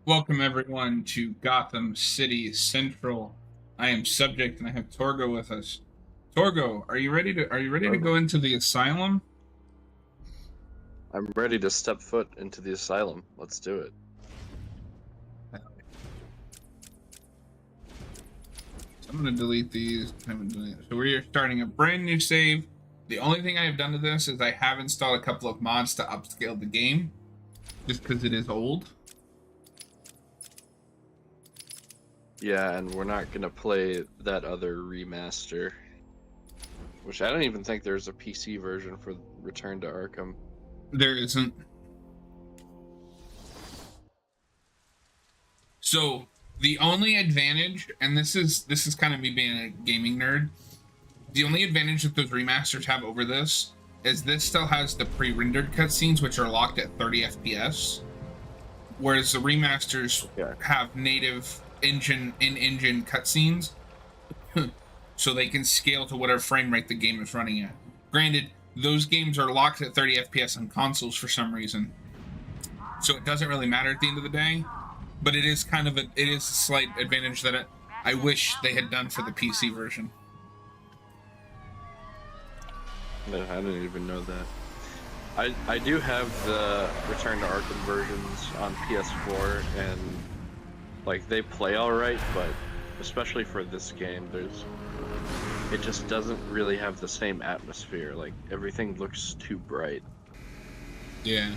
Welcome everyone to Gotham City Central. I am Subject and I have Torgo with us. Torgo, are you ready to go into the asylum? I'm ready to step foot into the asylum. Let's do it. So I'm gonna delete these. So we're starting a brand new save. The only thing I have done to this is I have installed a couple of mods to upscale the game, just because it is old. Yeah, and we're not gonna play that other remaster, which I don't even think there's a PC version for Return to Arkham. There isn't. So the only advantage, and this is kind of me being a gaming nerd, the only advantage that those remasters have over this is this still has the pre-rendered cutscenes, which are locked at 30 FPS, whereas the remasters have native in-engine cutscenes, so they can scale to whatever frame rate the game is running at. Granted, those games are locked at 30 FPS on consoles for some reason, so it doesn't really matter at the end of the day. But it is a slight advantage that I wish they had done for the PC version. No, I didn't even know that. I do have the Return to Arkham versions on PS4, and like they play all right, but especially for this game, it just doesn't really have the same atmosphere. Like everything looks too bright. Yeah.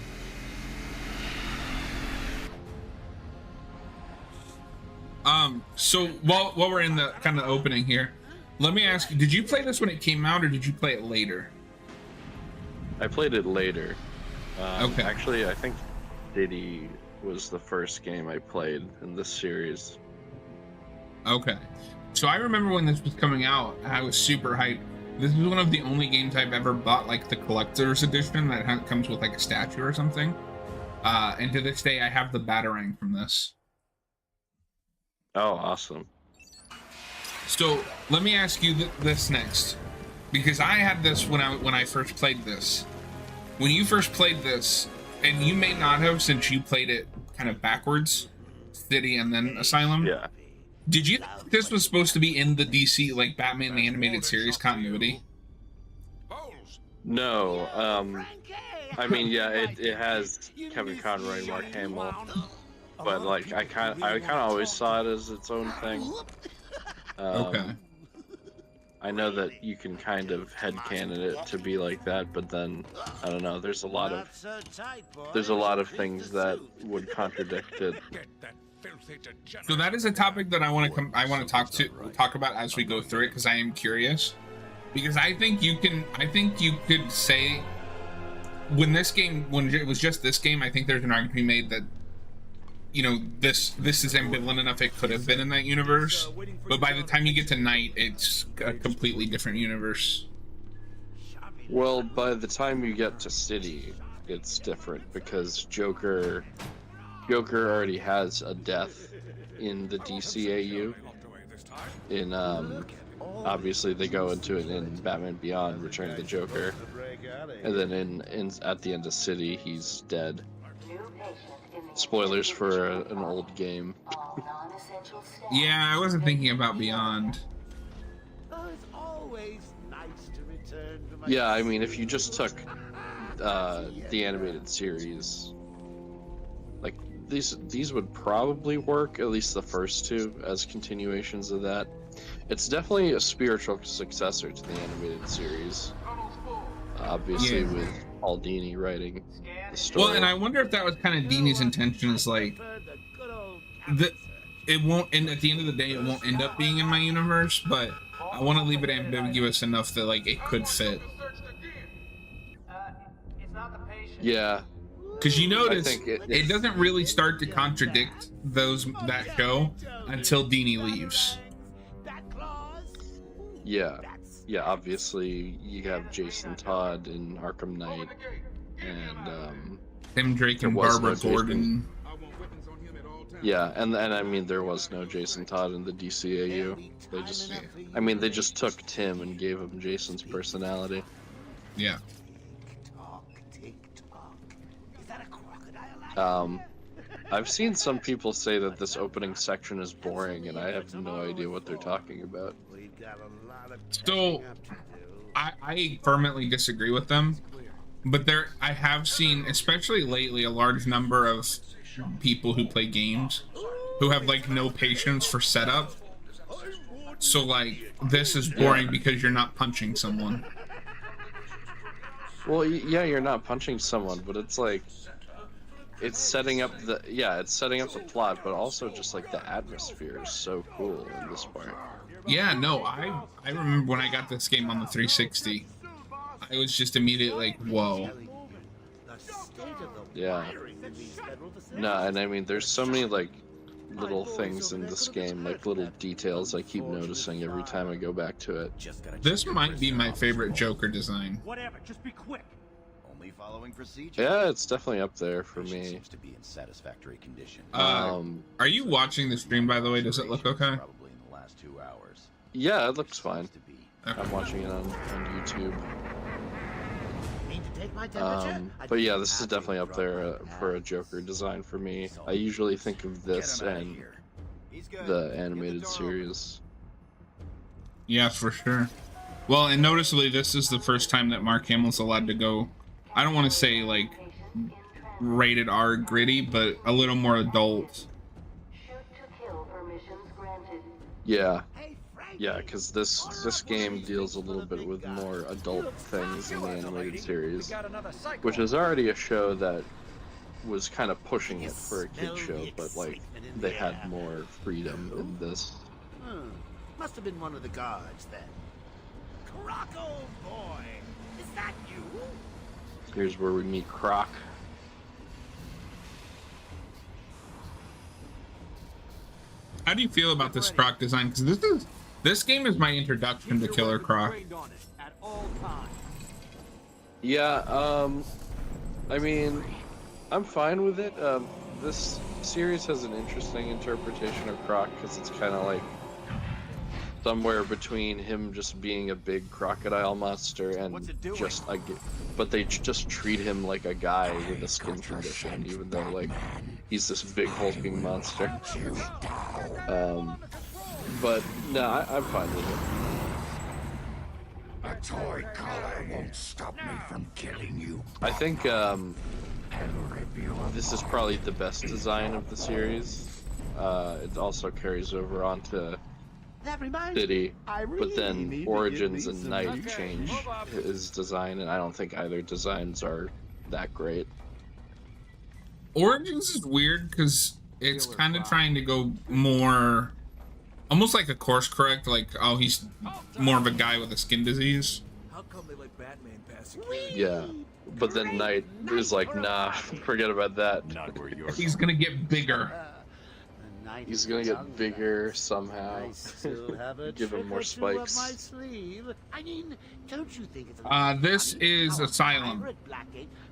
So while we're in the kind of opening here, let me ask you, did you play this when it came out or did you play it later? I played it later. Okay. Actually, I think Diddy was the first game I played in this series. Okay. So I remember when this was coming out, I was super hyped. This is one of the only games I've ever bought, like the collector's edition that comes with like a statue or something. And to this day, I have the Batarang from this. Oh, awesome. So let me ask you this next, because I had this when I first played this. When you first played this, and you may not have since you played it kind of backwards, City and then Asylum. Yeah. Did you think this was supposed to be in the DC like Batman the Animated Series continuity? No. I mean, yeah, it has Kevin Conroy and Mark Hamill. But like I kind of always saw it as its own thing. Okay. I know that you can kind of headcanon it to be like that, but then I don't know. There's a lot of things that would contradict it. So that is a topic that I want to talk about as we go through it, because I am curious. Because I think you could say when it was just this game, I think there's an argument to be made that, you know, this is ambivalent enough it could have been in that universe, but by the time you get to Night, it's a completely different universe. Well, by the time you get to City, it's different because Joker already has a death in the DCAU. In obviously they go into it in Batman Beyond, Return of the Joker, and then in at the end of City, he's dead. Spoilers for an old game. Yeah, I wasn't thinking about Beyond. Yeah, I mean, if you just took the animated series, like these would probably work, at least the first two, as continuations of that. It's definitely a spiritual successor to the animated series. Obviously, Yeah. with Paul Dini writing the story. Well, and I wonder if that was kind of Dini's intention, is like that it won't, and at the end of the day, it won't end up being in my universe, but I want to leave it ambiguous enough that like it could fit. Yeah. Because you notice it doesn't really start to contradict that show until Dini leaves. Yeah. Yeah, obviously you have Jason Todd in Arkham Knight, and Tim Drake and Barbara Gordon. Yeah, and I mean there was no Jason Todd in the DCAU. They just took Tim and gave him Jason's personality. Yeah. I've seen some people say that this opening section is boring, and I have no idea what they're talking about. So, I firmly disagree with them, but I have seen, especially lately, a large number of people who play games who have like no patience for setup. So like, this is boring because you're not punching someone. Well, yeah, you're not punching someone, but it's like, it's setting up the plot, but also just like the atmosphere is so cool in this part. Yeah, no, I remember when I got this game on the 360, I was just immediately like, whoa. Yeah. No, and I mean, there's so many like little things in this game, like little details I keep noticing every time I go back to it. This might be my favorite Joker design. Whatever, just be quick. Only following procedure. Yeah, it's definitely up there for me. Seems to be in satisfactory condition. Are you watching the stream, by the way? Does it look okay? Probably in the last 2 hours. Yeah, it looks fine. Okay. I'm watching it on YouTube. Need to take my temperature? But yeah, this is definitely up there for a Joker design for me. I usually think of this and the animated series. Yeah, for sure. Well, and noticeably, this is the first time that Mark Hamill's allowed to go, I don't want to say like rated R gritty, but a little more adult. Yeah. Yeah, because this game deals a little bit with more adult things in the animated series, which is already a show that was kind of pushing it for a kid show, but like they had more freedom in this. Must have been one of the guards then. Croc, old boy, is that you? Here's where we meet Croc. How do you feel about this Croc design? Because this game is my introduction to Killer Croc. Yeah, I mean, I'm fine with it. This series has an interesting interpretation of Croc because it's kind of like somewhere between him just being a big crocodile monster and just but they just treat him like a guy with a skin condition, even though like he's this big hulking monster. But no, I'm fine with it. A toy collar won't stop me from killing you. I think this is probably the best design of the series. It also carries over onto City, but then Origins and Night change his design, and I don't think either designs are that great. Origins is weird because it's kind of trying to go more, almost like a course correct, like, oh, he's more of a guy with a skin disease. How come they let Batman pass Yeah, but then Night is like, nah, forget about that. He's gonna get bigger. He's gonna get bigger somehow. Give him more spikes. I mean, don't you think it's This is Asylum.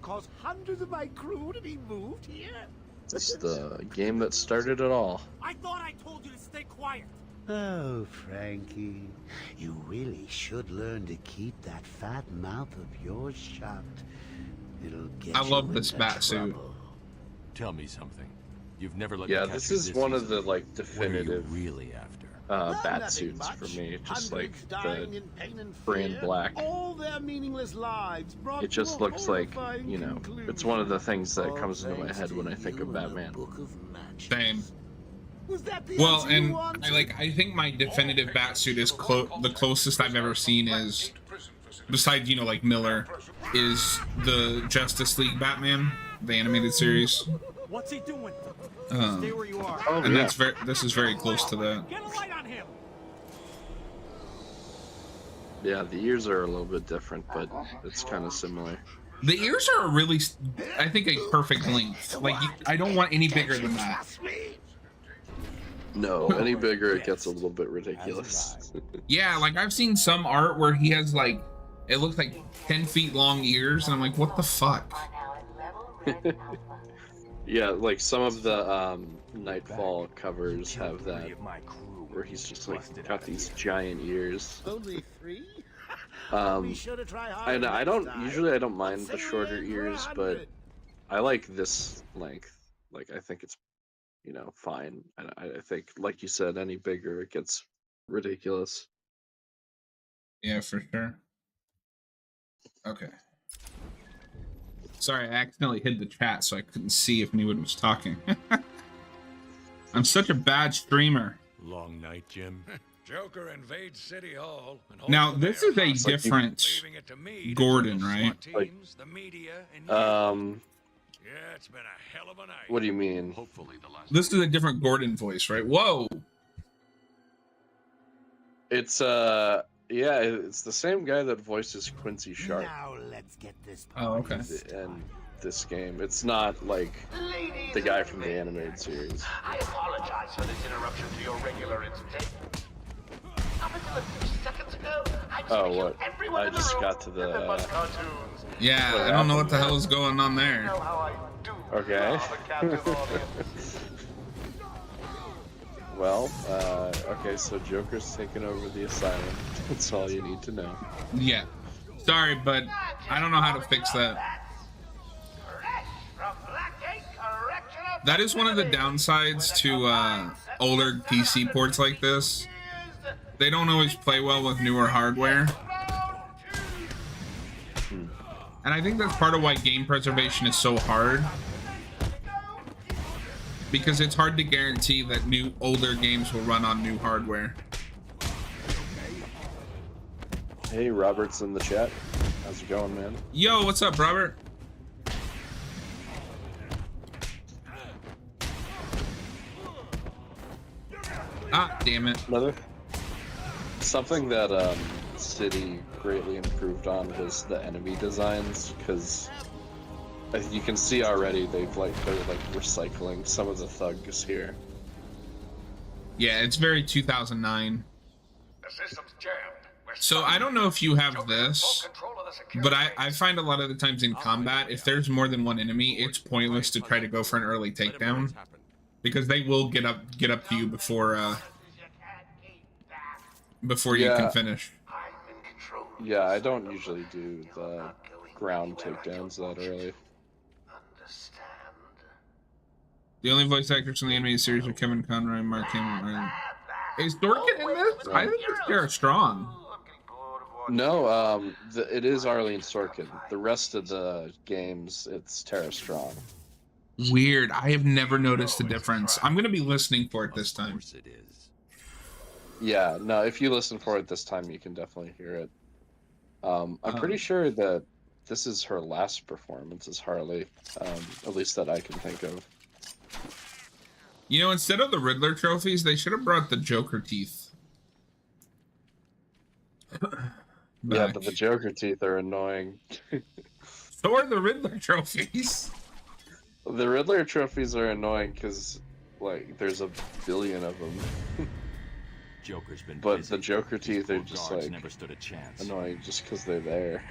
Cause hundreds of my crew to be moved here? It's the game that started it all. I thought I told you to stay quiet. Oh, Frankie, you really should learn to keep that fat mouth of yours shut. It'll get I love you this into bat suit. trouble. Tell me something. You've never let Yeah, me this catch you is this one of easily. the like What are you definitive really after? bat suits for me. Just like Dying the in pain and brand fear, black. all their meaningless lives brought It just to a looks like, horrifying you know, conclusion. it's one of the things that All comes into my thanks head to when I think of you and a Batman. book of matches. Same. Was that the Well, answer you and wanted? I think my definitive bat suit is the closest I've ever seen is, besides, you know, like Miller, is the Justice League Batman, the animated series. What's he doing? Um, Stay where you are. Oh, and yeah. this is very close to that. Get a light on him. Yeah, the ears are a little bit different, but it's kind of similar. The ears are really, I think, a perfect length. Like, I don't want any bigger than that. No, any bigger it gets a little bit ridiculous. Yeah, like I've seen some art where he has like, it looks like 10 feet long ears, and I'm like, what the fuck? Yeah, like some of the Nightfall covers have that, where he's just like got these giant ears. Only 3? Um, Be sure to try harder and I next don't time. usually I don't mind Say the shorter we're in for ears, but 100. I like this length. Like I think it's you know, fine. And I think, like you said, any bigger it gets ridiculous. Yeah, for sure. Okay. Sorry, I accidentally hid the chat so I couldn't see if anyone was talking. I'm such a bad streamer. Long night, Jim. Joker invades City Hall. And Now, holds the this is a mayor hostage, different leaving it to me to Gordon, tell the right? SWAT teams, the media, and you. Yeah, it's been a hell of a night. What do you mean? Hopefully the last. This is a different Gordon voice, right? Whoa! It's yeah, it's the same guy that voices Quincy Sharp Now let's get this Oh, party okay. in this game. It's not like the guy from the animated series. I apologize for this interruption to your regular entertainment. Up until a few seconds ago, I was Oh, making what? everyone I in the just room got to the, nothing but cartoons. Yeah, What I don't know what happened? the hell is going on You there. know how I do Okay. love a captive audience. Well, okay, so Joker's taking over the asylum. That's all you need to know. Yeah. Sorry, but I don't know how to fix that. Fresh from Blackgate Correctional That is one of the Facility, downsides to older PC ports like this. They don't always play well with newer hardware. And I think that's part of why game preservation is so hard. Because it's hard to guarantee that older games will run on new hardware. Hey, Robert's in the chat. How's it going, man? Yo, what's up, Robert? Ah, damn it. Something that City greatly improved on was the enemy designs, because you can see already they're like recycling some of the thugs here. Yeah, it's very 2009. The system's jammed. We're So stuck. I don't know if you have Joker's in this, full control of the security but I base. find a lot of the times in combat, if there's more than one enemy, it's pointless to try to go for an early Let him know takedown what's happened. because they will get up to you before You can't keep back. you Yeah. can finish. I'm in control. Yeah, I don't usually do the ground takedowns that early. Understand? The only voice actors in the animated series are Kevin Conroy and Mark Hamill. Is Dorkin in this? I think they're strong. I'm getting bored of watching. No, it is Arlene Sorkin. The rest of the games, it's Tara Strong. Weird. I have never noticed the difference. I'm gonna be listening for it this Of time. course it is. Yeah, no, if you listen for it this time, you can definitely hear it. I'm pretty sure that this is her last performance as Harley, at least that I can think of. You know, instead of the Riddler trophies, they should have brought the Joker teeth. Yeah, Back. but the Joker teeth are annoying. So are the Riddler trophies. The Riddler trophies are annoying because, like, there's a billion of them. Joker's been But busy. the Joker These teeth are poor just, guards like, never stood a chance. annoying just because they're there.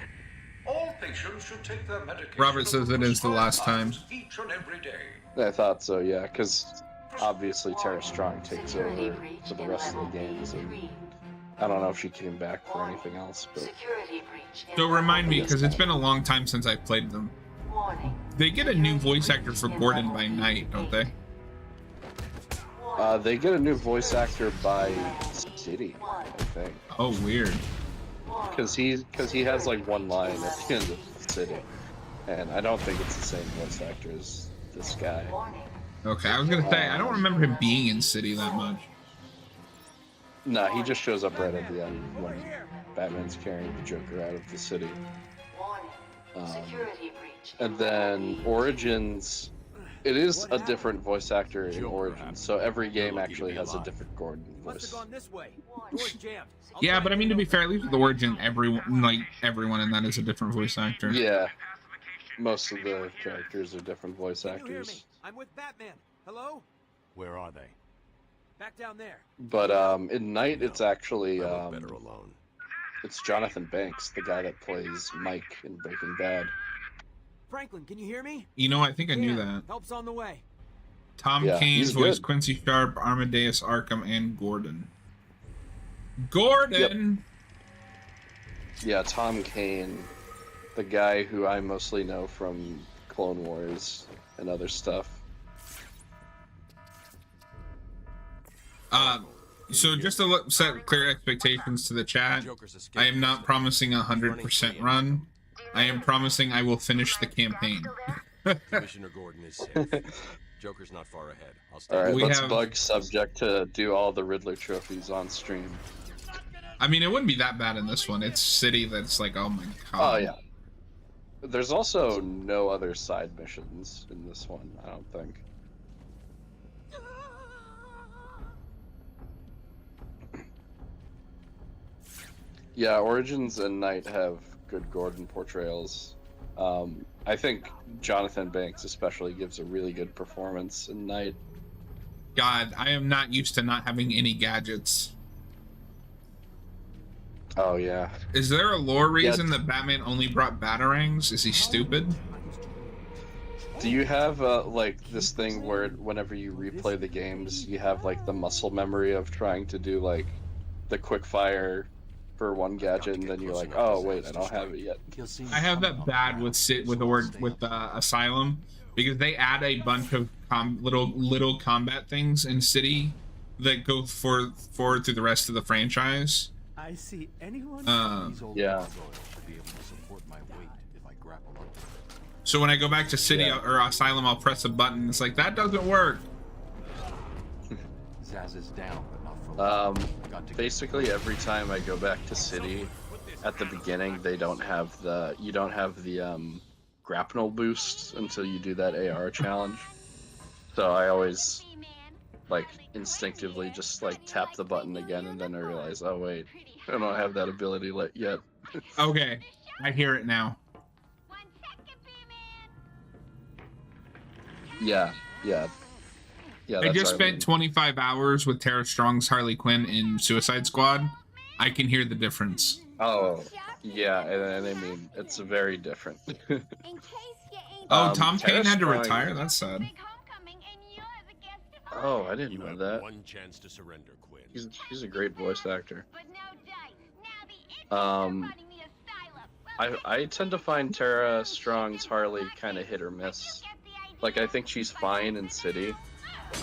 All patients should take their medication. Robert says it is the last time. Each and every day. I thought so, yeah, because obviously Tara Strong takes over for the rest of the games, and I don't know if she came back for anything else, but Security breach. So remind me, because it's been a long time since I've played them. Warning. They get a new voice actor for Gordon by night, don't they? they get a new voice actor by City, I think, Oh, weird. because he has like one line at the end of City, and I don't think it's the same voice actor as this guy. Warning. Okay, I was gonna say, I don't remember him being in City that much. No, he just shows up right at the end when Batman's carrying the Joker out of the city. Warning. Security breach. And then Origins, it is a different voice actor in Origins, so every game actually has a different Gordon Must have voice. gone this way. Door's jammed. I'll Yeah, try but I and mean, to get be over. fair, at least with Origin, everyone in that is a different voice actor. Yeah, most of the characters are different voice Can you hear me? actors. I'm with Batman. Hello? Where are they? Back down there. But in Night, it's actually I look better alone. it's Jonathan Banks, the guy that plays Mike in Breaking Bad. Franklin, can you hear me? You know, I think I knew Yeah, that. Help's on the way. Tom Yeah, Kane's he's voiced good. Quincy Sharp, Amadeus Arkham, and Gordon. Gordon! Yeah, Tom Kane, the guy who I mostly know from Clone Wars and other stuff. So just to set clear expectations to the chat, I am not promising 100% run. I am promising I will finish the campaign. Commissioner Gordon is safe. Joker's not far ahead. I'll stay. All right, We let's have- bug Subject to do all the Riddler trophies on stream. I mean, it wouldn't be that bad in this one. It's City that's like, oh my god. Oh yeah. There's also no other side missions in this one, I don't think. Yeah, Origins and Night have good Gordon portrayals. I think Jonathan Banks especially gives a really good performance in Night. God, I am not used to not having any gadgets. Oh yeah. Is there a lore reason that Batman only brought batarangs? Is he stupid? Do you have like this thing where whenever you replay the games, you have like the muscle memory of trying to do like the quick fire for one gadget, and then you're like, oh wait, I don't have it yet. I have that bad with Asylum, because they add a bunch of little combat things in City that go forward through the rest of the franchise. I see anyone. Yeah. So when I go back to City or Asylum, I'll press a button. It's like, that doesn't work. Zaz is down, but not for long. Basically every time I go back to City, at the beginning you don't have the grapnel boost until you do that AR challenge. So I always like instinctively just like tap the button again, and then I realize, oh wait, I don't have that ability yet. Okay, I hear it now. Yeah. I just spent 25 hours with Tara Strong's Harley Quinn in Suicide Squad. I can hear the difference. Oh, yeah, and I mean, it's very different. Oh, Tom Tara Kane had to Strong- retire? That's sad. Oh, I didn't You know have that. one chance to surrender, Quinn. He's a great voice actor. I tend to find Tara Strong's Harley kind of hit or miss. Like, I think she's fine in City.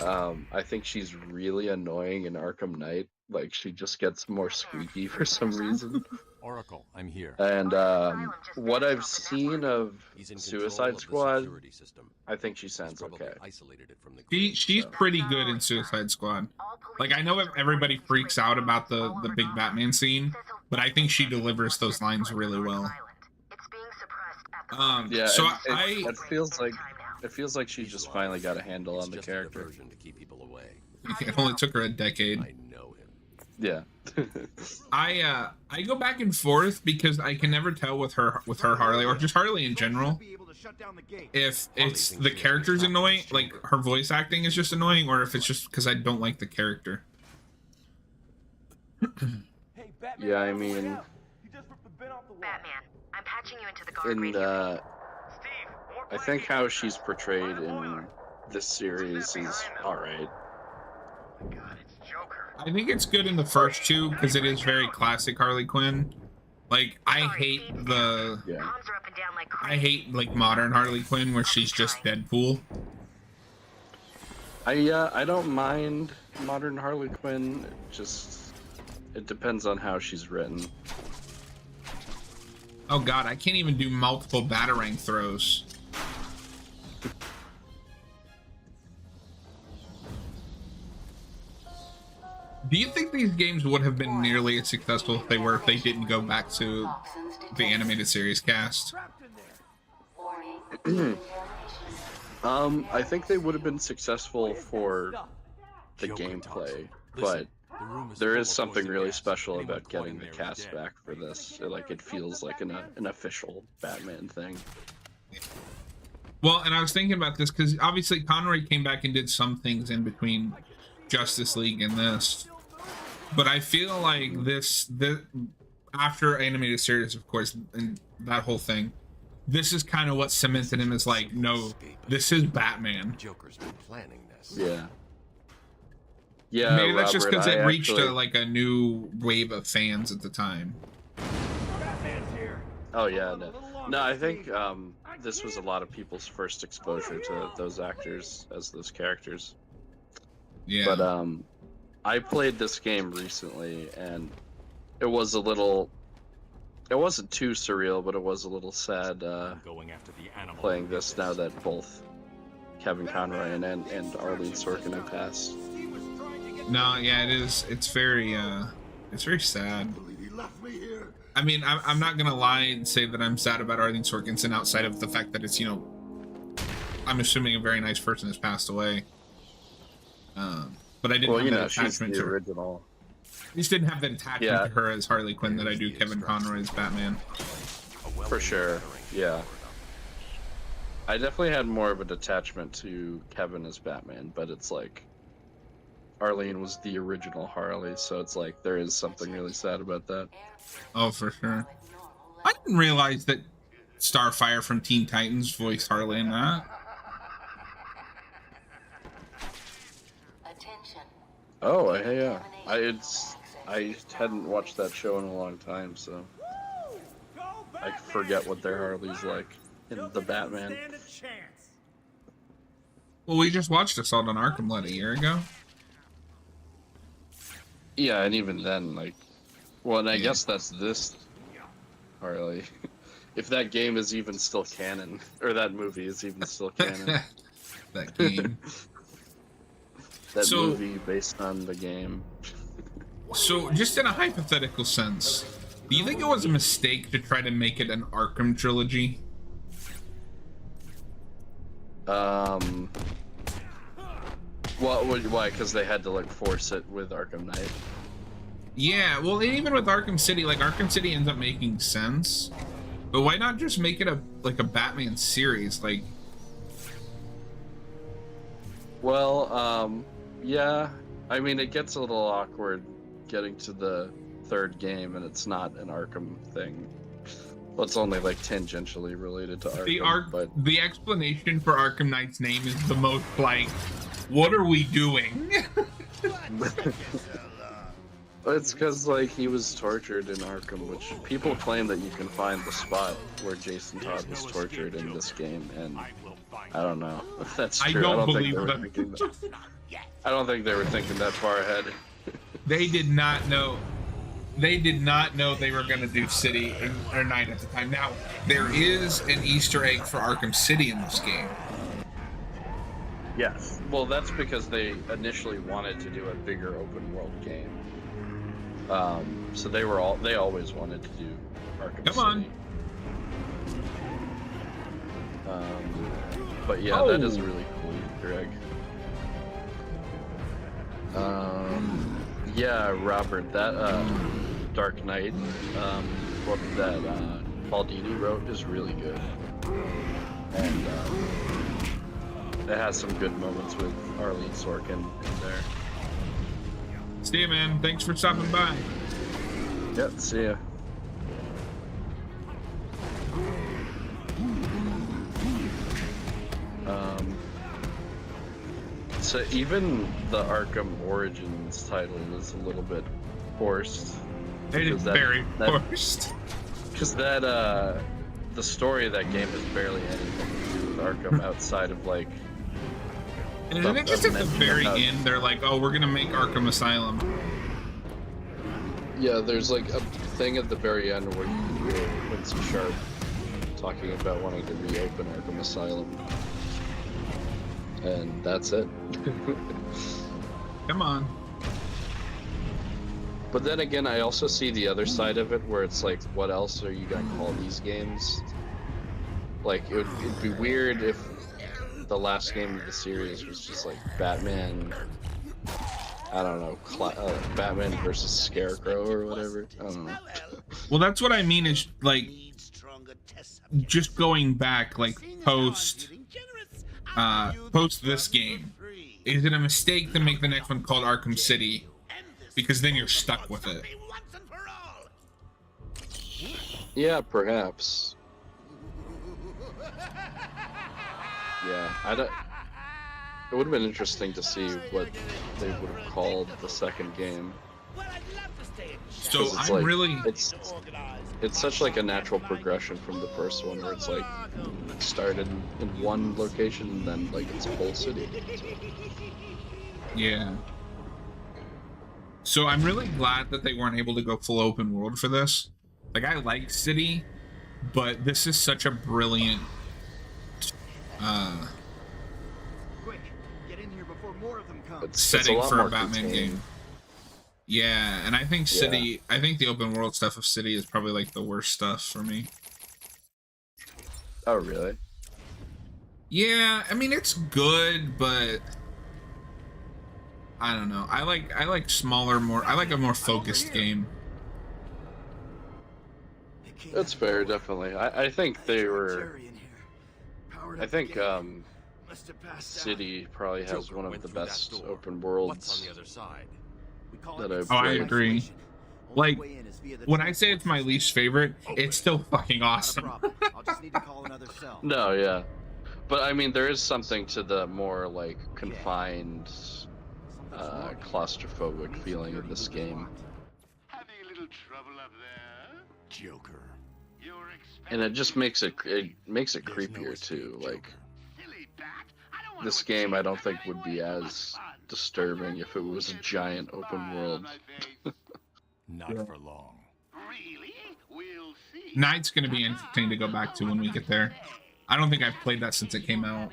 I think she's really annoying in Arkham Knight. Like, she just gets more squeaky for some reason. Oracle, I'm here. And what I've seen of He's in control Suicide of the Squad, security system. I think she He's sounds probably okay. isolated it from the She's pretty good in Suicide Squad. Like, I know everybody freaks out about the big Batman scene, but I think she delivers those lines really well. Yeah, So it feels like she just finally got a handle on the Just a character. diversion to keep people away. It only took her a decade. I know him. Yeah. I go back and forth because I can never tell with her Harley, or just Harley in general, if it's the character's annoying, like her voice acting is just annoying, or if it's just because I don't like the character. Yeah, I mean, Batman, I'm patching you into the guard in I think how she's portrayed in this series is alright. I think it's good in the first two because it is very classic Harley Quinn. Like, I hate like modern Harley Quinn where she's just Deadpool. I don't mind modern Harley Quinn, it depends on how she's written. Oh god, I can't even do multiple Batarang throws. Do you think these games would have been nearly as successful if they didn't go back to the animated series cast? I think they would have been successful for the gameplay, but there is something really special about getting the cast back for this. Like, it feels like an official Batman thing. Well, and I was thinking about this because obviously Conroy came back and did some things in between Justice League and this, but I feel like this after animated series, of course, and that whole thing, this is kind of what cemented him as like, no, this is Batman. Joker's been planning this. Yeah. Yeah, Maybe that's just because Robert, it reached actually... a new wave of fans at the time. Oh yeah, no, I think this was a lot of people's first exposure to those actors as those characters. Yeah. But I played this game recently, and it was a little. It wasn't too surreal, but it was a little sad playing this now that both Kevin Conroy and Arlene Sorkin have passed. No, yeah, it is. It's very sad. I mean, I'm not gonna lie and say that I'm sad about Arlene Sorkinson outside of the fact that it's, you know, I'm assuming a very nice person has passed away. But I didn't have that attachment to her. Original. I just didn't have that attachment to her as Harley Quinn that I do Kevin Conroy as Batman. For sure, yeah. I definitely had more of an attachment to Kevin as Batman, but it's like Arlene was the original Harley, so it's like there is something really sad about that. Oh, for sure. I didn't realize that Starfire from Teen Titans voiced Harley in that. Oh, yeah. I hadn't watched that show in a long time, so I forget what their Harley's like in the Batman. Well, we just watched Assault on Arkham a year ago. Yeah, and even then, like, well, and I guess that's this Harley. If that game is even still canon, or that movie is even still canon. That game. That movie based on the game. So, just in a hypothetical sense, do you think it was a mistake to try to make it an Arkham trilogy? Well, why? Because they had to, like, force it with Arkham Knight. Yeah, well, even with Arkham City, like, Arkham City ends up making sense. But why not just make it a Batman series? Like, well, yeah. I mean, it gets a little awkward getting to the third game, and it's not an Arkham thing. Well, it's only, like, tangentially related to Arkham, but the explanation for Arkham Knight's name is the most, like, what are we doing? It's because, like, he was tortured in Arkham, which people claim that you can find the spot where Jason Todd was tortured in this game, and I don't know if that's true. I don't believe them. I don't think they were thinking that far ahead. They did not know. They did not know they were going to do City or Night at the time. Now, there is an Easter egg for Arkham City in this game. Yes. Well, that's because they initially wanted to do a bigger open world game. So they always wanted to do Arkham City. But yeah, that is a really cool Easter egg. Yeah, Robert, that Dark Knight book that Baldini wrote is really good, and it has some good moments with Arlene Sorkin in there. See ya, man. Thanks for stopping by. Yep, see ya. So even the Arkham Origins title is a little bit forced. It is very forced. Because the story of that game is barely anything to do with Arkham outside of, like... And I think just at the very end, they're like, oh, we're gonna make Arkham Asylum. Yeah, there's like a thing at the very end where you hear Quincy Sharp talking about wanting to reopen Arkham Asylum. And that's it. Come on. But then again, I also see the other side of it where it's like, what else are you gonna call these games? Like, it'd be weird if the last game of the series was just like Batman, I don't know, Batman versus Scarecrow or whatever. I don't know. Well, that's what I mean is, like, just going back, like, post this game. Is it a mistake to make the next one called Arkham City? Because then you're stuck with it. Yeah, perhaps. Yeah, it would have been interesting to see what they would have called the second game. So it's I'm like, really... It's such like a natural progression from the first one, where it's like it started in one location and then like it's a whole city. Yeah. So I'm really glad that they weren't able to go full open world for this. Like, I like City, but this is such a brilliant Quick, get in here before more of them come. setting lot for more a Batman contained. game. Yeah, and I think City, I think the open world stuff of City is probably like the worst stuff for me. Oh, really? Yeah, I mean, it's good, but I don't know. I like smaller, I like a more focused game. That's fair, definitely. I think they were. I think City probably has one of the best open What's worlds on the other side? that I've Oh, I played. agree. Like, when I say it's my least favorite, it's still fucking awesome. I'll just need to call another cell. No, yeah, but I mean, there is something to the more like confined, claustrophobic feeling of this game, Having a little trouble up there? Joker. You're and it just makes it makes it There's no creepier escape, too. Joker. Like silly bat. I don't want this to game, I don't explain think would be my way, as but disturbing if it was a giant open world. Not for long. Really? We'll see. Night's gonna be interesting to go back to when we get there. I don't think I've played that since it came out.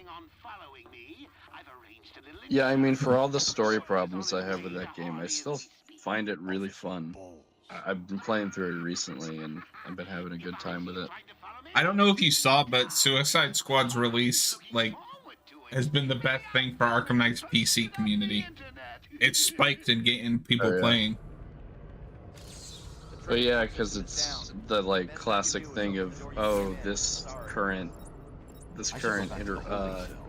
Yeah, I mean, for all the story problems I have with that game, I still find it really fun. I've been playing through it recently, and I've been having a good time with it. I don't know if you saw, but Suicide Squad's release, like, has been the best thing for Arkham Knight's PC community. It's spiked in getting people Oh, yeah. playing. But yeah, because it's the like classic thing of, oh, this current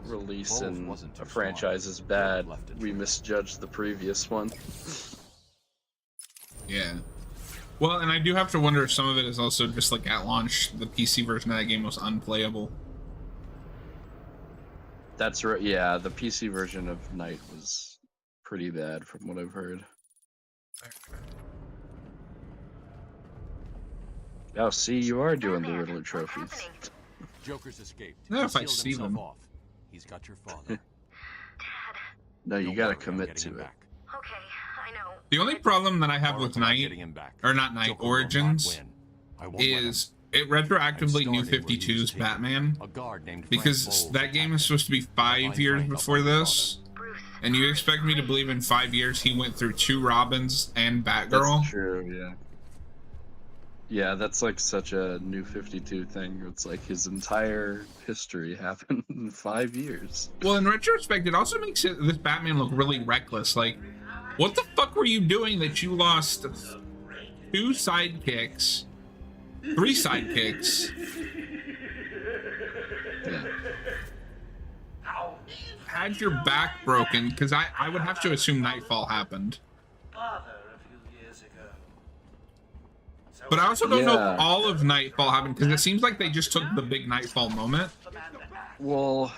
release in a franchise is bad. We misjudged the previous one. Yeah. Well, and I do have to wonder if some of it is also just like at launch, the PC version of that game was unplayable. That's right. Yeah, the PC version of Night was pretty bad from what I've heard. Oh, see, you are doing the Riddler trophies. Joker's escaped. No, if I He sealed see himself them. off. He's got your father. No, you Don't gotta worry, I'm commit getting to him it. back. Okay, I know. The only problem that I have with Tomorrow, I'm Night, getting him back. or not Night, Joker will not Origins, win. I won't let him. is it retroactively I'm New starting where he 52's was taken. Batman, A guard named Frank because Bowles that game attacked is supposed to be him. 5 Find years Frank, I'll before find your this, Bruce. and you expect me to believe in 5 years he went through 2 Robins and Batgirl? That's true, yeah. Yeah, that's like such a New 52 thing. It's like his entire history happened in 5 years. Well, in retrospect, it also makes this Batman look really reckless. Like, what the fuck were you doing that you lost 2 sidekicks, 3 sidekicks, Yeah. had your back broken? Because I would have to assume Nightfall happened. But I also don't know Yeah. if all of Nightfall happened, because it seems like they just took the big Nightfall moment. Well,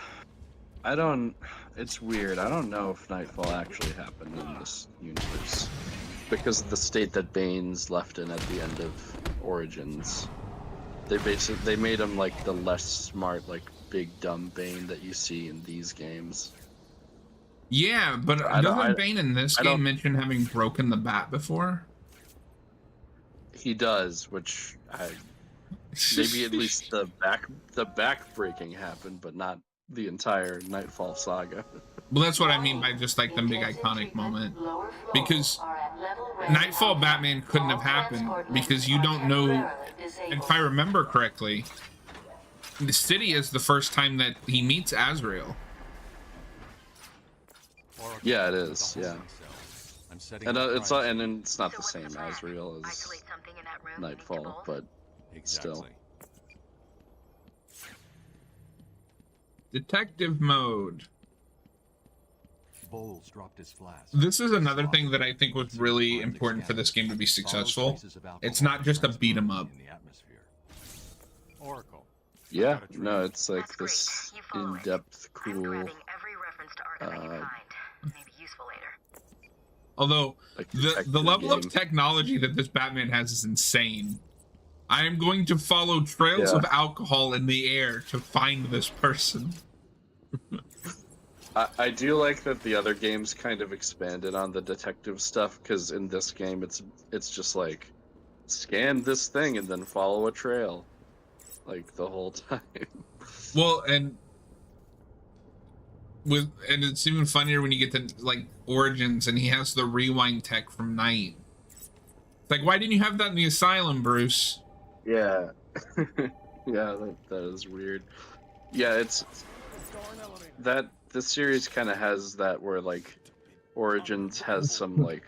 I don't. It's weird. I don't know if Nightfall actually happened in this universe because of the state that Bane's left in at the end of Origins. They made him like the less smart, like big dumb Bane that you see in these games. Yeah, but doesn't Bane in this game mention having broken the bat before? He does, which maybe at least the back breaking happened, but not the entire Nightfall saga. Well, that's what I mean by just like the big iconic moment. Because Nightfall Batman couldn't have happened because you don't know, if I remember correctly, the city is the first time that he meets Azrael. Yeah, it is. Yeah. I'm setting And up it's crimes. not, and then it's not the same Azrael as Isolate something in that room. Nightfall, but still. Exactly. Detective mode. Bowles dropped his flask. This is another thing that I think was really important for this game to be successful. It's not just a beat 'em up. In the atmosphere. Oracle. Yeah, no, it's like this in-depth, I'm cool. grabbing every reference to Arkham I can find. Maybe useful later. Although Like the detective level of game. technology that this Batman has is insane. I am going to follow trails of alcohol in the air to find this person. I do like that the other games kind of expanded on the detective stuff, because in this game it's just like scan this thing and then follow a trail, like the whole time. Well, and it's even funnier when you get to like Origins and he has the rewind tech from Night. It's like, why didn't you have that in the Asylum, Bruce? Yeah. Yeah, that is weird. Yeah, it's that this series kind of has that where like Origins has some like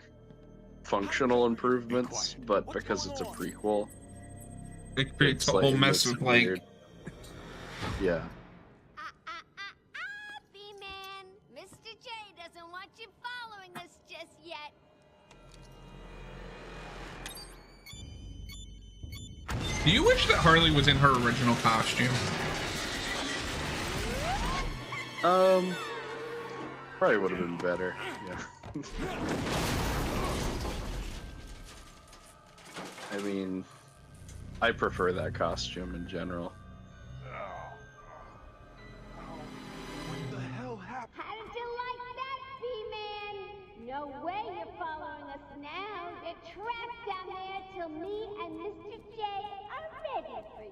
functional improvements, but because it's a prequel, It creates it's a whole it mess looks with like weird. Yeah. B-Man, Mr. J doesn't want you following us just yet. Do you wish that Harley was in her original costume? Probably would have been better. Yeah. I mean, I prefer that costume in general. What the hell happened? How did you like that, B-Man? No way you're following us now. You're trapped down there till me and Mr. J are ready for you.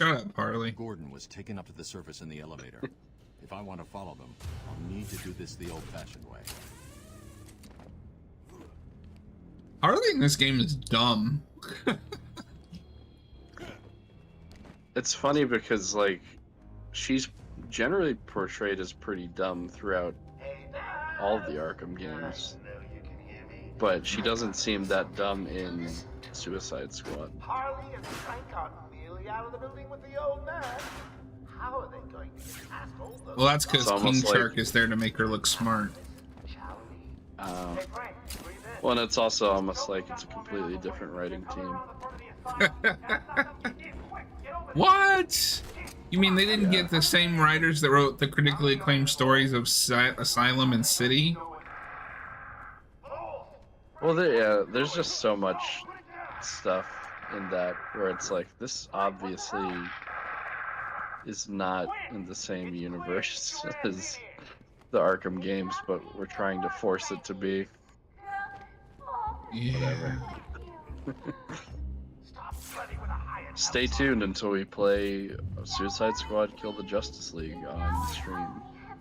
Shut up, Harley. Gordon was taken up to the surface in the elevator. If I want to follow them, I'll need to do this the old-fashioned way. Harley in this game is dumb. It's funny because like she's generally portrayed as pretty dumb throughout all the Arkham games, but she doesn't seem that dumb in Suicide Squad. Harley and Frank are nearly out of the building with the old man. How are they going to get past all those? Well, that's because It's King almost Shark like- is there to make her look smart. Hey, Frank, breathe in. Well, and it's also almost like it's a completely different writing team. What? You mean they didn't get the same writers that wrote the critically acclaimed stories of Asylum and City? Well, there's just so much stuff in that where it's like, this obviously is not in the same universe as the Arkham games, but we're trying to force it to be. Yeah. Stay tuned until we play Suicide Squad Kill the Justice League on stream.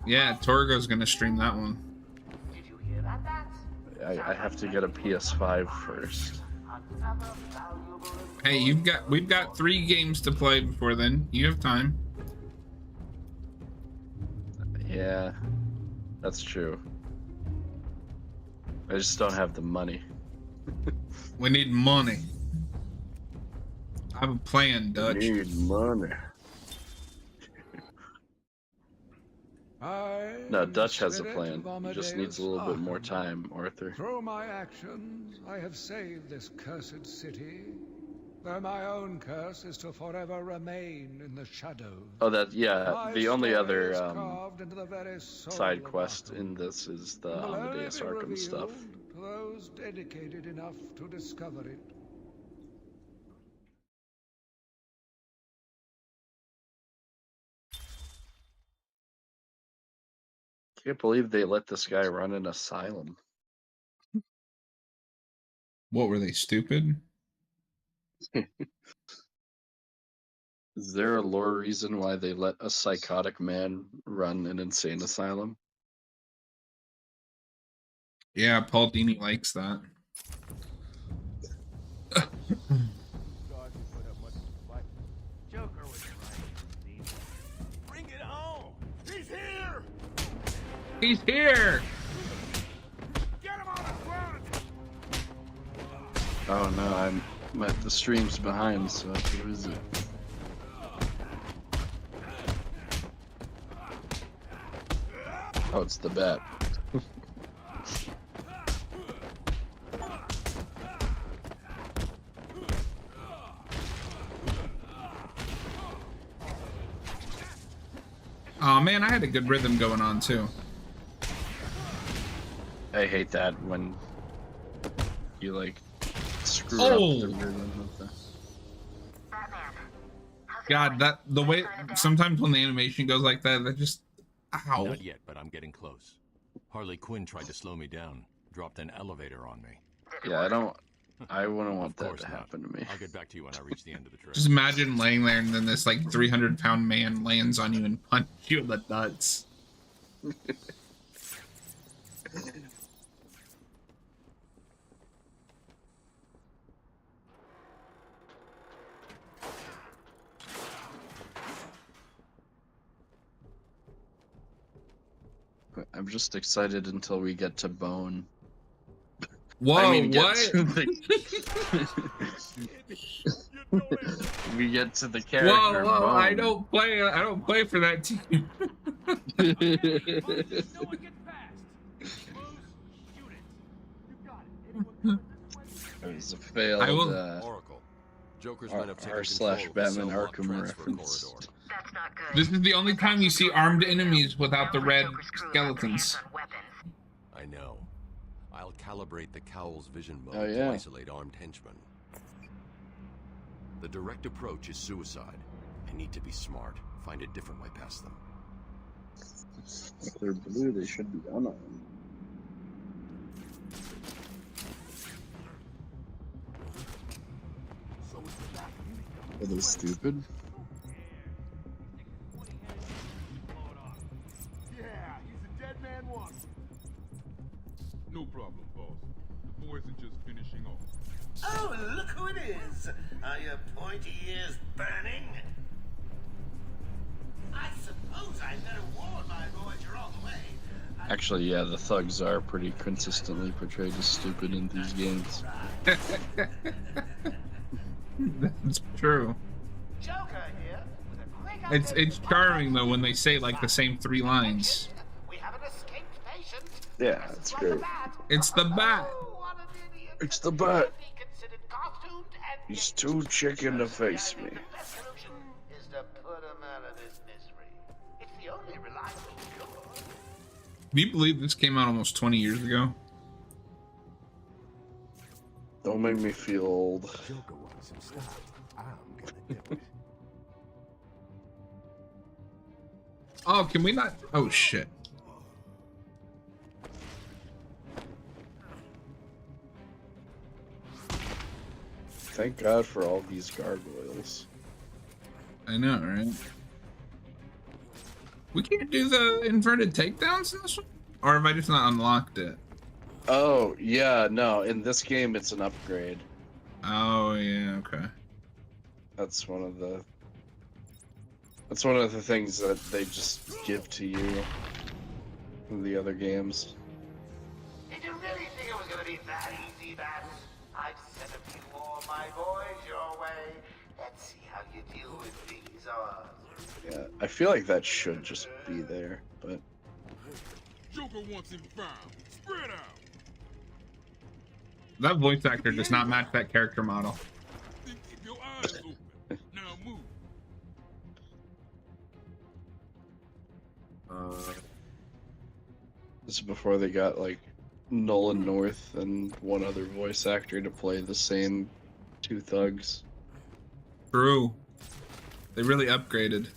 Yeah, Torgo's gonna stream that one. Did you hear that, Bats? I have to get a PS5 first. Another valuable Hey, we've got 3 games to play before then. You have time. Yeah, that's true. I just don't have the money. We need money. I have a plan, Dutch. Need money. No, Dutch has a plan. He just needs a little bit more time, Arthur. Through my actions, I have saved this cursed city, though my own curse is to forever remain in the shadows. Oh, yeah. The only other Carved into the very soul side of quest Arkham, in this is the and will only Amadeus be Arkham stuff. revealed to those dedicated enough to discover it. Can't believe they let this guy run an asylum. What, were they stupid? Is there a lore reason why they let a psychotic man run an insane asylum? Yeah, Paul Dini likes that. Joker was right. Bring it home. He's here. He's here! Get him on the front. Oh no, I'm at the streams behind, so who is it? Oh, it's the bat. Oh man, I had a good rhythm going on too. I hate that when you like screw Oh. up the rhythm of the... Batman, how's God, that the way sometimes when the animation goes like that, that just ow. Not yet, but I'm getting close. Harley Quinn tried to slow me down, dropped an elevator on me. Yeah, I wouldn't want that to not. happen to me. I'll get back to you when I reach the end of the trail. Just imagine laying there and then this like 300-pound man lands on you and punches you in the nuts. I'm just excited until we get to Bone. Whoa, I mean, what? We get to the character. Whoa, Bone. I don't play for that team. It was a failed Oracle. Joker's men have taken r/Batman control of the Arkham transfer reference. corridor. That's not good. This is the only time you see armed enemies without the red Joker's crew skeletons. have their hands on weapons. I know. I'll calibrate the Cowl's vision mode Oh, to yeah. isolate armed henchmen. The direct approach is suicide. I need to be smart. Find a different way past them. If they're blue, they should be unarmed. Are they stupid? Yeah, he's a dead man once. No problem, boss. The boys are just finishing off. Oh, look who it is! Are your pointy ears burning? I suppose I better warn my boys you're on the way. Actually, yeah, the thugs are pretty consistently portrayed as stupid in these games. That's true. Joker here with a quick It's charming though when they say like the same 3 lines. We have an escaped patient. Yeah, that's great. It's the bat. What an idiot. It's the bat. Be considered costumed and He's too chicken to face me. the best solution is to put him out of his misery. It's the only reliable cure. Do you believe this came out almost 20 years ago? Don't make me feel old. Joker wants some stuff. I'm gonna do it. Oh, can we not? Oh shit. Thank God for all these gargoyles. I know, right? We can't do the inverted takedowns in this one? Or have I just not unlocked it? Oh, yeah, no, in this game it's an upgrade. Oh, yeah, okay. That's one of the things that they just give to you in the other games. Did you really think it was gonna be that easy, Bats? I've sent a few more of my boys your way. Let's see how you deal with these odds. Yeah, I feel like that should just be there, but Joker wants him found. Spread out. That voice actor does not match that character model. Then keep your eyes open. Now move. this is before they got like Nolan North and one other voice actor to play the same 2 thugs. True. They really upgraded.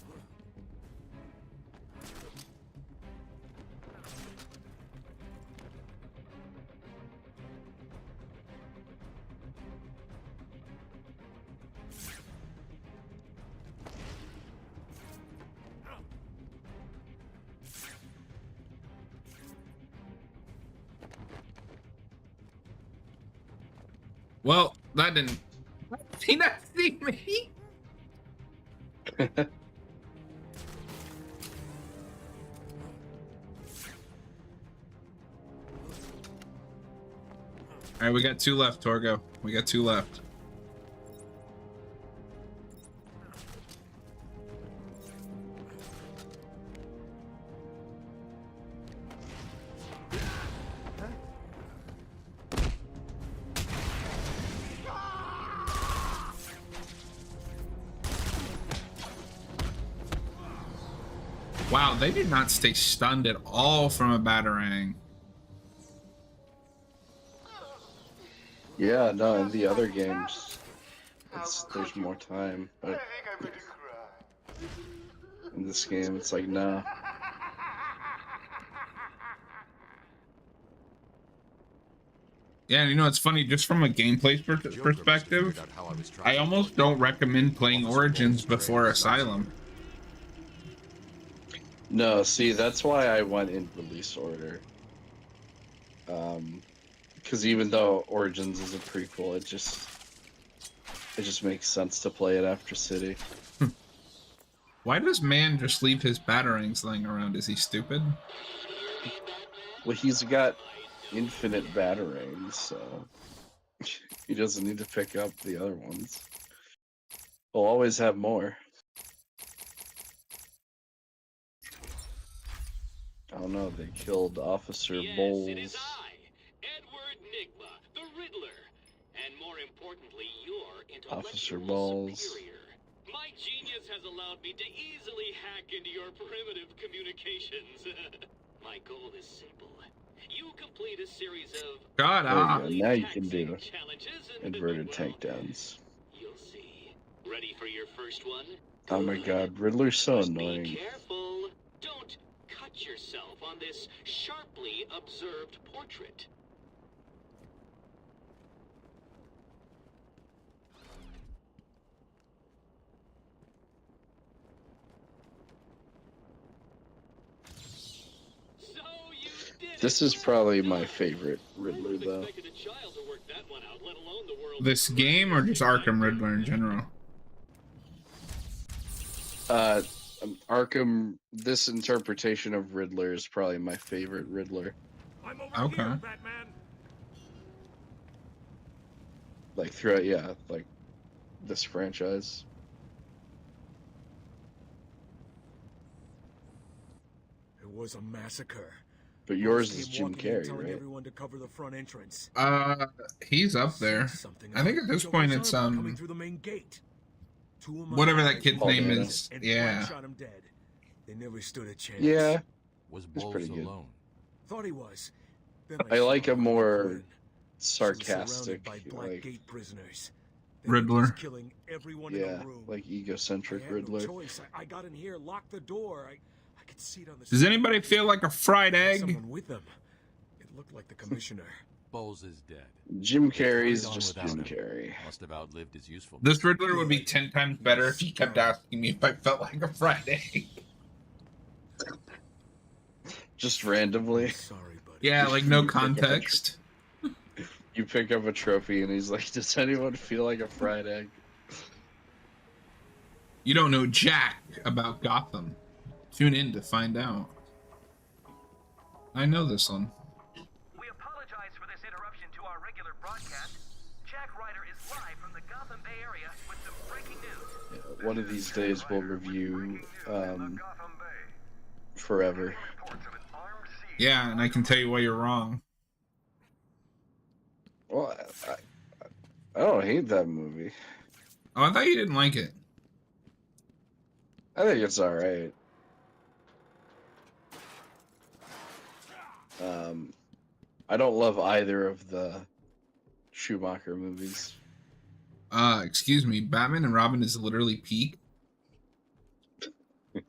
Well, that didn't. Did he not see me? All right, we got 2 left, Torgo. We got 2 left. Wow, they did not stay stunned at all from a batarang. Yeah, no, in the other games, there's more time, I but think I'm gonna cry. in this game. It's like, no. Yeah, you know, it's funny, just from a gameplay perspective, I almost don't recommend playing Origins before Asylum. No, see, that's why I went in release order. Because even though Origins is a prequel, it just makes sense to play it after City. Why does man just leave his batarangs laying around? Is he stupid? Well, he's got infinite batarangs, so he doesn't need to pick up the other ones. We'll always have more. I don't know, they killed Officer Bowles. It is I, Edward Nigma, the Riddler, and more importantly, your Officer intellectual Bowles. superior. My genius has allowed me to easily hack into your primitive communications. My goal is simple. You complete a series of Now you can do inverted takedowns. You'll see. Ready for your first one? Oh my god, Riddler's so annoying. Be careful. Don't cut yourself on this sharply observed portrait. This is probably my favorite Riddler, though. This game or just Arkham Riddler in general? Arkham, this interpretation of Riddler is probably my favorite Riddler. Okay. Like throughout, yeah, like this franchise. It was a massacre. But yours is Jim Carrey, right? Everyone to cover the front entrance. He's up there. I think at this point it's whatever that kid's name is. Yeah. They never stood a chance. Yeah. Was pretty good. alone? Thought he was. I like a more sarcastic, like Riddler. Yeah, like egocentric Riddler. I got in here, locked the door. I could see it on the. Does anybody feel like a fried egg? Someone with them. It looked like the commissioner. Bowles is dead. Jim Carrey's just Jim Carrey. Must have outlived his usefulness. This Riddler would be 10 times better if he kept asking me if I felt like a fried egg. Just randomly. Sorry, buddy. Yeah, like no context. You pick up a trophy and he's like, does anyone feel like a fried egg? You don't know jack about Gotham. Tune in to find out. I know this one. We apologize for this interruption to our regular broadcast. Jack Ryder is live from the Gotham Bay Area with some breaking news. Yeah, one of these days we'll review Forever. Yeah, and I can tell you why you're wrong. Well, I don't hate that movie. Oh, I thought you didn't like it. I think it's alright. I don't love either of the Schumacher movies. Excuse me, Batman and Robin is literally peak. I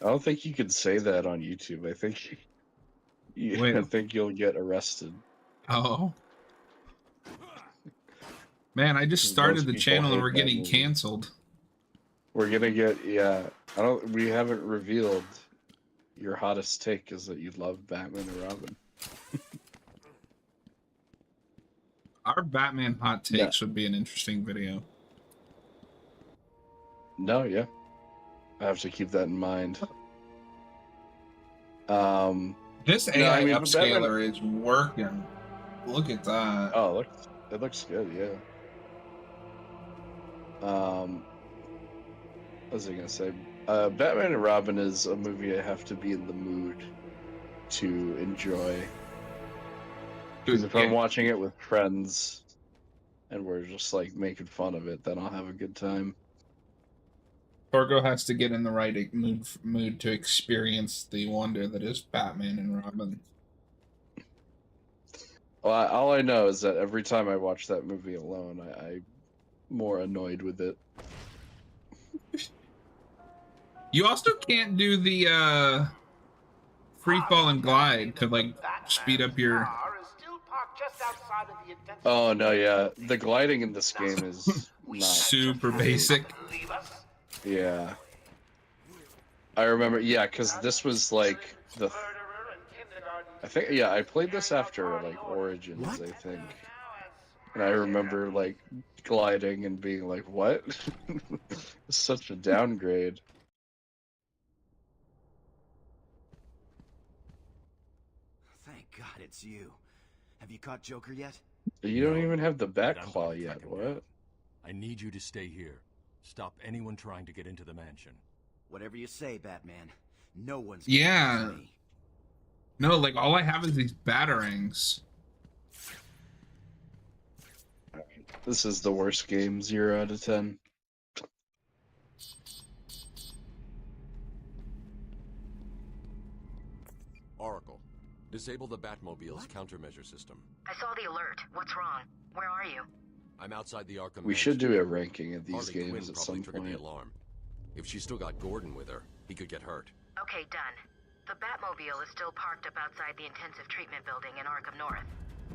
don't think you could say that on YouTube. I think I think you'll get arrested. Oh. Man, I just started the channel and we're getting canceled. We're gonna get, yeah. We haven't revealed your hottest take is that you love Batman and Robin. Our Batman hot takes would be an interesting video. No, yeah. I have to keep that in mind. This AI upscaler is working. Look at that. Oh, it looks good, yeah. What was I gonna say? Batman and Robin is a movie I have to be in the mood to enjoy. Because if I'm watching it with friends and we're just like making fun of it, then I'll have a good time. Torgo has to get in the right mood to experience the wonder that is Batman and Robin. Well, all I know is that every time I watch that movie alone, I'm more annoyed with it. You also can't do the free fall and glide to like speed up your. Oh no, yeah, the gliding in this game is not super great. basic. Yeah, I remember. Yeah, because this was like the. I think yeah, I played this after like Origins, I think, and I remember like gliding and being like, "What?" It's such a downgrade. Thank God it's you. Have you caught Joker yet? You don't even have the bat claw yet. What? I need you to stay here. Stop anyone trying to get into the mansion. Whatever you say, Batman. No one's Yeah. gonna me. No, like all I have is these batarangs. This is the worst game, 0 out of 10. Oracle, disable the Batmobile's countermeasure system. I saw the alert. What's wrong? Where are you? I'm outside the Arkham We Mansion. should do a ranking of these Harley games Quinn at probably some triggered point. the alarm. If she's still got Gordon with her, he could get hurt. Okay, done. The Batmobile is still parked up outside the intensive treatment building in Arkham North.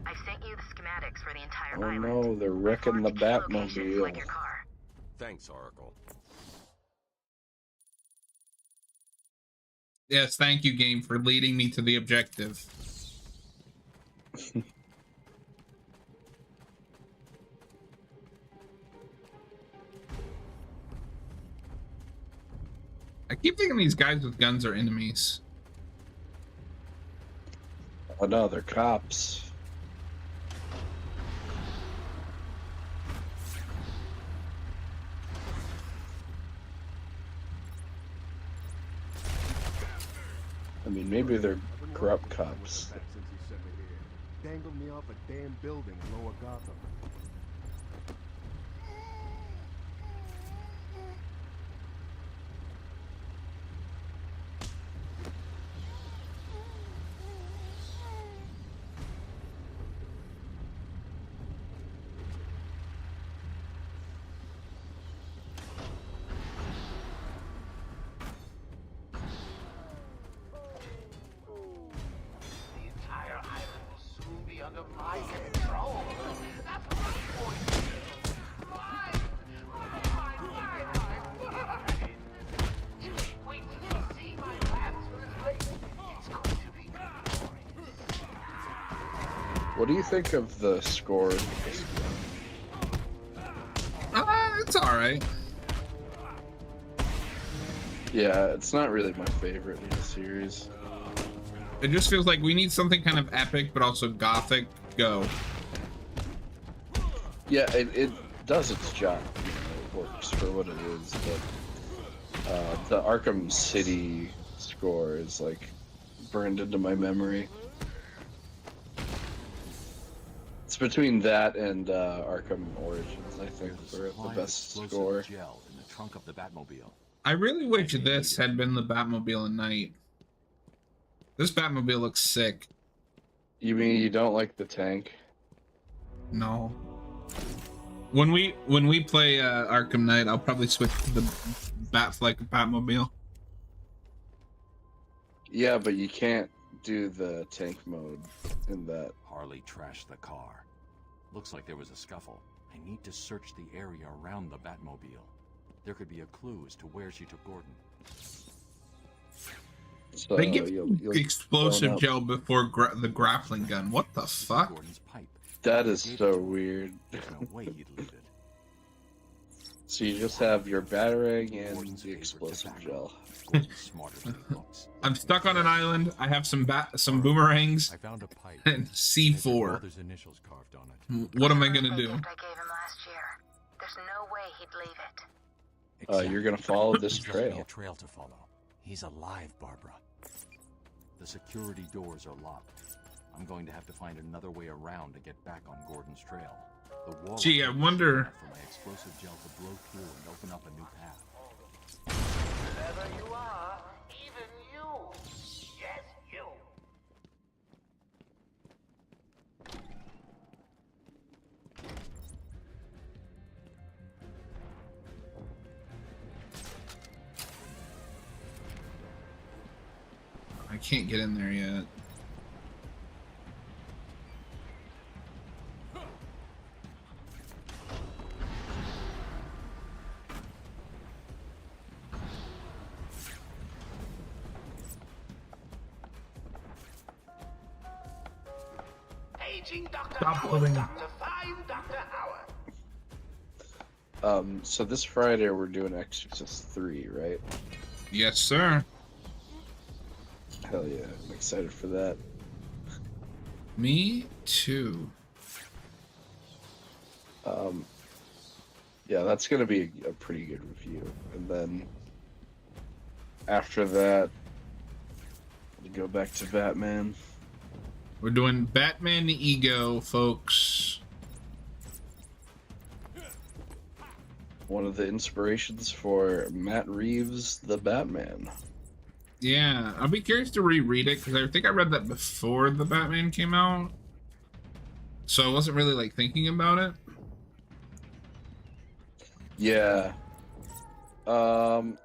I sent you the schematics for the entire Oh island. no, they're wrecking the Locations like Batmobile. your car. Thanks, Oracle. Yes, thank you, game, for leading me to the objective. I keep thinking these guys with guns are enemies. Oh no, they're cops. I mean, maybe they're corrupt cops. Dangled me off a damn building in Lower Gotham. What do you think of the score? It's alright. Yeah, it's not really my favorite in the series. It just feels like we need something kind of epic, but also gothic. Go. Yeah, it does its job. You know, it works for what it is, but the Arkham City score is like burned into my memory. It's between that and Arkham Origins, I think, for the best score. Gel in the trunk of the Batmobile. I really wish this had been the Batmobile at night. This Batmobile looks sick. You mean you don't like the tank? No. When we play Arkham Knight, I'll probably switch to the Batmobile. Yeah, but you can't do the tank mode in that. Harley trashed the car. Looks like there was a scuffle. I need to search the area around the Batmobile. There could be a clue as to where she took Gordon. So They give you'll explosive gel before the grappling gun. What the fuck? Gordon's pipe. That is so weird. There's no way he'd leave it. So you just have your batarang and the explosive gel. Smarter than he looks. I'm stuck on an island. I have some boomerangs I found a pipe. and C4. Father's initials carved on it. What am I gonna do? I gave him last year. There's no way he'd leave it. You're gonna follow this There's only trail. a trail to follow. He's alive, Barbara. The security doors are locked. I'm going to have to find another way around to get back on Gordon's trail. The wall. Gee, I wonder. For my explosive gel to blow through and open up a new path. Wherever you are, even you. Yes, you. can't get in there yet. Paging Dr. Stop Howard, pulling. Dr. 5, Dr. Howard. So this Friday we're doing Exorcist 3, right? Yes, sir. Hell yeah, I'm excited for that. Me too. Yeah, that's gonna be a pretty good review. And then after that, we go back to Batman. We're doing Batman Ego, folks. One of the inspirations for Matt Reeves' The Batman. Yeah, I'll be curious to reread it because I think I read that before the Batman came out. So I wasn't really like thinking about it. Yeah. I'll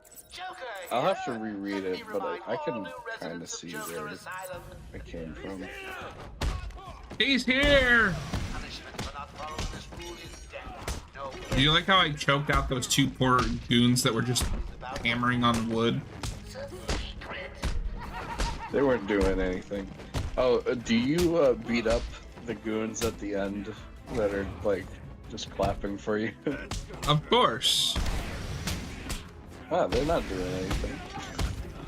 have to reread it, but I can kind of see where it came from. He's here! Do you like how I choked out those two poor goons that were just hammering on wood? They weren't doing anything. Oh, do you beat up the goons at the end that are like just clapping for you? Of course. Wow, they're not doing anything.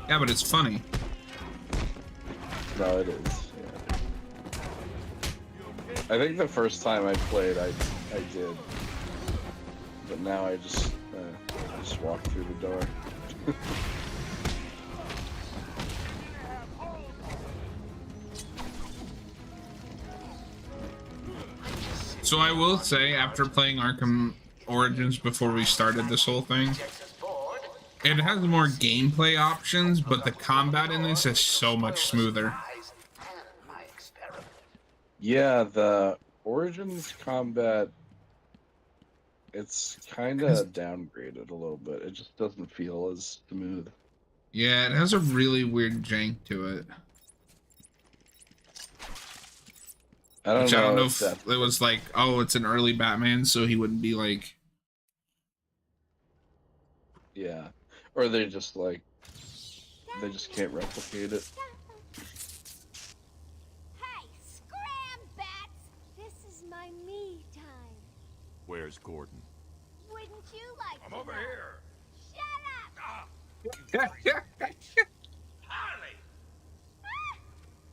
Yeah, but it's funny. No, it is. Yeah. I think the first time I played, I did, but now I just walk through the door. So I will say, after playing Arkham Origins before we started this whole thing, it has more gameplay options, but the combat in this is so much smoother. Yeah, the Origins combat, it's kind of downgraded a little bit. It just doesn't feel as smooth. Yeah, it has a really weird jank to it. I don't know if it was like, oh, it's an early Batman, so he wouldn't be like... Yeah. Or they just like, they just can't replicate it. Hey, scram, bats! This is my me time. Where's Gordon? Wouldn't you like I'm to over know? here. Shut up!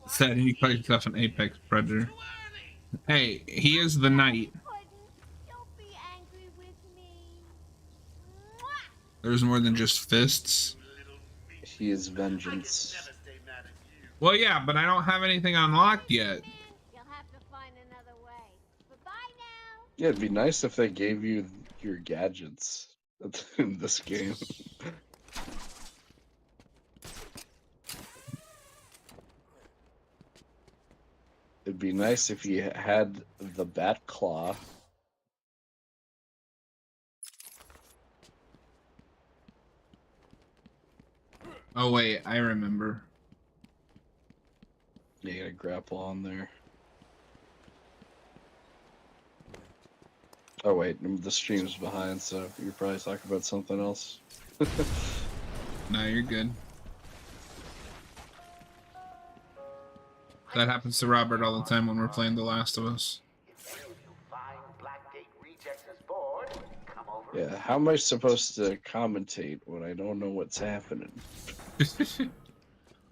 Said he calls himself an apex predator. Hey, he is the knight. Don't be angry with me. There's more than just fists. He is vengeance. Well, yeah, but I don't have anything unlocked yet. You'll have to find another way. Bye-bye now. Yeah, it'd be nice if they gave you your gadgets in this game. It'd be nice if you had the bat claw. Oh wait, I remember. Yeah, you gotta grapple on there. Oh wait, the stream's behind, so you're probably talking about something else. No, you're good. That happens to Robert all the time when we're playing The Last of Us. Yeah, how am I supposed to commentate when I don't know what's happening?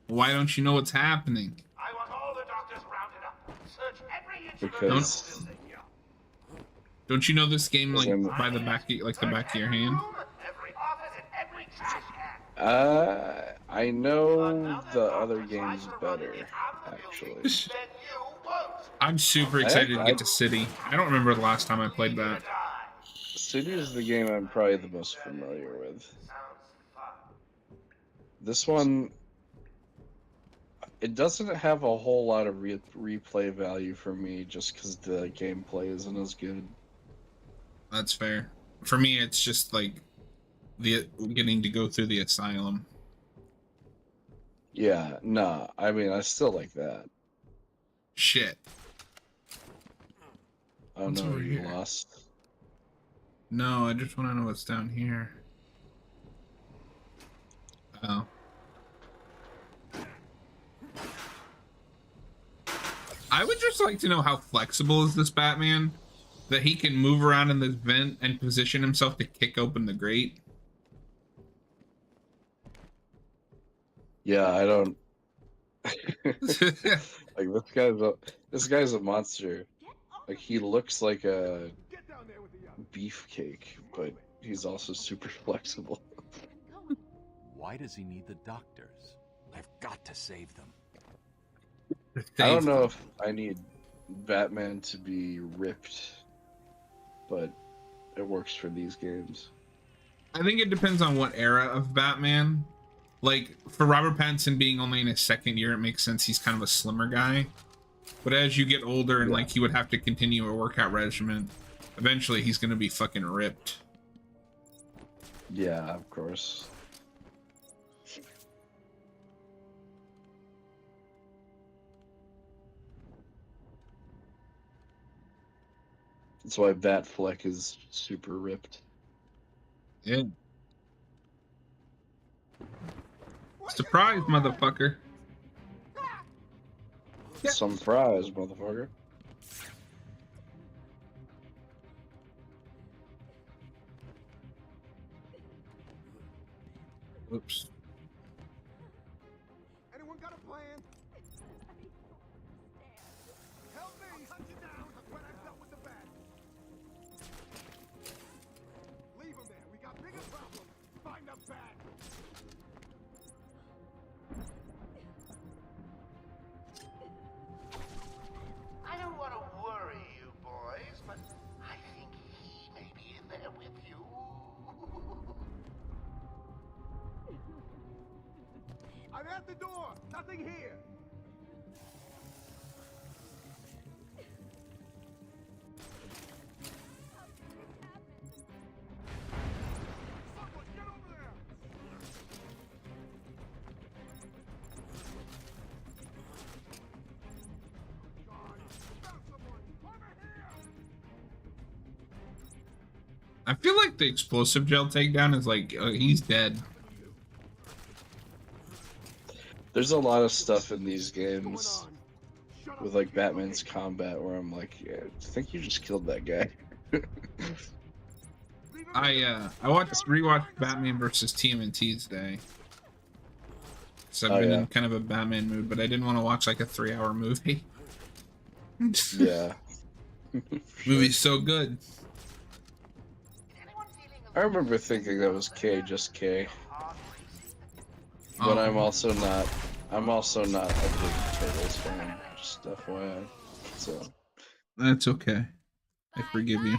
Why don't you know what's happening? I want all the doctors rounded up. Search every inch Because Don't you know this game like by the back, like the back of your hand? every office and every trash can. I know the other games better, actually. I'm super excited to get to City. I don't remember the last time I played that. City is the game I'm probably the most familiar with. This one, it doesn't have a whole lot of replay value for me just because the gameplay isn't as good. That's fair. For me, it's just like getting to go through the asylum. Yeah, nah. I mean, I still like that. Shit. Oh What's no, over you here? lost. No, I just want to know what's down here. Oh. I would just like to know how flexible is this Batman that he can move around in this vent and position himself to kick open the grate. Yeah, I don't. Like this guy's a monster. Like he looks like a beefcake, but he's also super flexible. Why does he need the doctors? I've got to save them. I don't know if I need Batman to be ripped, but it works for these games. I think it depends on what era of Batman. Like, for Robert Pattinson being only in his second year, it makes sense he's kind of a slimmer guy. But as you get older and, like, he would have to continue a workout regimen, eventually he's going to be fucking ripped. Yeah, of course. That's why Batfleck is super ripped. Yeah. Surprise, motherfucker. Surprise, motherfucker. Oops. Anyone got a plan? Help me! Hunt you down when I'm done with the bat. Leave him there. We got bigger problems. Find a bat. I don't want to worry you boys, but I think he may be in there with you. I'm at the door. Nothing here. Someone get over there. God, found someone. Over here. I feel like the explosive gel takedown is like, he's dead. There's a lot of stuff in these games with like Batman's combat where I'm like, yeah, I think you just killed that guy. I rewatched Batman versus TMNT today. So I've been in kind of a Batman mood, but I didn't want to watch like a 3-hour movie. Yeah. Movie's so good. I remember thinking that was K, just K. But I'm also not a big Turtles fan, just FYI. So That's okay. I forgive you.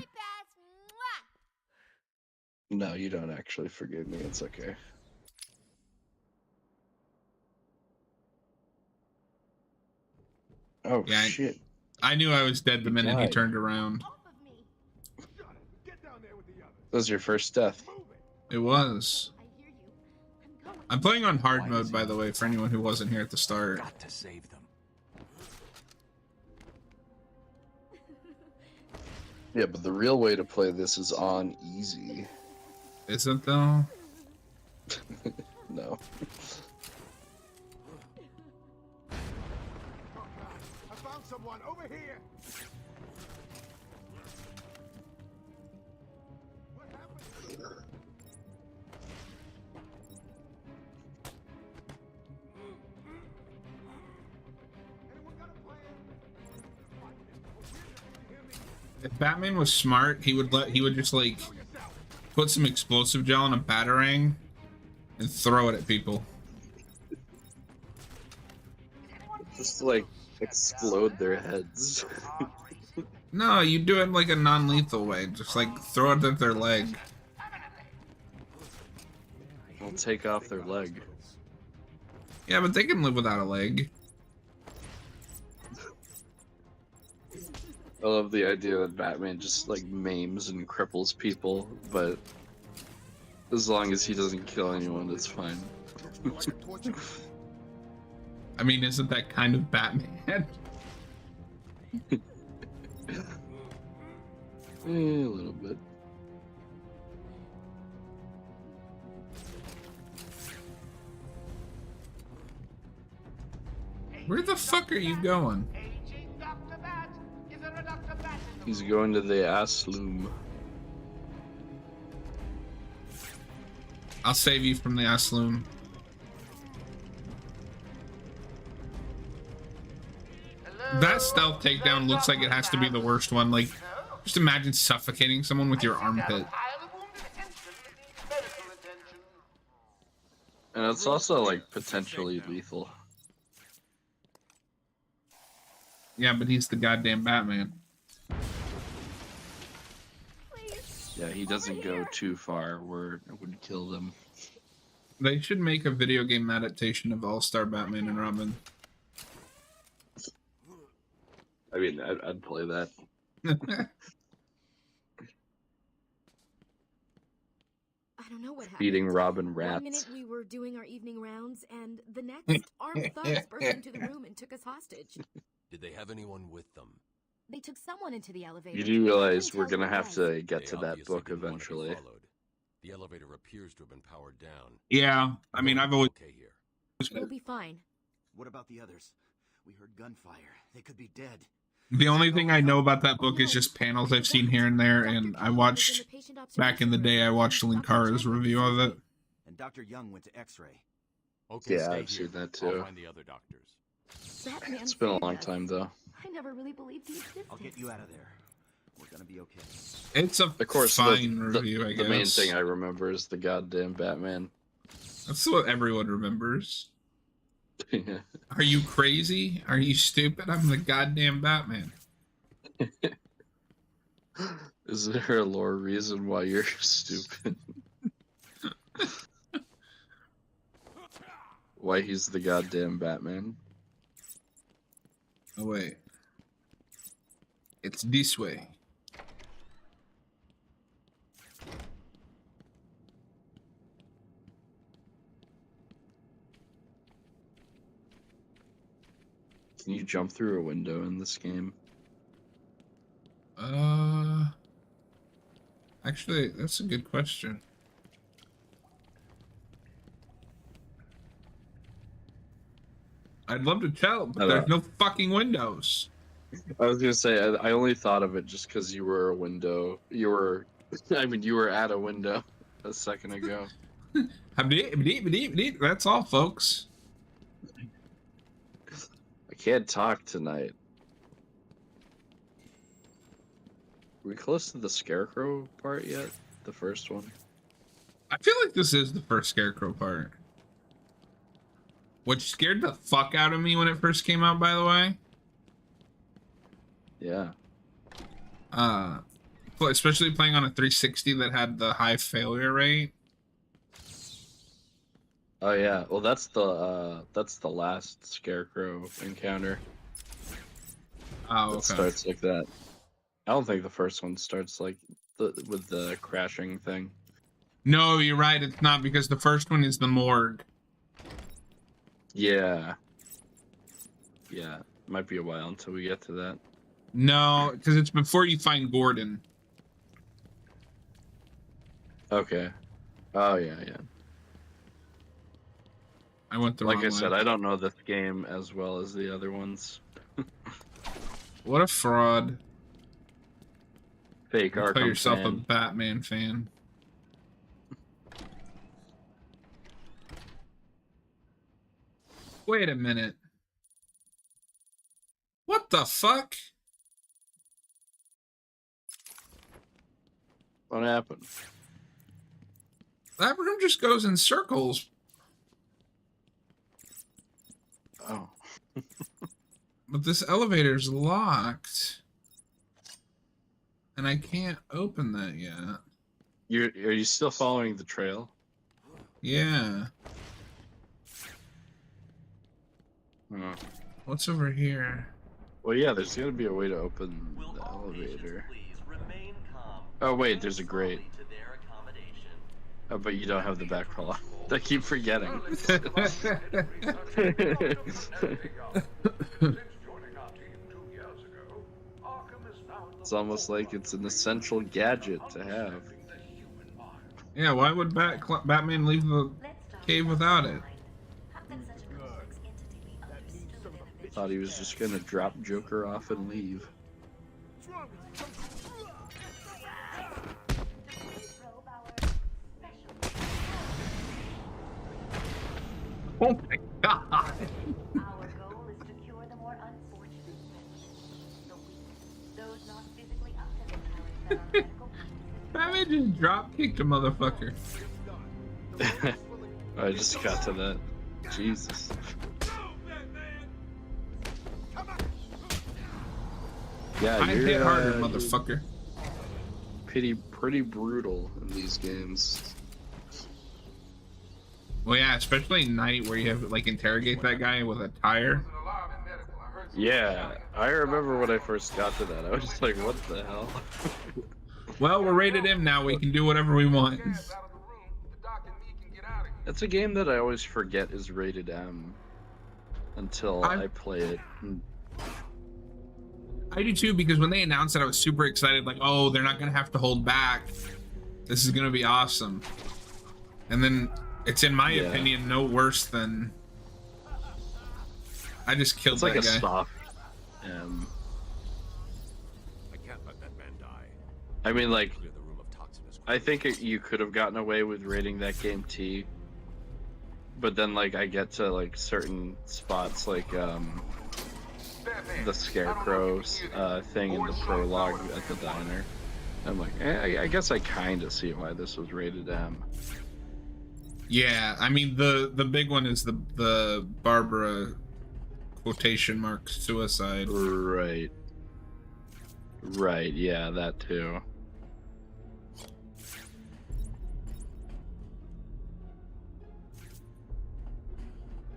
no, you don't actually forgive me, it's okay. Oh Yeah, shit. I knew I was dead the minute he died. turned around. That was your first death. It was. I'm playing on hard mode, by the way, for anyone who wasn't here at the start. Got to save them. Yeah, but the real way to play this is on easy. Is it though? No. I found someone over here. What happened? Anyone got a plan? If Batman was smart, he would just like put some explosive gel in a batarang and throw it at people. Just like explode their heads. No, you do it like a non-lethal way. Just like throw it at their leg. I'll take off their leg. Yeah, but they can live without a leg. I love the idea that Batman just like maims and cripples people, but as long as he doesn't kill anyone, it's fine. I mean, isn't that kind of Batman? A little bit. Where the fuck are you going? He's going to the Asylum. I'll save you from the Asylum. That stealth takedown looks like it has to be the worst one. Like, just imagine suffocating someone with your armpit. And it's also, like, potentially lethal. Yeah, but he's the goddamn Batman. Yeah, he doesn't go too far where it would kill them. They should make a video game adaptation of All-Star Batman and Robin. I mean, I'd play that. I don't know what happened. Feeding Robin One rats. minute we were doing our evening rounds, and the next, armed thugs burst into the room and took us hostage. Did they have anyone with them? They took someone into the elevator. You do realize we're Couldn't gonna tell have who it to get They to that obviously book didn't want to be eventually. followed. The elevator appears to have been powered down. Yeah, I mean, I've always... Okay here. was. We'll be fine. What about the others? We heard gunfire. They could be dead. The only thing I know about that book is just panels I've seen here and there, and I watched... Back in the day, I watched Linkara's review of it. And Dr. Young went to X-ray. Okay, Yeah, stay I've seen here. that too. I'll find the other doctors. It's been a long time though. I never really believed he existed. I'll get you out of there. We're gonna be okay. It's a Of course, fine review, I guess. the main thing I remember is the goddamn Batman. That's what everyone remembers. Yeah. Are you crazy? Are you stupid? I'm the goddamn Batman. Is there a lore reason why you're stupid? Why he's the goddamn Batman? Oh, wait. It's this way. Can you jump through a window in this game? Actually, that's a good question. I'd love to tell, but there's no fucking windows. I was gonna say, I only thought of it just because you were a window. You were, I mean, you were at a window a second ago. That's all, folks. I can't talk tonight. Are we close to the Scarecrow part yet? The first one? I feel like this is the first Scarecrow part. Which scared the fuck out of me when it first came out, by the way. Yeah. Especially playing on a 360 that had the high failure rate. Oh yeah. Well, that's the last Scarecrow encounter. Oh, okay. It starts like that. I don't think the first one starts like with the crashing thing. No, you're right. It's not, because the first one is the morgue. Yeah. Yeah. Might be a while until we get to that. No, because it's before you find Gordon. Okay. Oh yeah, yeah. I went the like wrong I said, way. I don't know this game as well as the other ones. What a fraud. Fake Arkham Call yourself a fan. Batman fan. Wait a minute. What the fuck? What happened? That room just goes in circles. Oh. But this elevator's locked. And I can't open that yet. Are you still following the trail? Yeah. Oh. What's over here? Well, yeah, there's gotta be a way to open the elevator. Oh wait, there's a grate. Oh, but you don't have the backpack on. I keep forgetting. It's almost like it's an essential gadget to have. Yeah, why would Batman leave the cave without it? Thought he was just gonna drop Joker off and leave. Oh my god! Our goal is to cure the more unfortunate, the weak, those not physically up to their medical. Batman just drop kicked a motherfucker. I just got to that. Jesus. Yeah, I hit harder, motherfucker. Pretty brutal in these games. Well, yeah, especially night where you have to like interrogate that guy with a tire. Yeah, I remember when I first got to that. I was just like, what the hell? Well, we're rated M now. We can do whatever we want. It's a game that I always forget is rated M until I play it. I do too, because when they announced it, I was super excited. Like, oh, they're not gonna have to hold back. This is gonna be awesome. And then it's, in my opinion, no worse than. I just killed that guy. It's like a soft. I can't let that man die. I mean, like, I think you could have gotten away with rating that game T. But then, like, I get to like certain spots, like the Scarecrow thing in the prologue at the diner. I'm like, I guess I kind of see why this was rated M. Yeah, I mean the big one is the Barbara quotation mark suicide. Right. Right. Yeah, that too.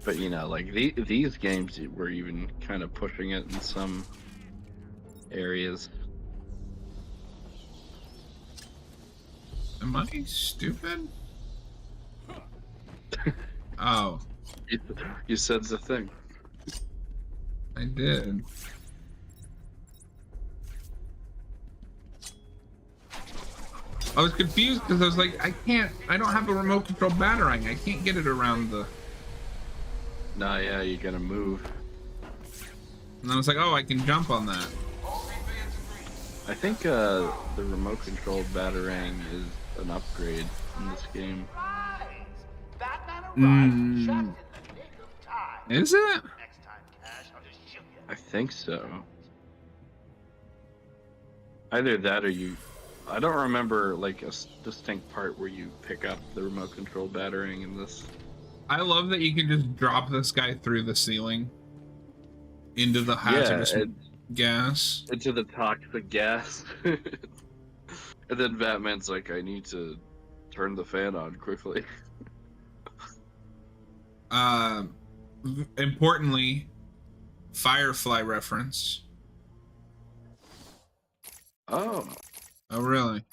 But you know, like these games were even kind of pushing it in some areas. Am I stupid? Oh. You said the thing. I did. I was confused because I was like, I don't have a remote control batarang. I can't get it around the... Nah, yeah, you gotta move. And I was like, oh, I can jump on that. I think the remote control batarang is an upgrade in this game. Is it? I think so. Either that or you... I don't remember like a distinct part where you pick up the remote control batarang in this. I love that you can just drop this guy through the ceiling into the hazardous gas. Into the toxic gas. And then Batman's like, I need to turn the fan on quickly. Importantly, Firefly reference. Oh. Oh, really?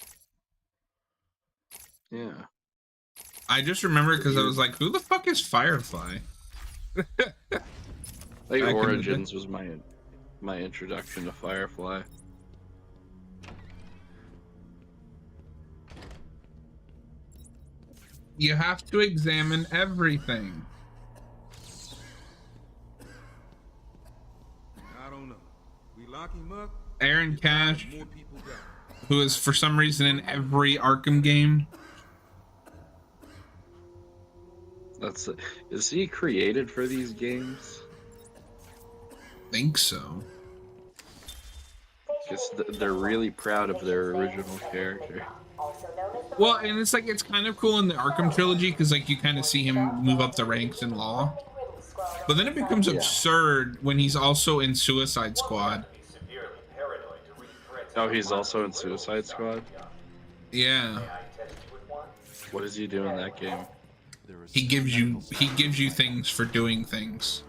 Yeah. I just remember because I was like, who the fuck is Firefly? Like Origins was my introduction to Firefly. You have to examine everything. I don't know. We lock him up. Aaron Cash, who is for some reason in every Arkham game. Is he created for these games? Think so. Because they're really proud of their original character. Well, and it's like, it's kind of cool in the Arkham trilogy because like you kind of see him move up the ranks in law. But then it becomes absurd when he's also in Suicide Squad. Oh, he's also in Suicide Squad? Yeah. What does he do in that game? He gives you things for doing things.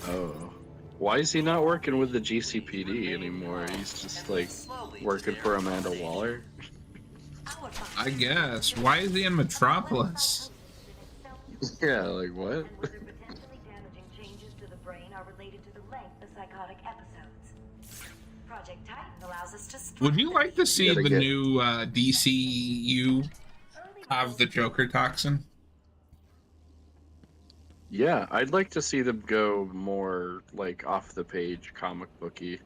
Oh. Why is he not working with the GCPD anymore? He's just like working for Amanda Waller. I guess. Why is he in Metropolis? Yeah, like what? Potentially damaging changes to the brain are related to the length of psychotic episodes. Project Titan allows us to. Would you like to see the new DCU have the Joker toxin? Yeah, I'd like to see them go more like off the page comic booky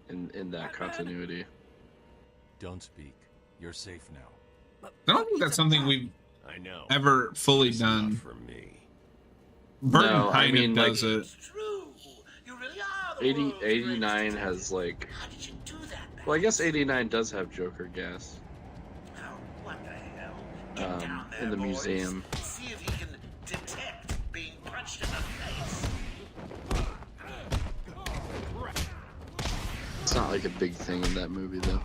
in that continuity. Don't speak. You're safe now. I don't think that's something we've ever fully done. For me. Burton No, I kind mean, of does like, it. 89 has like. Well, I guess 89 does have Joker gas. In the museum. See if he can detect being punched in the face. It's not like a big thing in that movie, though.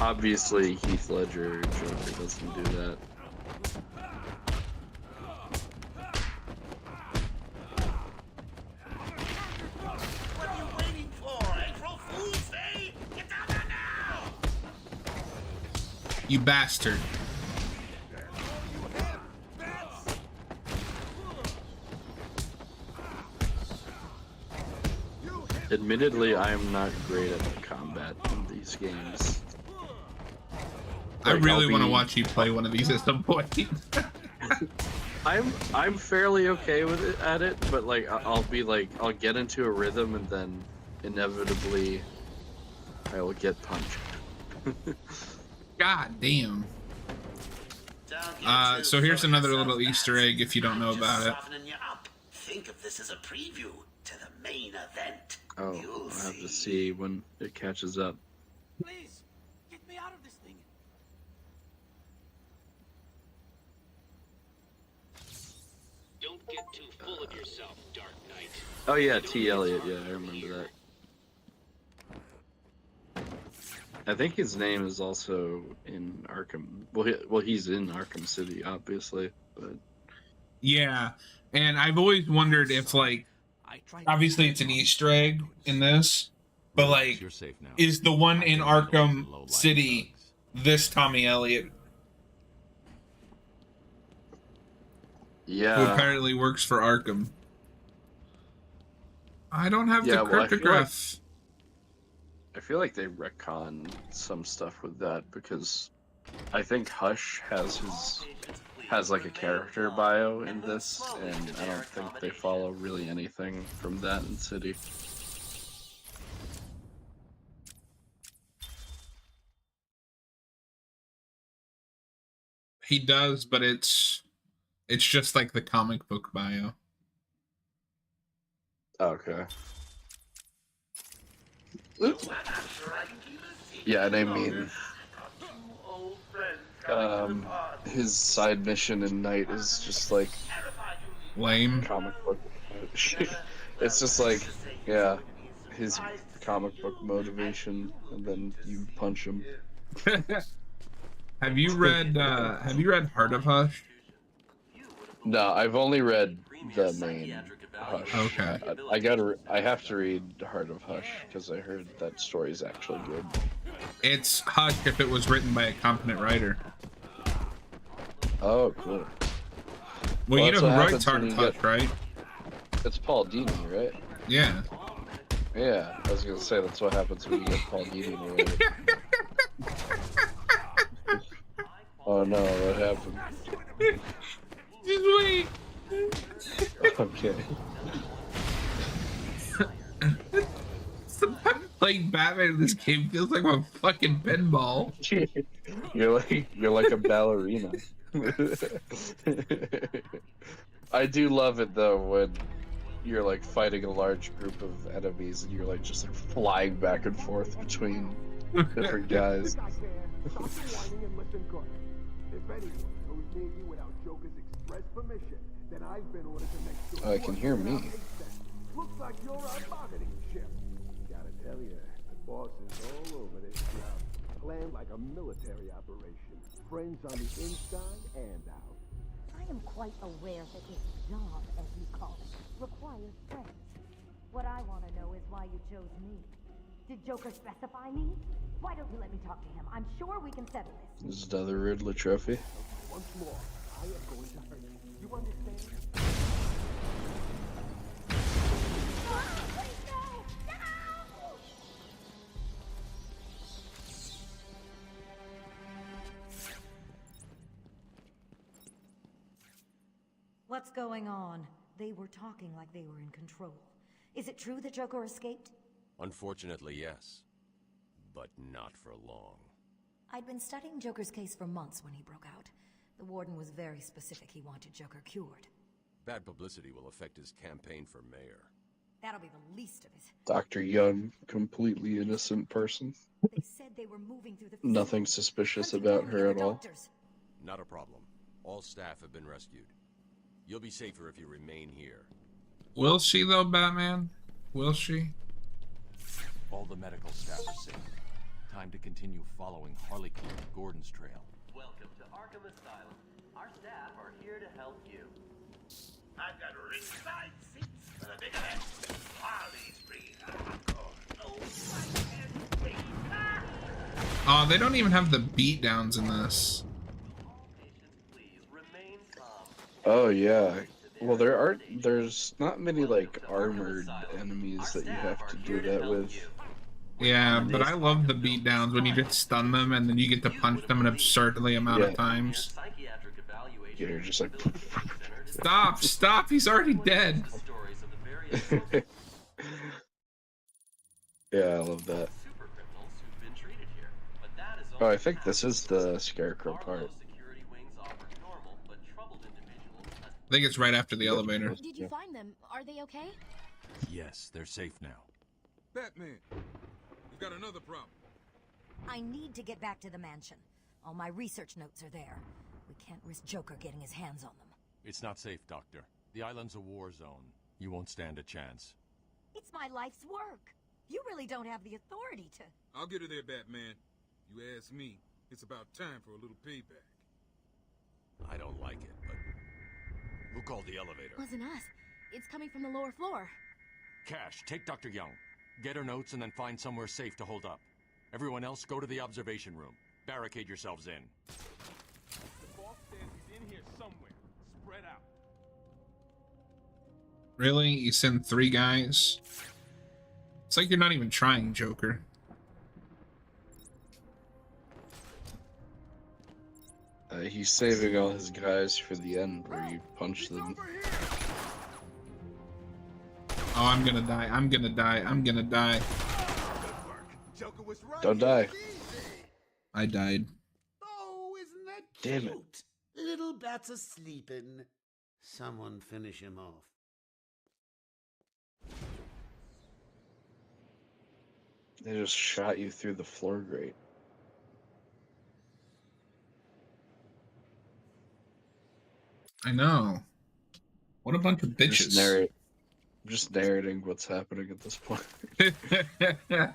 Obviously, Heath Ledger Joker doesn't do that. What are you waiting for? April Fool's Day? Get down there now! You bastard. Admittedly, I am not great at the combat in these games. I Like, really want to watch you play one of these at some point. I'm fairly okay with it at it, but like I'll get into a rhythm and then inevitably I will get punched. God damn. So here's another little Easter egg if you don't know about it. Softening you up. Think of this as a preview to the main event. Oh, I'll have to see when it catches up. Please, get me out of this thing. Don't get too full of yourself, Dark Knight. Oh yeah, T. Elliott. Yeah, I remember that. I think his name is also in Arkham. Well, he's in Arkham City, obviously. But Yeah, and I've always wondered if, like, obviously it's an Easter egg in this, but like, is the one in Arkham City this Tommy Elliott? Yeah. Who apparently works for Arkham. I don't have the cryptograph. I feel like they retcon some stuff with that because I think Hush has like a character bio in this, and I don't think they follow really anything from that in City. He does, but it's just like the comic book bio. Okay. Yeah, and I mean, his side mission in Night is just like lame comic book. It's just like, yeah, his comic book motivation, and then you punch him. Have you read Heart of Hush? No, I've only read the main Hush. Okay. I have to read Heart of Hush because I heard that story is actually good. It's Hush if it was written by a competent writer. Oh, cool. Well, you know who writes Heart of Hush, right? It's Paul Dini, right? Yeah. Yeah, I was gonna say that's what happens when you get Paul Dini to write it. Oh no, what happened? Just wait. Okay. Sometimes playing Batman in this game feels like a fucking pinball. You're like a ballerina. I do love it though when you're like fighting a large group of enemies and you're like just like flying back and forth between different guys. Oh, I can hear me. Looks like you're our marketing ship. Gotta tell you, the boss is all over this job. Planned like a military operation. Friends on the inside and out. I am quite aware that this job, as you call it, requires friends. What I want to know is why you chose me. Did Joker specify me? Why don't you let me talk to him? I'm sure we can settle this. This is another Riddler trophy. Once more, I am going to hurt you. You understand? What's going on? They were talking like they were in control. Is it true that Joker escaped? Unfortunately, yes. But not for long. I'd been studying Joker's case for months when he broke out. The warden was very specific he wanted Joker cured. Bad publicity will affect his campaign for mayor. That'll be the least of it. Dr. Young, completely innocent person. They said they were moving through the Nothing suspicious about her at all. Not a problem. All staff have been rescued. You'll be safer if you remain here. Will she though, Batman? Will she? All the medical staff are safe. Time to continue following Harley Quinn and Gordon's trail. Welcome to Arkham Asylum. Our staff are here to help you. I've got ringside seats for the big event. Harley's bringing a hardcore. Oh, I can't wait. Oh, they don't even have the beatdowns in this. Oh yeah. Well, there's not many like armored enemies that you have to do that with. Yeah, but I love the beatdowns when you just stun them and then you get to punch them an absurdly amount of times. You're just like, stop, he's already dead. Yeah, I love that. Oh, I think this is the Scarecrow part. I think it's right after the elevator. Did you find them? Are they okay? Yes, they're safe now. Batman, we've got another problem. I need to get back to the mansion. All my research notes are there. We can't risk Joker getting his hands on them. It's not safe, Doctor. The island's a war zone. You won't stand a chance. It's my life's work. You really don't have the authority to... I'll get her there, Batman. You ask me, it's about time for a little payback. I don't like it, but who called the elevator? Wasn't us. It's coming from the lower floor. Cash, take Dr. Young. Get her notes and then find somewhere safe to hold up. Everyone else, go to the observation room. Barricade yourselves in. The boss says he's in here somewhere. Spread out. Really? You send 3 guys? It's like you're not even trying, Joker. He's saving all his guys for the end where you punch them. Oh, I'm gonna die. I'm gonna die. I'm gonna die. Don't die. I died. Oh, isn't that Damn cute? it. Little bats are sleeping. Someone finish him off. They just shot you through the floor grate. I know. What a bunch of bitches. Just narrating what's happening at this point. I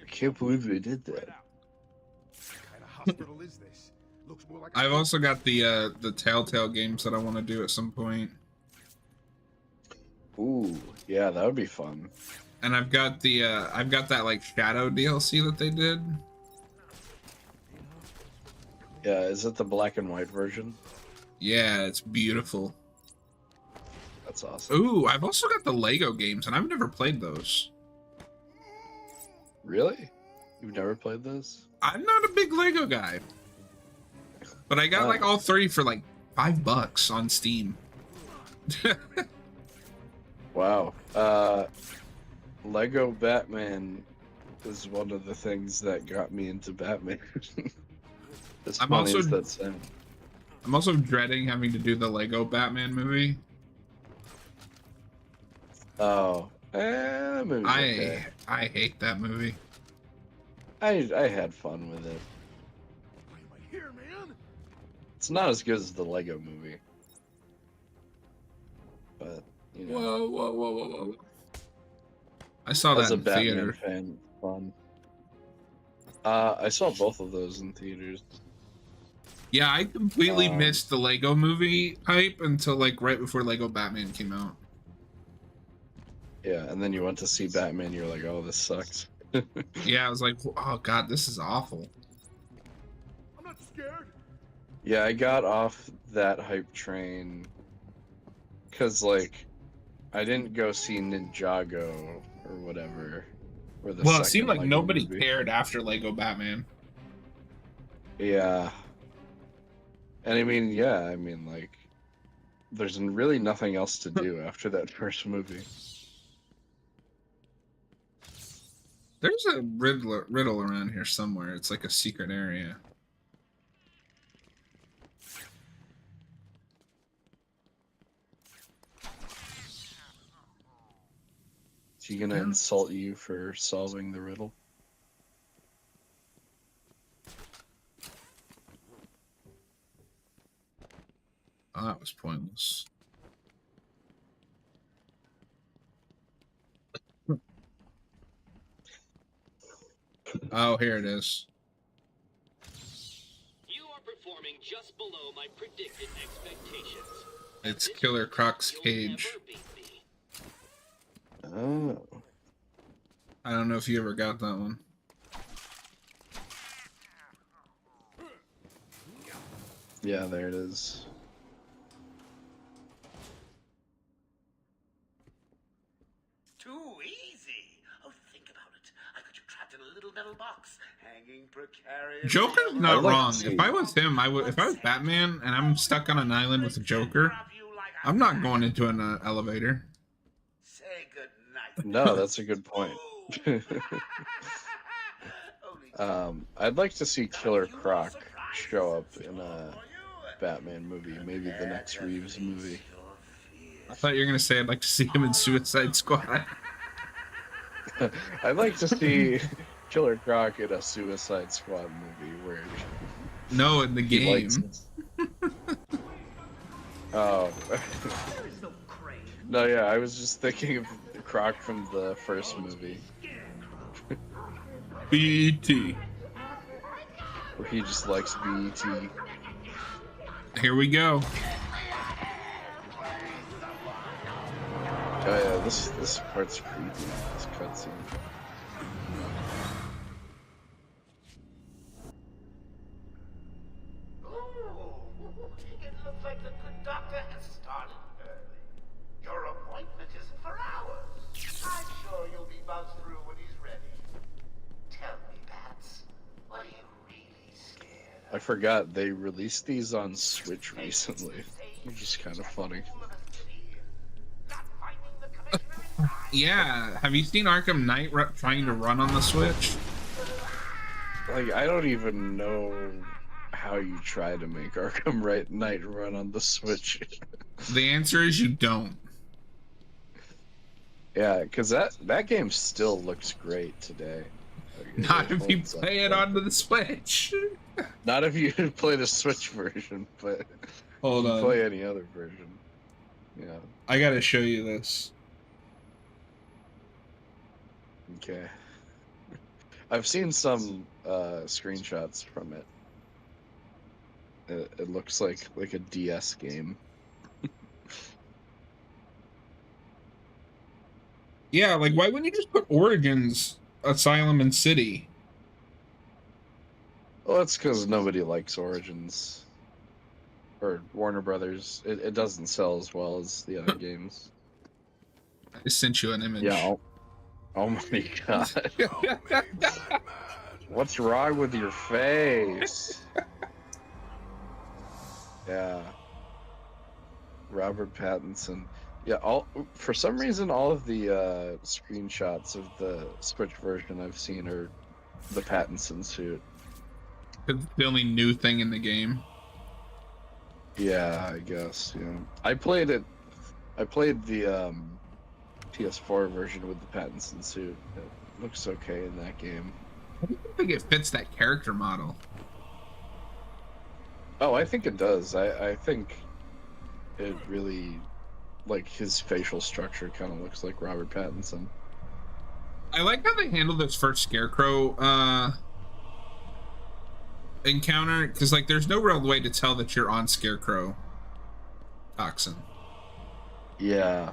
can't believe they did that. Hospital is this? Looks more like I've also got the Telltale games that I want to do at some point. Ooh, yeah, that would be fun. And I've got that like Shadow DLC that they did. Yeah, is it the black and white version? Yeah, it's beautiful. That's awesome. Ooh, I've also got the Lego games, and I've never played those. Really? You've never played those? I'm not a big Lego guy. But I got like all 3 for like $5 on Steam. Wow. Lego Batman is one of the things that got me into Batman. As funny as that sounds. I'm also dreading having to do the Lego Batman movie. Oh, movie's okay. I hate that movie. I had fun with it. Why am I here, man? It's not as good as the Lego movie, but you know. Whoa! I saw that in theater. Fan, fun. I saw both of those in theaters. Yeah, I completely missed the Lego movie hype until like right before Lego Batman came out. Yeah, and then you went to see Batman, you're like, oh, this sucks. Yeah, I was like, oh god, this is awful. I'm not scared. Yeah, I got off that hype train because, like, I didn't go see Ninjago or whatever. Or the Well, it seemed second like Lego nobody movie. cared after Lego Batman. Yeah. And I mean, yeah, I mean, like, there's really nothing else to do after that first movie. There's a riddle around here somewhere. It's like a secret area. Is he gonna insult you for solving the riddle? Oh, that was pointless. Oh, here it is. You are performing just below my predicted expectations. It's Killer Croc's cage. Oh. I don't know if you ever got that one. Yeah, there it is. Too easy. Oh, think about it. I got you trapped in a little metal box, hanging precarious. Joker's not wrong. If I was him, I would. If I was Batman and I'm stuck on an island with a Joker, I'm not going into an elevator. Say good night. No, that's a good point. I'd like to see Killer Croc show up in a Batman movie, maybe the next Reeves movie. I thought you were gonna say I'd like to see him in Suicide Squad. I'd like to see Killer Croc in a Suicide Squad movie where No, in the game. Oh. No, yeah, I was just thinking of the Croc from the first movie. BET. Where he just likes BET. Here we go. Oh yeah, this part's creepy, this cutscene. It looks like the good doctor has started early. Your appointment isn't for hours. I'm sure you'll be buzzed through when he's ready. Tell me, Bats, what are you really scared of? I forgot they released these on Switch recently, which is kind of funny. Yeah, have you seen Arkham Knight trying to run on the Switch? Like, I don't even know how you try to make Arkham Knight run on the Switch. The answer is you don't. Yeah, because that game still looks great today. Like, Not if you play it onto the Switch. Not if you play the Switch version, but Hold you on. play any other version. Yeah. I gotta show you this. Okay. I've seen some screenshots from it. It looks like a DS game. Yeah, like why wouldn't you just put Origins, Asylum, and City? Well, it's because nobody likes Origins. Or Warner Brothers. It doesn't sell as well as the other games. I just sent you an image. Yeah. Oh my god. What's wrong with your face? Yeah. Robert Pattinson. Yeah, for some reason all of the screenshots of the Switch version I've seen are the Pattinson suit. It's the only new thing in the game. Yeah, I guess, yeah. I played the PS4 version with the Pattinson suit. It looks okay in that game. I don't think it fits that character model. Oh, I think it does. I think it really, like, his facial structure kind of looks like Robert Pattinson. I like how they handled this first Scarecrow encounter, because, like, there's no real way to tell that you're on Scarecrow toxin. Yeah.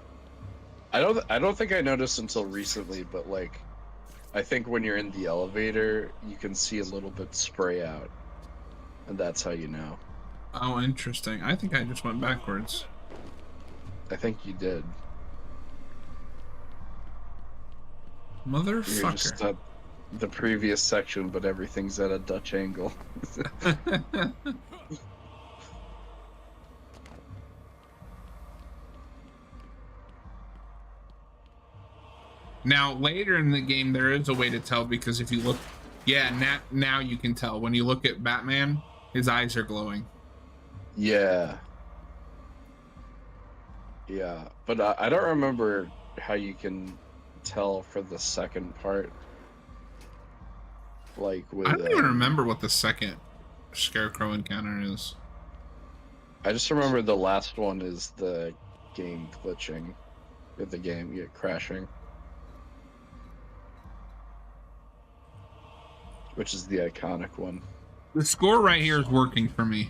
I don't think I noticed until recently, but like, I think when you're in the elevator, you can see a little bit spray out, and that's how you know. Oh, interesting. I think I just went backwards. I think you did. Motherfucker. You're just at the previous section, but everything's at a Dutch angle. Now, later in the game, there is a way to tell, because if you look... Yeah, now you can tell. When you look at Batman, his eyes are glowing. Yeah. Yeah, but I don't remember how you can tell for the second part. Like with... I don't even remember what the second Scarecrow encounter is. I just remember the last one is the game glitching. Or the game crashing. Which is the iconic one. The score right here is working for me.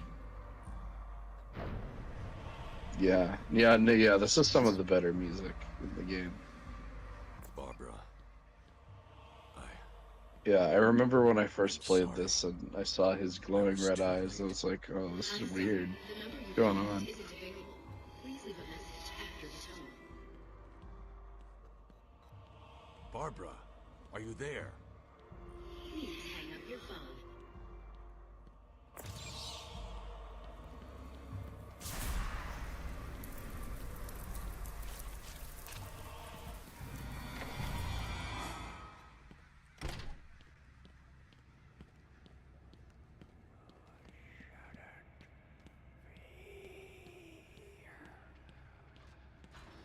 Yeah, this is some of the better music in the game. Barbara. Yeah, I remember when I first played this and I saw his glowing red eyes. I was like, oh, this is weird. What's going on? Barbara, are you there? Please hang up your phone.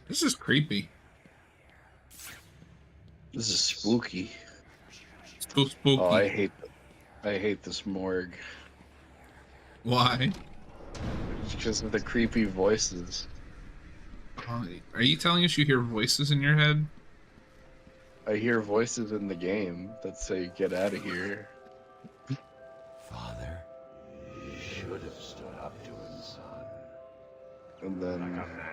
This is creepy. This is spooky. So spooky. Oh, I hate this morgue. Why? Because of the creepy voices. Are you telling us you hear voices in your head? I hear voices in the game that say, get out of here. Father. You should have stood up to him, son. And then... Like a man.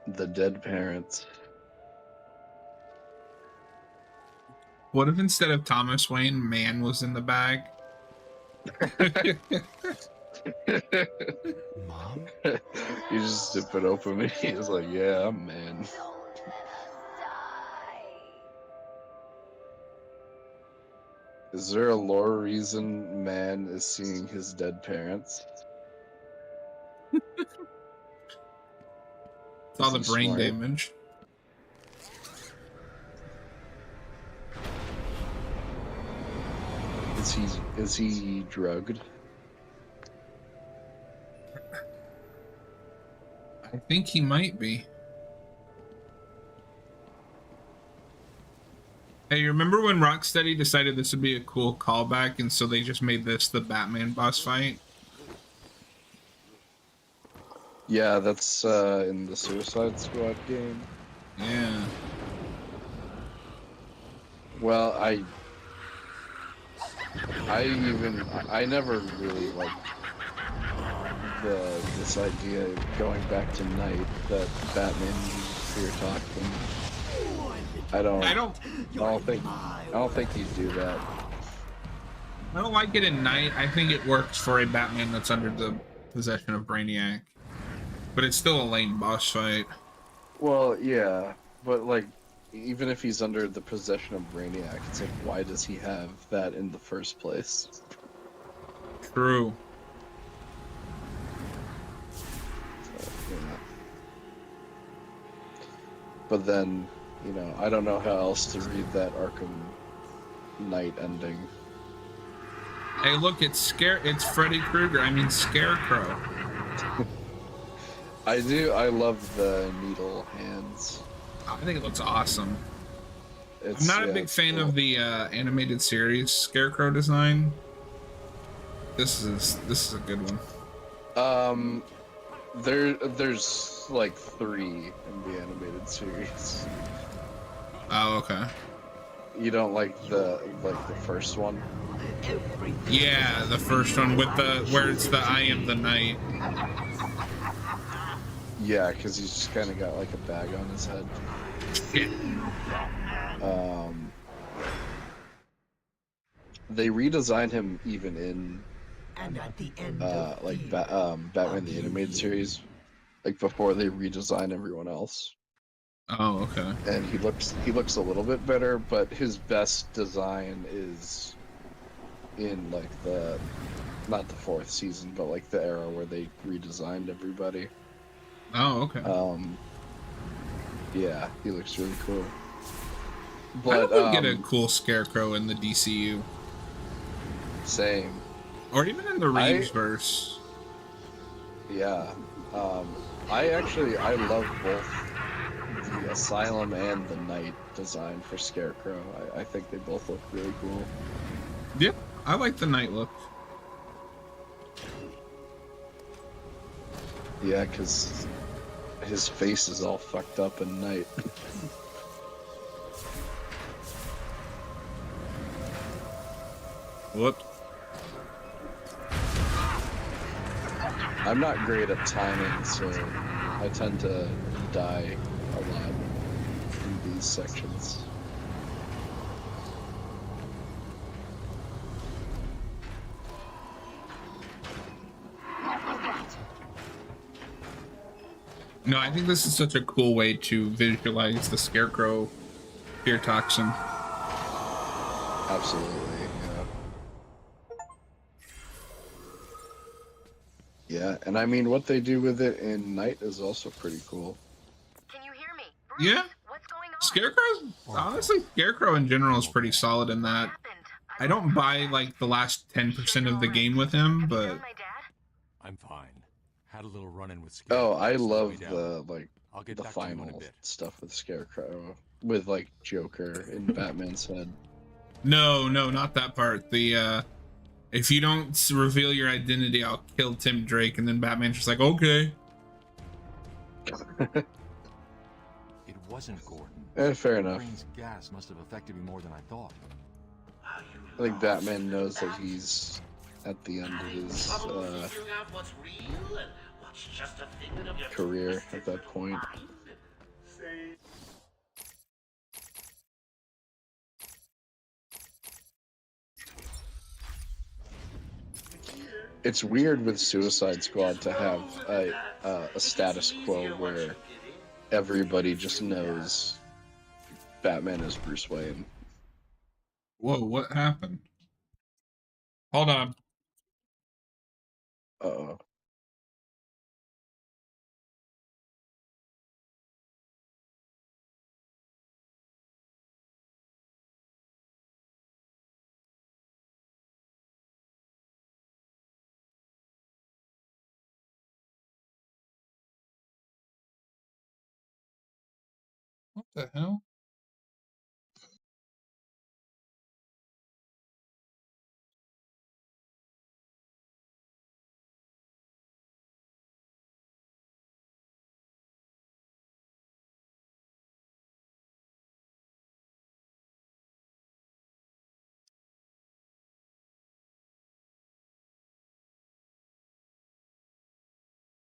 The dead parents. What if instead of Thomas Wayne, man was in the bag? Mom? You just zip it open and he's like, yeah, I'm man. Is there a lore reason man is seeing his dead parents? It's all the brain damage. Is he drugged? I think he might be. Hey, remember when Rocksteady decided this would be a cool callback, and so they just made this the Batman boss fight? Yeah, that's in the Suicide Squad game. Yeah. Well, I never really liked this idea of going back to night that Batman uses fear talking. I don't think he'd do that. I don't like it at night. I think it works for a Batman that's under the possession of Brainiac. But it's still a lame boss fight. Well, yeah, but like, even if he's under the possession of Brainiac, it's like, why does he have that in the first place? True. Yeah. But then, you know, I don't know how else to read that Arkham Knight ending. Hey, look, it's Freddy Krueger. I mean, Scarecrow. I love the needle hands. I think it looks awesome. I'm not a big fan of the animated series Scarecrow design. This is a good one. There's like 3 in the animated series. Oh, okay. You don't like the first one? Yeah, the first one with where it's the I am the night. Yeah, because he's just kind of got like a bag on his head. They redesigned him even in like Batman the Animated Series, like before they redesigned everyone else. Oh, okay. And he looks a little bit better, but his best design is in like not the fourth season, but like the era where they redesigned everybody. Oh, okay. Yeah, he looks really cool. But I would get a cool Scarecrow in the DCU. Same. Or even in the Reeves verse. Yeah. I love both the Asylum and the Night design for Scarecrow. I think they both look really cool. Yeah, I like the Night look. Yeah, because his face is all fucked up in Night. Whoops. I'm not great at timing, so I tend to die a lot in these sections. No, I think this is such a cool way to visualize the Scarecrow fear toxin. Absolutely, yeah. Yeah, and I mean, what they do with it in Night is also pretty cool. Can you hear me? Yeah. What's going on? Scarecrow, honestly, Scarecrow in general is pretty solid in that. I don't buy like the last 10% of the game with him, but I'm fine. Had a little run-in with Scarecrow. Oh, I love down. the final stuff with Scarecrow, with like Joker in Batman's head. no, not that part. The if you don't reveal your identity, I'll kill Tim Drake, and then Batman's just like, okay. It wasn't Gordon. Fair enough. Green's gas must have affected me more than I thought. I think Batman knows that he's at the end of his career at that point. It's weird with Suicide Squad to have a status quo where everybody just knows Batman is Bruce Wayne. Whoa, what happened? Hold on. Uh-oh. What the hell?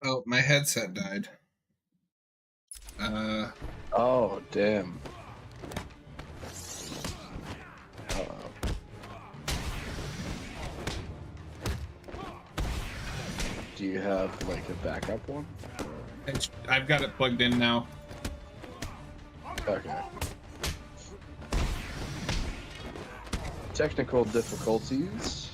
Oh, my headset died. Oh, damn. Uh-oh. Do you have, like, a backup one? I've got it plugged in now. Okay. Technical difficulties.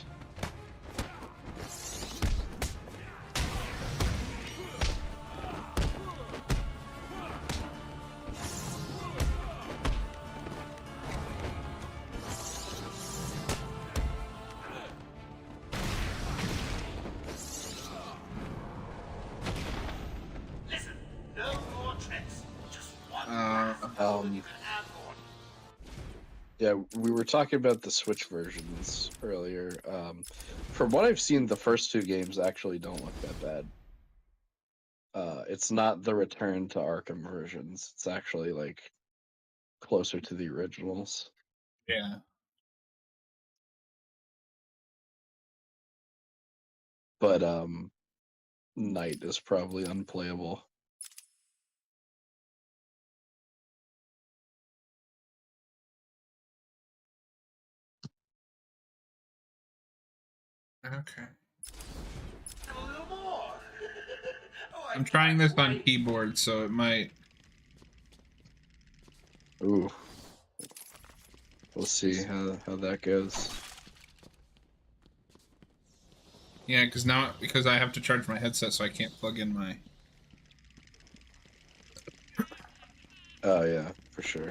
Yeah, we were talking about the Switch versions earlier. From what I've seen, the first two games actually don't look that bad. It's not the return to Arkham versions. It's actually like closer to the originals. Yeah. But Night is probably unplayable. Okay. A little more. I'm trying this on keyboard, so it might. Ooh. We'll see how that goes. Yeah, because I have to charge my headset, so I can't plug in my. Oh yeah, for sure.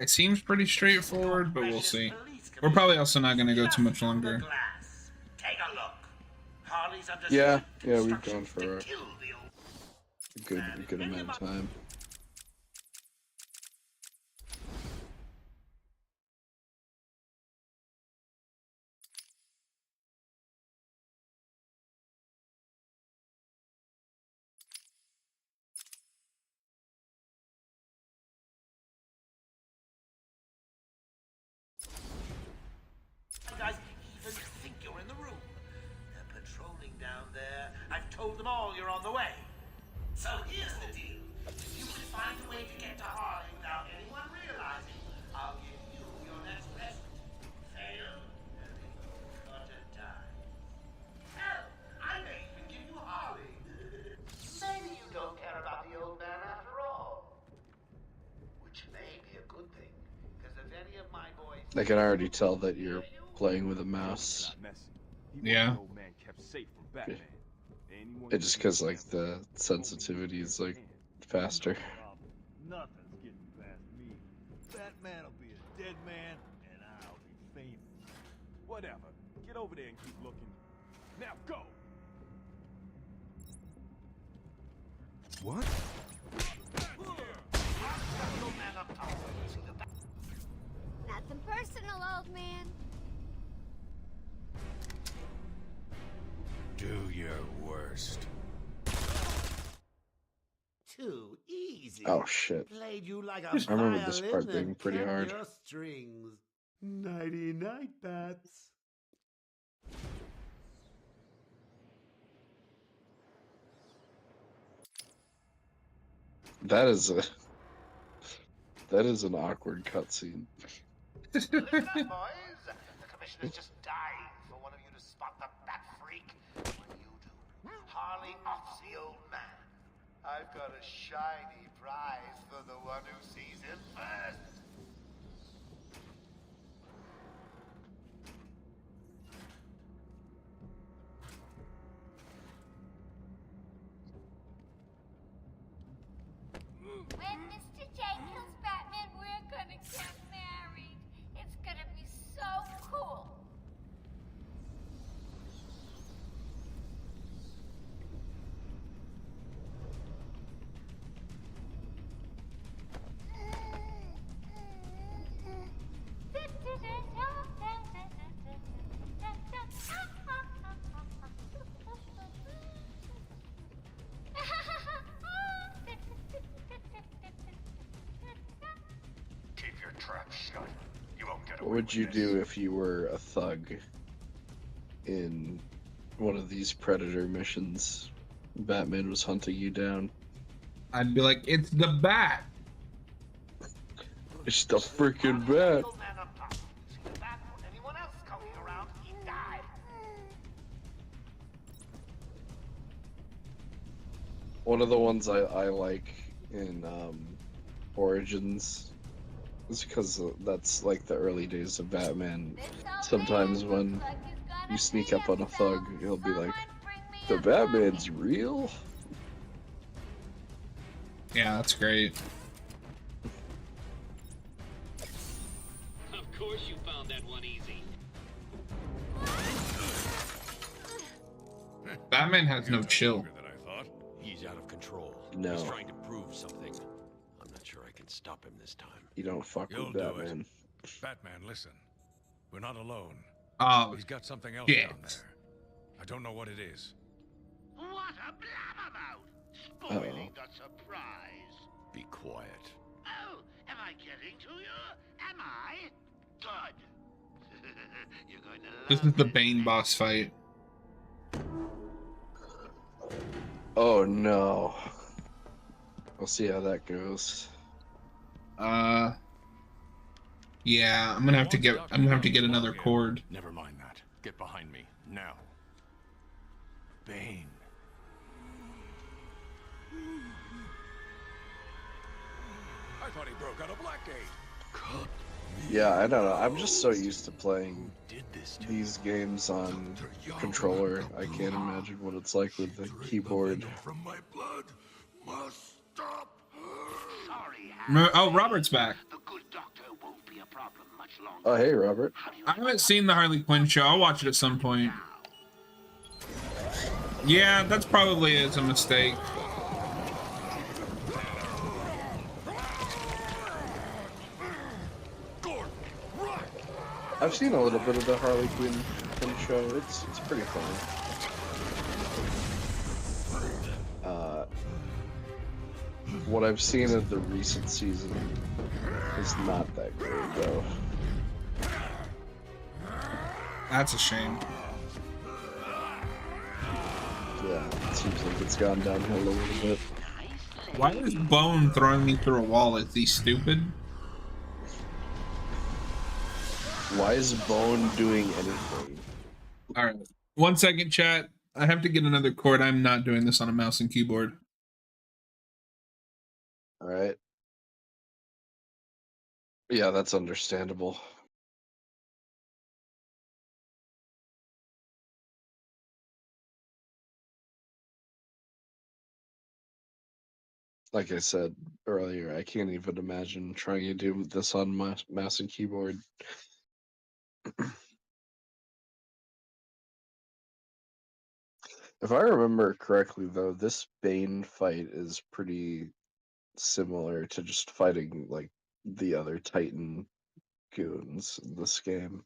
It seems pretty straightforward, but we'll see. We're probably also not going to go too much longer. Take a look. Harley's under Yeah, strict we've gone instructions for to a kill the old good amount of time. You guys even think you're in the room. They're patrolling down there. I've told them all you're on the way. So here's the deal. If you can find a way to get to Harley without anyone realizing, I'll give you your next present. Fail, and you've got to die. Hell, I may even give you Harley. Maybe you don't care about the old man after all. Which may be a good thing, because if any of my boys... I can already tell that you're playing with a mouse. Yeah. It just because like the sensitivity is like faster. Nothing's getting past me. Batman'll be a dead man, and I'll be famous. Whatever. Get over there and keep looking. Now go! What? Nothing personal, old man. Do your worst. Too easy. Oh shit. Played you like a I remember this violin part being and pretty kept hard. your strings. Nighty night, bats. That is an awkward cutscene. Listen up, boys. The commissioner's just dying for one of you to spot the bat freak. What do? Harley offs the old man. I've got a shiny prize for the one who sees him first. When Mr. J kills Batman, we're gonna get married. It's gonna be so cool. Keep your trap shut. You won't get away. What would you do if you were a thug in one of these Predator missions? Batman was hunting you down. I'd be like, it's the bat. It's the freaking bat. Anyone else coming around, he died. One of the ones I like in Origins is because that's like the early days of Batman. Sometimes when you sneak up on a thug, he'll be like, the Batman's real? Yeah, that's great. Of course you found that one easy. Batman has no chill. He's out of control. No. He's trying to prove something. I'm not sure I can stop him this time. You don't fuck You'll with do Batman. it. Batman, listen. We're not alone. Oh, He's got something else shit. down there. I don't know what it is. What a blabbermouth! Spoiling the surprise. Be quiet. Oh, am I getting to you? Am I? Good. You're going to love This is the Bane boss fight. Oh no. We'll see how that goes. Yeah, I'm gonna have to get another cord. Never mind that. Get behind me now. Bane. I thought he broke out of Blackgate. Yeah, I don't know. I'm just so used to playing these games on controller. I can't imagine what it's like with the keyboard. From my blood must stop. Oh, Robert's back. Oh, hey, Robert. I haven't seen the Harley Quinn show. I'll watch it at some point. Yeah, that's probably is a mistake. I've seen a little bit of the Harley Quinn show. It's pretty funny. What I've seen of the recent season is not that great, though. That's a shame. Yeah, it seems like it's gone downhill a little bit. Why is Bone throwing me through a wall? Is he stupid? Why is Bone doing anything? Alright. 1 second, chat. I have to get another cord. I'm not doing this on a mouse and keyboard. Alright. Yeah, that's understandable. Like I said earlier, I can't even imagine trying to do this on my mouse and keyboard. If I remember correctly, though, this Bane fight is pretty similar to just fighting, like, the other Titan goons in this game.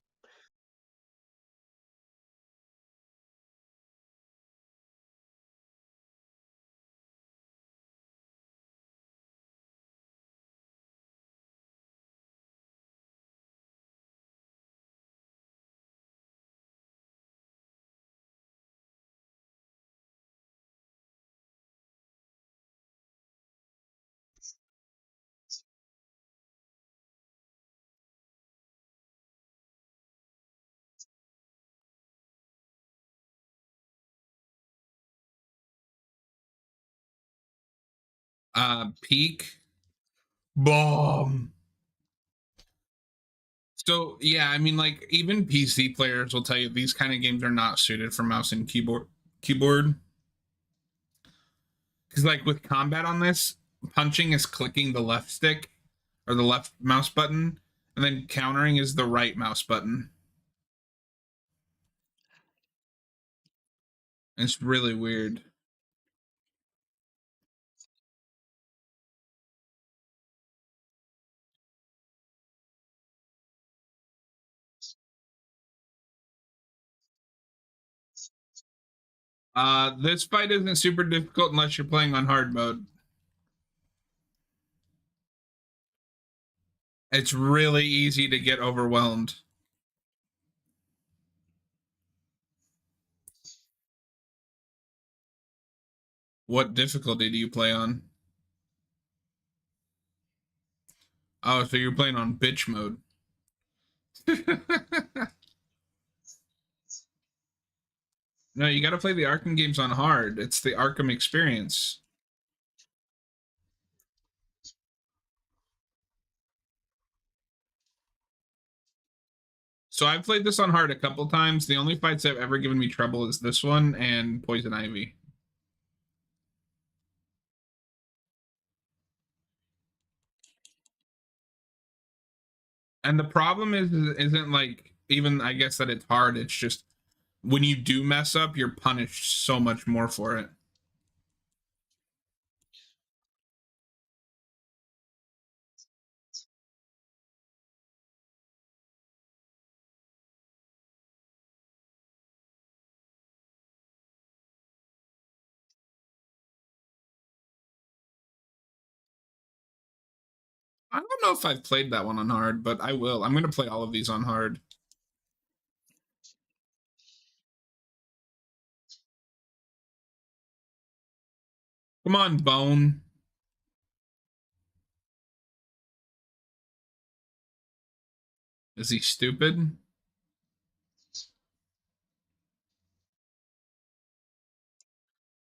Peak. Bomb. So, yeah, I mean, like, even PC players will tell you these kind of games are not suited for mouse and keyboard. Because, like, with combat on this, punching is clicking the left stick or the left mouse button, and then countering is the right mouse button. It's really weird. This fight isn't super difficult unless you're playing on hard mode. It's really easy to get overwhelmed. What difficulty do you play on? Oh, so you're playing on bitch mode. No, you got to play the Arkham games on hard. It's the Arkham experience. So I've played this on hard a couple times. The only fights that have ever given me trouble is this one and Poison Ivy. And the problem isn't like even I guess that it's hard. It's just when you do mess up, you're punished so much more for it. I don't know if I've played that one on hard, but I will. I'm going to play all of these on hard. Come on, Bone. Is he stupid?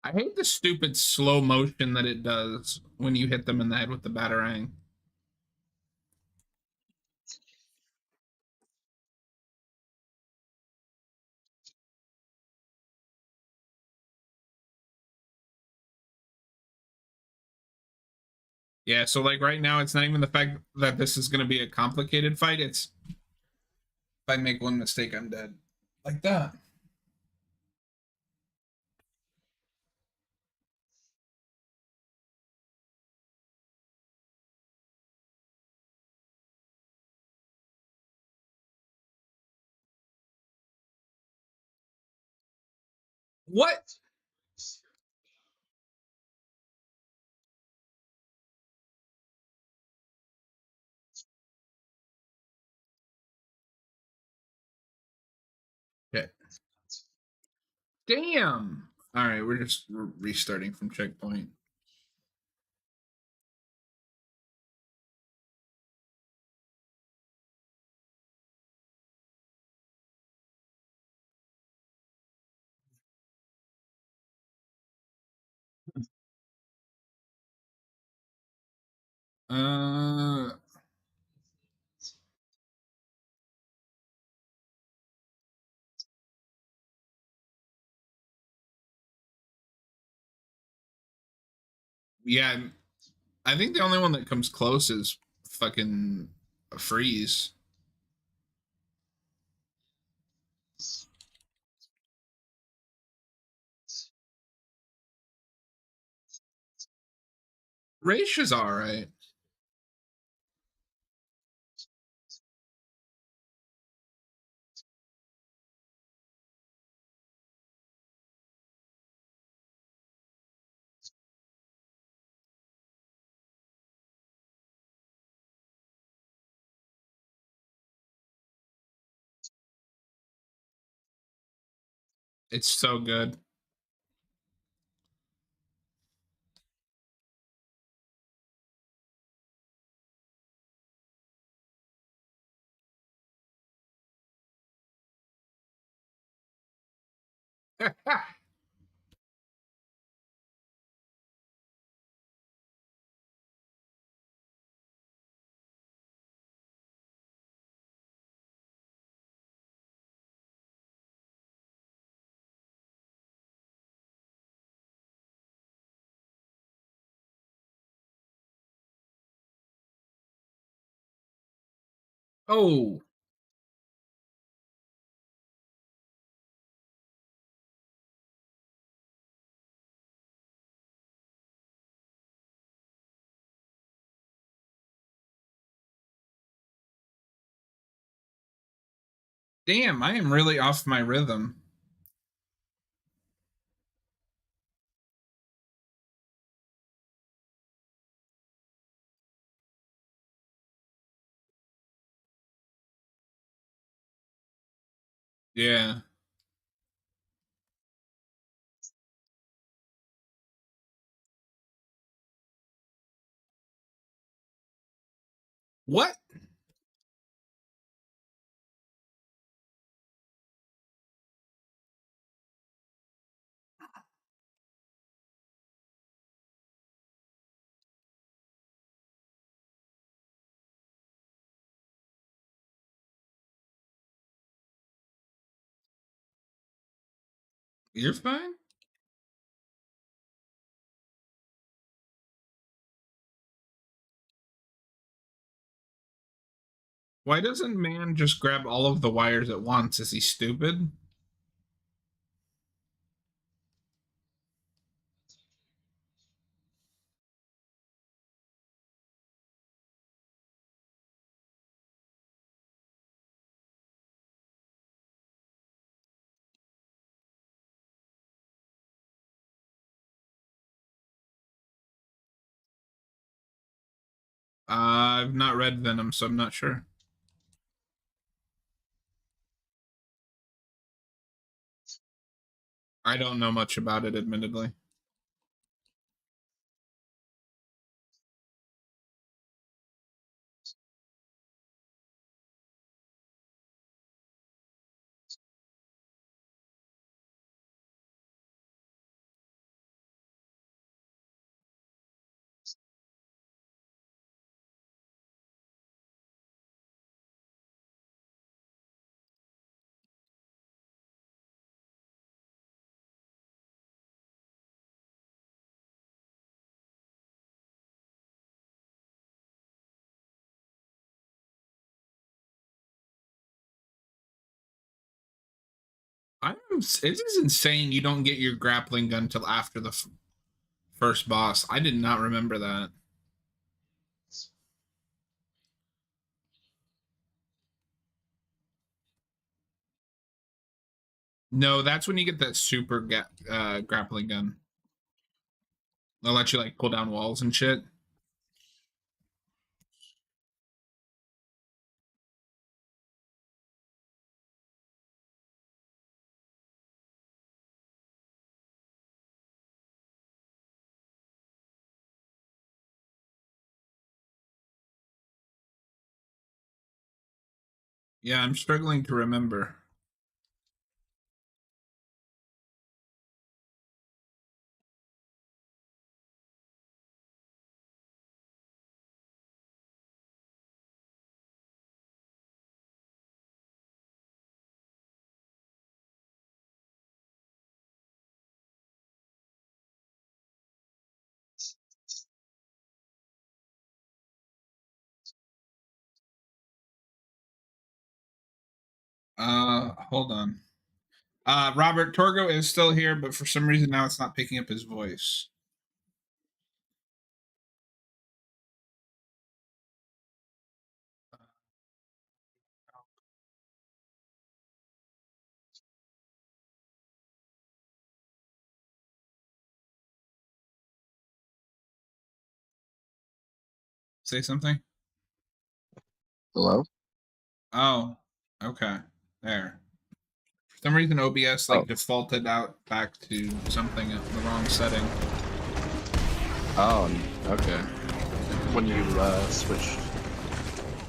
I hate the stupid slow motion that it does when you hit them in the head with the batarang. Yeah, so like right now, it's not even the fact that this is going to be a complicated fight. It's if I make one mistake, I'm dead. Like that. What? Okay. Damn. All right, we're just restarting from checkpoint. Uh, yeah, I think the only one that comes close is fucking Freeze. Raish is all right. It's so good. Oh, damn, I am really off my rhythm. Yeah. What? You're fine? Why doesn't man just grab all of the wires at once? Is he stupid? I've not read Venom, so I'm not sure. I don't know much about it, admittedly. It is insane you don't get your grappling gun till after the first boss. I did not remember that. No, that's when you get that super grappling gun. They'll let you like pull down walls and shit. Yeah, I'm struggling to remember. Hold on. Robert, Torgo is still here, but for some reason now it's not picking up his voice. Say something. Hello? Oh, okay. There. For some reason OBS like defaulted out back to something at the wrong setting. Oh, okay. When you switched.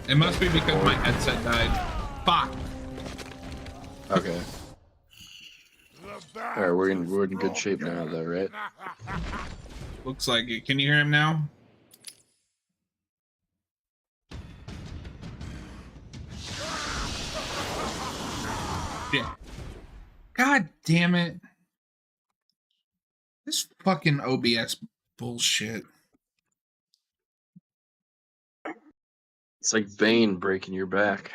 It must be because my headset died. Fuck. Okay. Alright, we're in good shape now though, right? Looks like it. Can you hear him now? Yeah. God damn it. This fucking OBS bullshit. It's like Bane breaking your back.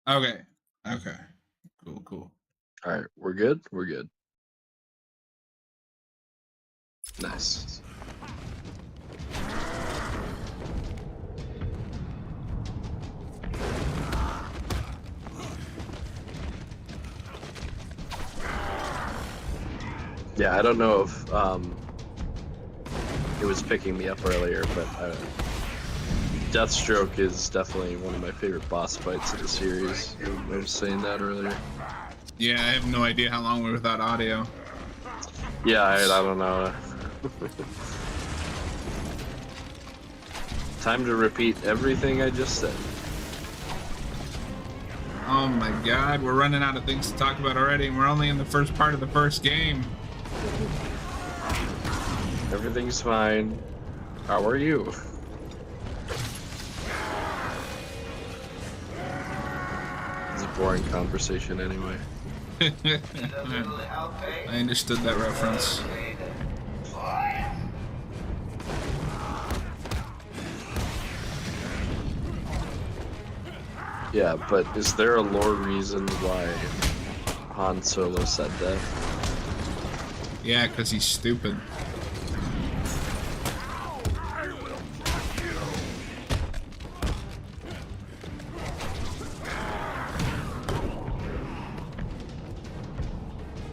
Okay. Okay. Cool. Alright, we're good? We're good. Nice. Yeah, I don't know if it was picking me up earlier, but Deathstroke is definitely one of my favorite boss fights of the series. I was saying that earlier. Yeah, I have no idea how long we're without audio. Yeah, I don't know. Time to repeat everything I just said. Oh my god, we're running out of things to talk about already, and we're only in the first part of the first game. Everything's fine. How are you? It's a boring conversation anyway. I understood that reference. Yeah, but is there a lore reason why Han Solo said that? Yeah, because he's stupid.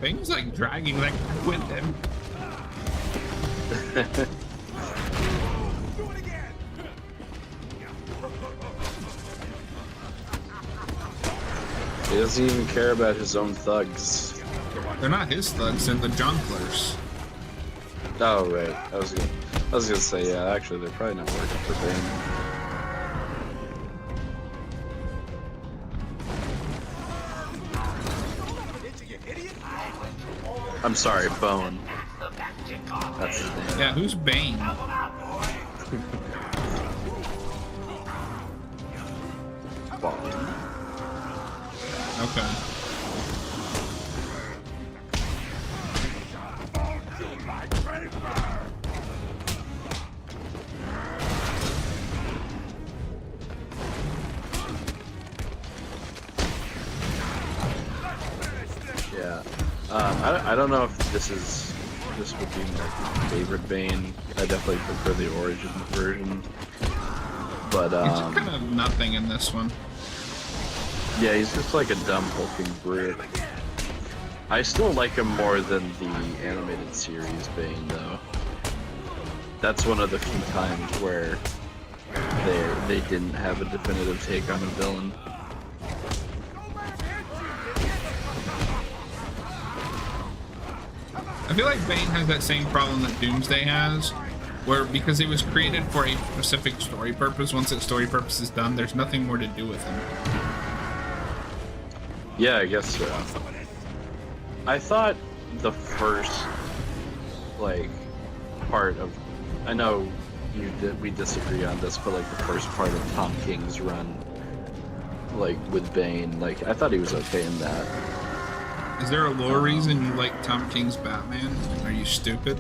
Things like dragging like with him. He doesn't even care about his own thugs. They're not his thugs, they're the Jonglers. Oh right, I was gonna say yeah. Actually, they're probably not working for Bane. I'm sorry, Bone. That's his name. Yeah, who's Bane? Bone. Okay. I don't know if this would be my favorite Bane. I definitely prefer the Origin version. But he's just kind of nothing in this one. Yeah, he's just like a dumb hulking brute. I still like him more than the animated series Bane, though. That's one of the few times where they didn't have a definitive take on a villain. I feel like Bane has that same problem that Doomsday has, where because he was created for a specific story purpose, once that story purpose is done, there's nothing more to do with him. Yeah, I guess so. I thought the first, like, part of... I know we disagree on this, but, like, the first part of Tom King's run, like, with Bane, like, I thought he was okay in that. Is there a lore reason you like Tom King's Batman? Are you stupid?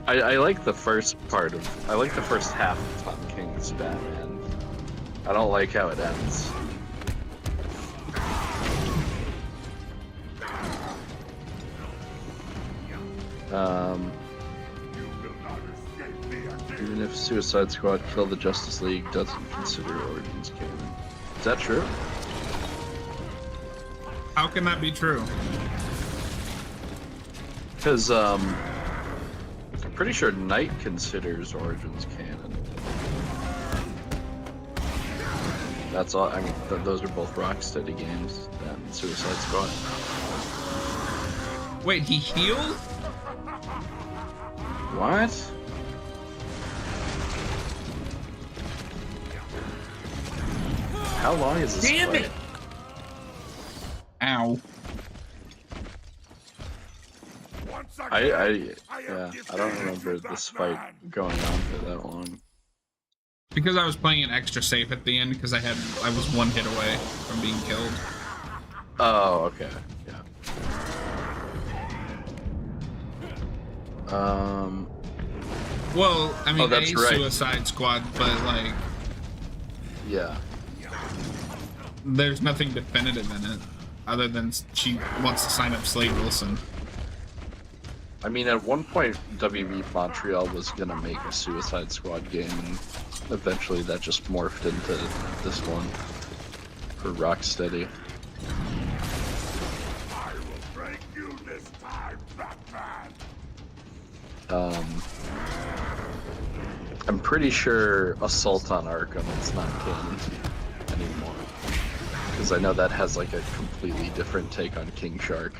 I like the first part of... I like the first half of Tom King's Batman. I don't like how it ends. Even if Suicide Squad Kill the Justice League doesn't consider Origins canon. Is that true? How can that be true? Because, I'm pretty sure Knight considers Origins canon. That's all, I mean, those are both Rocksteady games and Suicide Squad. Wait, he healed? What? How long is this Damn fight? it! Ow. I don't remember this fight going on for that long. Because I was playing it extra safe at the end because I was one hit away from being killed. Oh, okay. Yeah. Well, I mean, that's right. Suicide Squad, but like, yeah, there's nothing definitive in it, other than she wants to sign up Slade Wilson. I mean, at one point, WB Montreal was gonna make a Suicide Squad game, and eventually that just morphed into this one for Rocksteady. I will break you this time, Batman. I'm pretty sure Assault on Arkham is not canon anymore, because I know that has like a completely different take on King Shark.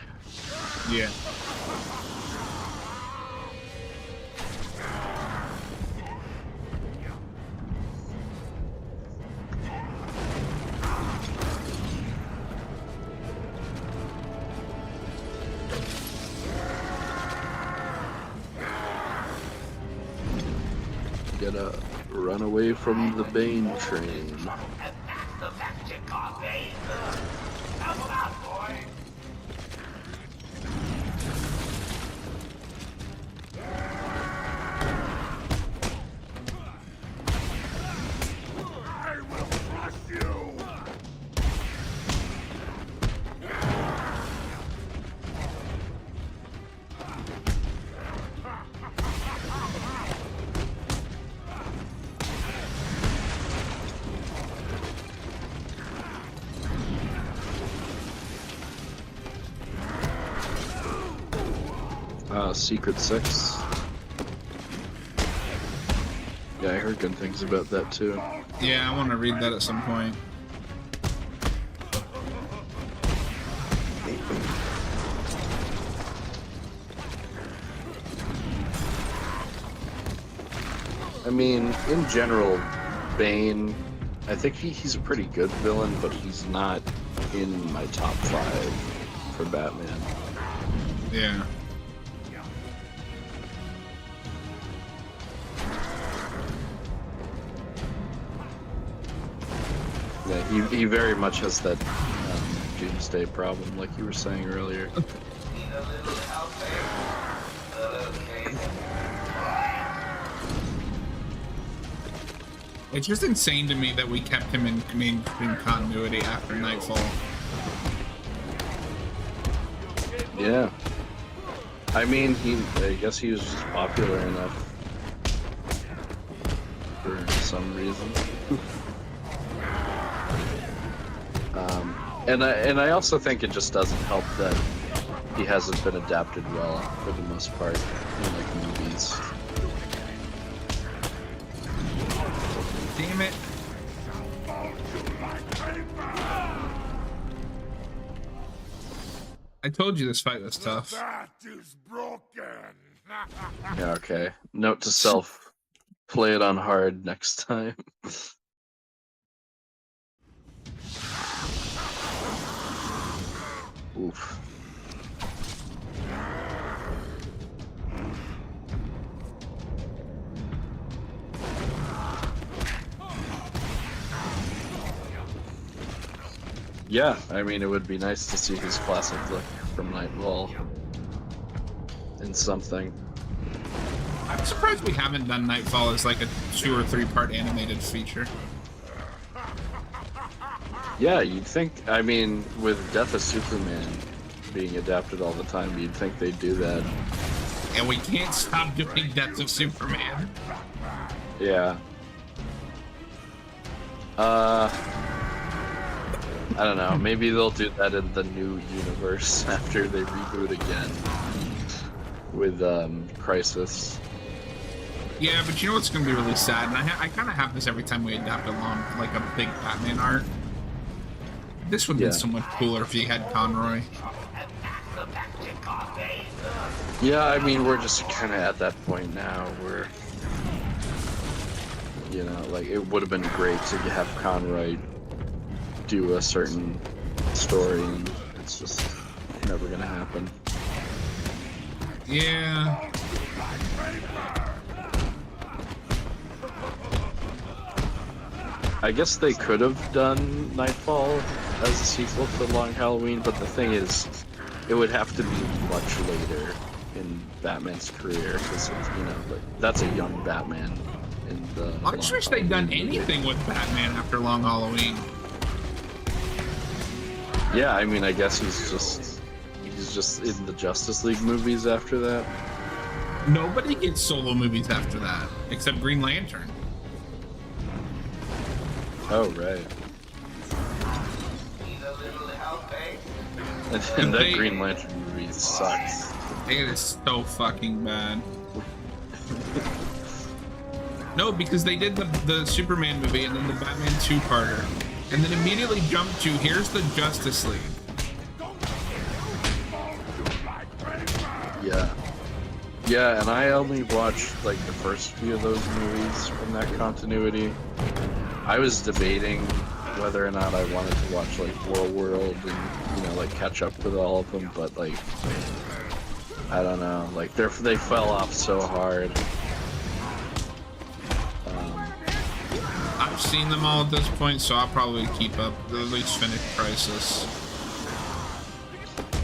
Yeah. Gotta run away from the Bane train. I will crush you. Secret 6. Yeah, I heard good things about that too. Yeah, I want to read that at some point. I mean, in general, Bane, I think he's a pretty good villain, but he's not in my top 5 for Batman. Yeah. Yeah, he very much has that Doomsday problem, like you were saying earlier. It's just insane to me that we kept him in continuity after Nightfall. Yeah. I mean, I guess he was just popular enough for some reason. And I also think it just doesn't help that he hasn't been adapted well for the most part in like movies. Damn it. I told you this fight was tough. That is broken. Yeah, okay. Note to self, play it on hard next time. Oof. Yeah, I mean, it would be nice to see his classic look from Nightfall in something. I'm surprised we haven't done Nightfall as like a 2 or 3 part animated feature. Yeah, you'd think, I mean, with Death of Superman being adapted all the time, you'd think they'd do that. And we can't stop doing Death of Superman. Yeah. I don't know, maybe they'll do that in the new universe after they reboot again with Crisis. Yeah, but you know what's going to be really sad? And I kind of have this every time we adapt along, like a big Batman arc. This would be so much cooler if you had Conroy. Yeah, I mean, we're just kind of at that point now where, you know, like, it would have been great to have Conroy do a certain story, and it's just never gonna happen. Yeah. I guess they could have done Nightfall as a sequel to Long Halloween, but the thing is, it would have to be much later in Batman's career, because, you know, like, that's a young Batman in the... I just wish they'd done anything with Batman after Long Halloween. Yeah, I mean, I guess he's just in the Justice League movies after that. Nobody gets solo movies after that, except Green Lantern. Oh, right. And that Green Lantern movie sucks. It is so fucking bad. No, because they did the Superman movie and then the Batman 2-parter. And then immediately jumped to, here's the Justice League. Yeah. Yeah, and I only watched, like, the first few of those movies from that continuity. I was debating whether or not I wanted to watch, like, World and, you know, like, catch up with all of them, but, like, I don't know. Like, they fell off so hard. I've seen them all at this point, so I'll probably keep up, at least finish Crisis.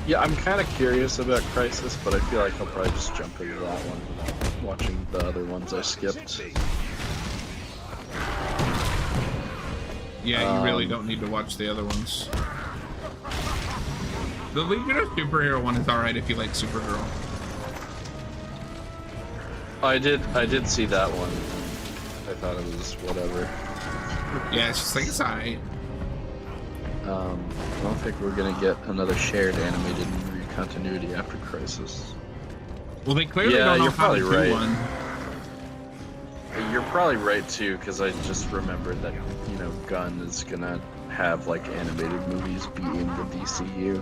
Yeah, I'm kind of curious about Crisis, but I feel like I'll probably just jump into that one without watching the other ones I skipped. Yeah, you really don't need to watch the other ones. The Legion of Superhero one is alright if you like Supergirl. I did see that one. I thought it was whatever. Yeah, it's just like, it's alright. I don't think we're gonna get another shared animated movie continuity after Crisis. Well, they clearly don't know how to do one. You're probably right too, because I just remembered that, you know, Gunn is gonna have like animated movies be in the DCU.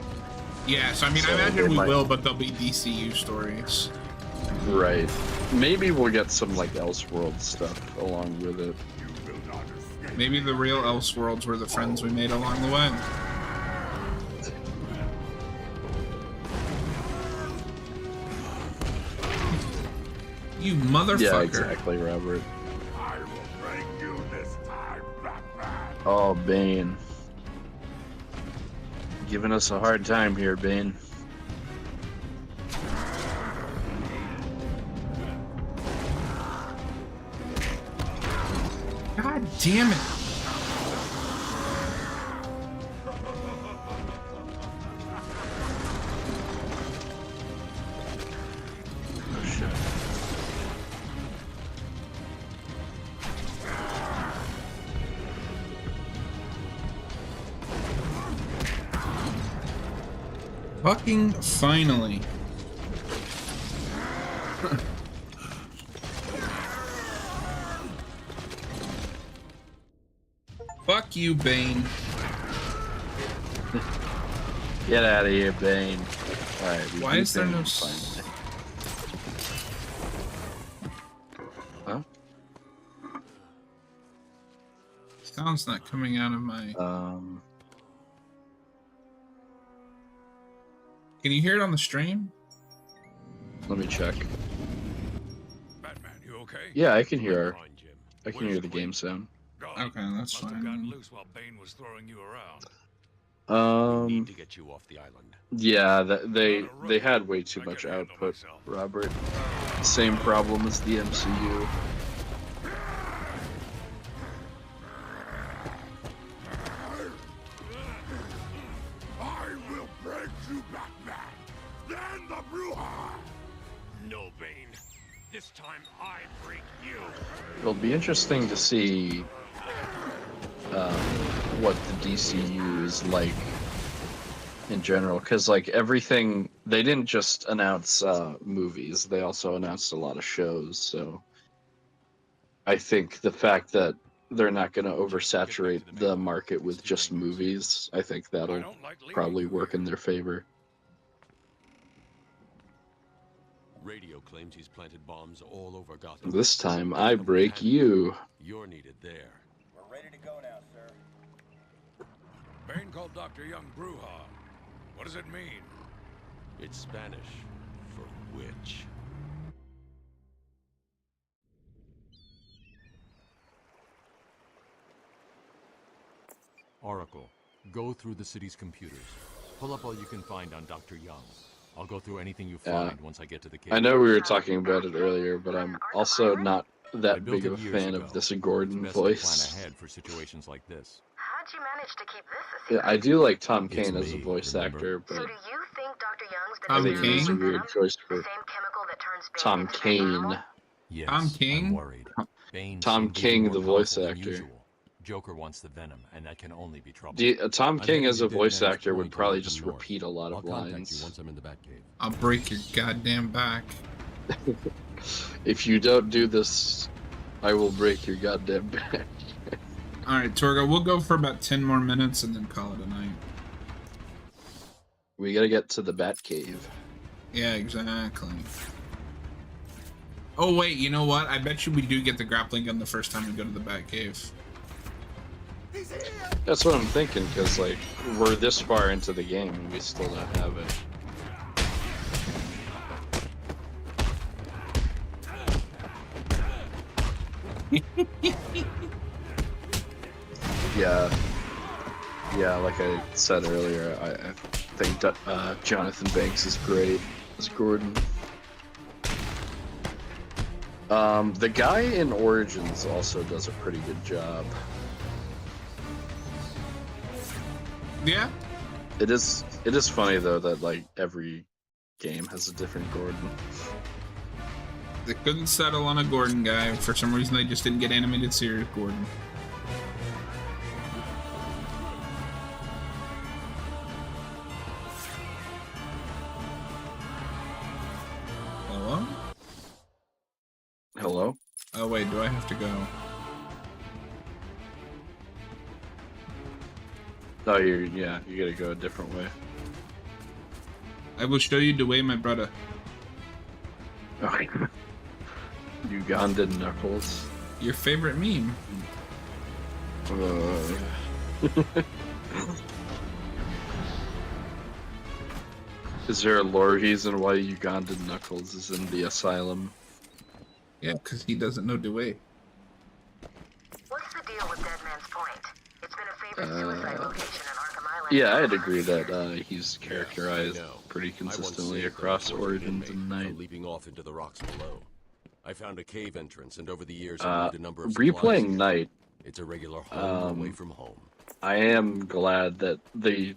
Yeah, so I mean, I imagine we will, but they'll be DCU stories. Right. Maybe we'll get some like Elseworld stuff along with it. Maybe the real Elseworlds were the friends we made along the way. You motherfucker. Yeah, exactly, Robert. Oh, Bane. Giving us a hard time here, Bane. God damn it. Fucking finally. Fuck you, Bane. Get out of here, Bane. Alright, why is there no Huh? Sound's not coming out of my... Can you hear it on the stream? Let me check. Batman, you okay? Yeah, I can hear. I can hear the game sound. Okay, that's fine. Got loose while Bane was throwing you around. We need to get you off the island. Yeah, they had way too much output, Robert. Same problem as the MCU. I will break you, Batman. Then the Bruja. No, Bane. This time I break you. It'll be interesting to see what the DCU is like in general, because like everything, they didn't just announce movies, they also announced a lot of shows. So I think the fact that they're not going to oversaturate the market with just movies, I think that'll probably work in their favor. Radio claims he's planted bombs all over Gotham. This time I break you. You're needed there. We're ready to go now, sir. Bane called Dr. Young Bruja. What does it mean? It's Spanish for witch. Oracle, go through the city's computers. Pull up all you can find on Dr. Young. I'll go through anything you find once I get to the cave. I know we were talking about it earlier, but I'm also not that big of a fan of this Gordon voice. Plan ahead for situations like this. How'd you manage to keep this a Yeah, I do like Tom Kane as a voice actor, but So do you think Dr. Young's I been think it's a weird choice for same chemical that turns Tom Kane. Yes, Tom King? I'm worried. Bane Tom seemed to be King, more the voice powerful than actor. usual. Joker wants the venom, and that can only be trouble. Tom I'm King heading as to a voice Dead Man's actor would Point probably in just Arkham North. repeat a lot of I'll contact lines. you once I'm in the Batcave. I'll break your goddamn back. If you don't do this, I will break your goddamn back. Alright, Torgo, we'll go for about 10 more minutes and then call it a night. We gotta get to the Batcave. Yeah, exactly. Oh, wait, you know what? I bet you we do get the grappling gun the first time we go to the Batcave. That's what I'm thinking, because, like, we're this far into the game and we still don't have it. Yeah, like I said earlier, I think Jonathan Banks is great as Gordon. The guy in Origins also does a pretty good job. Yeah. It is funny though that like every game has a different Gordon. They couldn't settle on a Gordon guy. For some reason, they just didn't get animated series Gordon. Hello? Hello? Oh wait, do I have to go? Oh, you gotta go a different way. I will show you the way, my brother. Okay. Ugandan Knuckles. Your favorite meme. Is there a lore reason why Ugandan Knuckles is in the asylum? Yeah, because he doesn't know the way. What's the deal with Dead Man's Point? It's been a favorite suicide location in Arkham Island. Yeah, I'd agree that he's characterized pretty consistently across Origins and Night. Leaping off into the rocks below. I found a cave entrance, and over the years I made a number of replaying Night. It's a regular home away from home. I am glad that they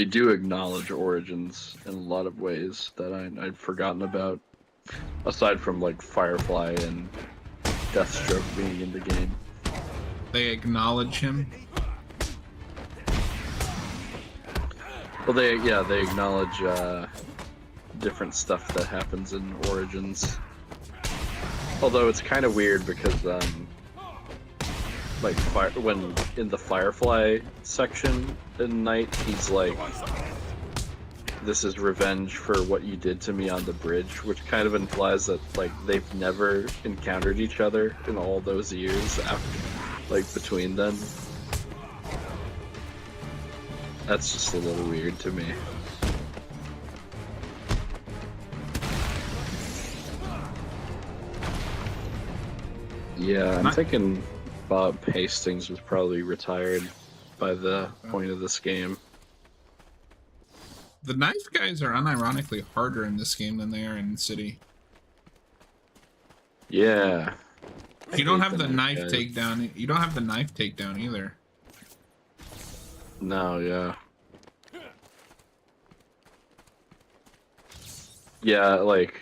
do acknowledge Origins in a lot of ways that I'd forgotten about, aside from like Firefly and Deathstroke being in the game. They acknowledge him. Well, they acknowledge different stuff that happens in Origins. Although it's kind of weird because like when in the Firefly section in Night, he's like, "This is revenge for what you did to me on the bridge," which kind of implies that like they've never encountered each other in all those years after, like between them. That's just a little weird to me. Yeah, I'm thinking Bob Hastings was probably retired by the point of this game. The knife guys are unironically harder in this game than they are in City. Yeah. You don't have the knife takedown. You don't have the knife takedown either. No, yeah. Yeah, like,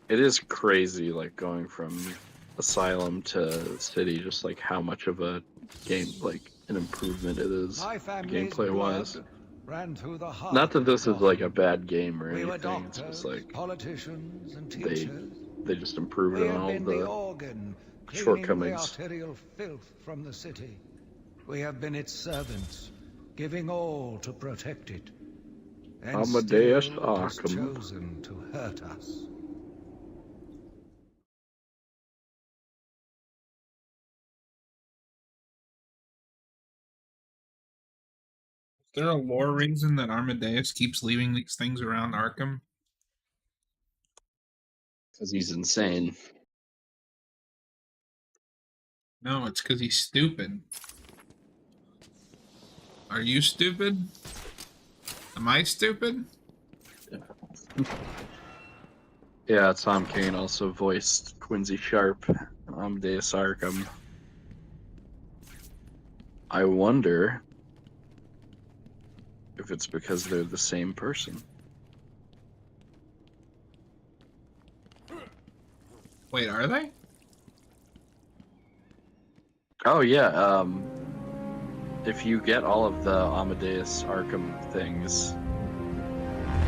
it is crazy, like, going from Asylum to City, just like how much of a game, like, an improvement it is, gameplay-wise. Ran through the heart Not that of this is, like, a Gotham. bad game or We were anything, it's doctors, just like, politicians, and teachers. they just improved We on have all been the the organ, cleaning the shortcomings. arterial filth from the city. We have been its servants, giving all to protect it. And Amadeus still it has Arkham. chosen to hurt us. Is there a lore reason that Amadeus keeps leaving these things around Arkham? Because he's insane. No, it's because he's stupid. Are you stupid? Am I stupid? Yeah, Tom Kane also voiced Quincy Sharp, Amadeus Arkham. I wonder if it's because they're the same person. Wait, are they? Oh yeah, if you get all of the Amadeus Arkham things,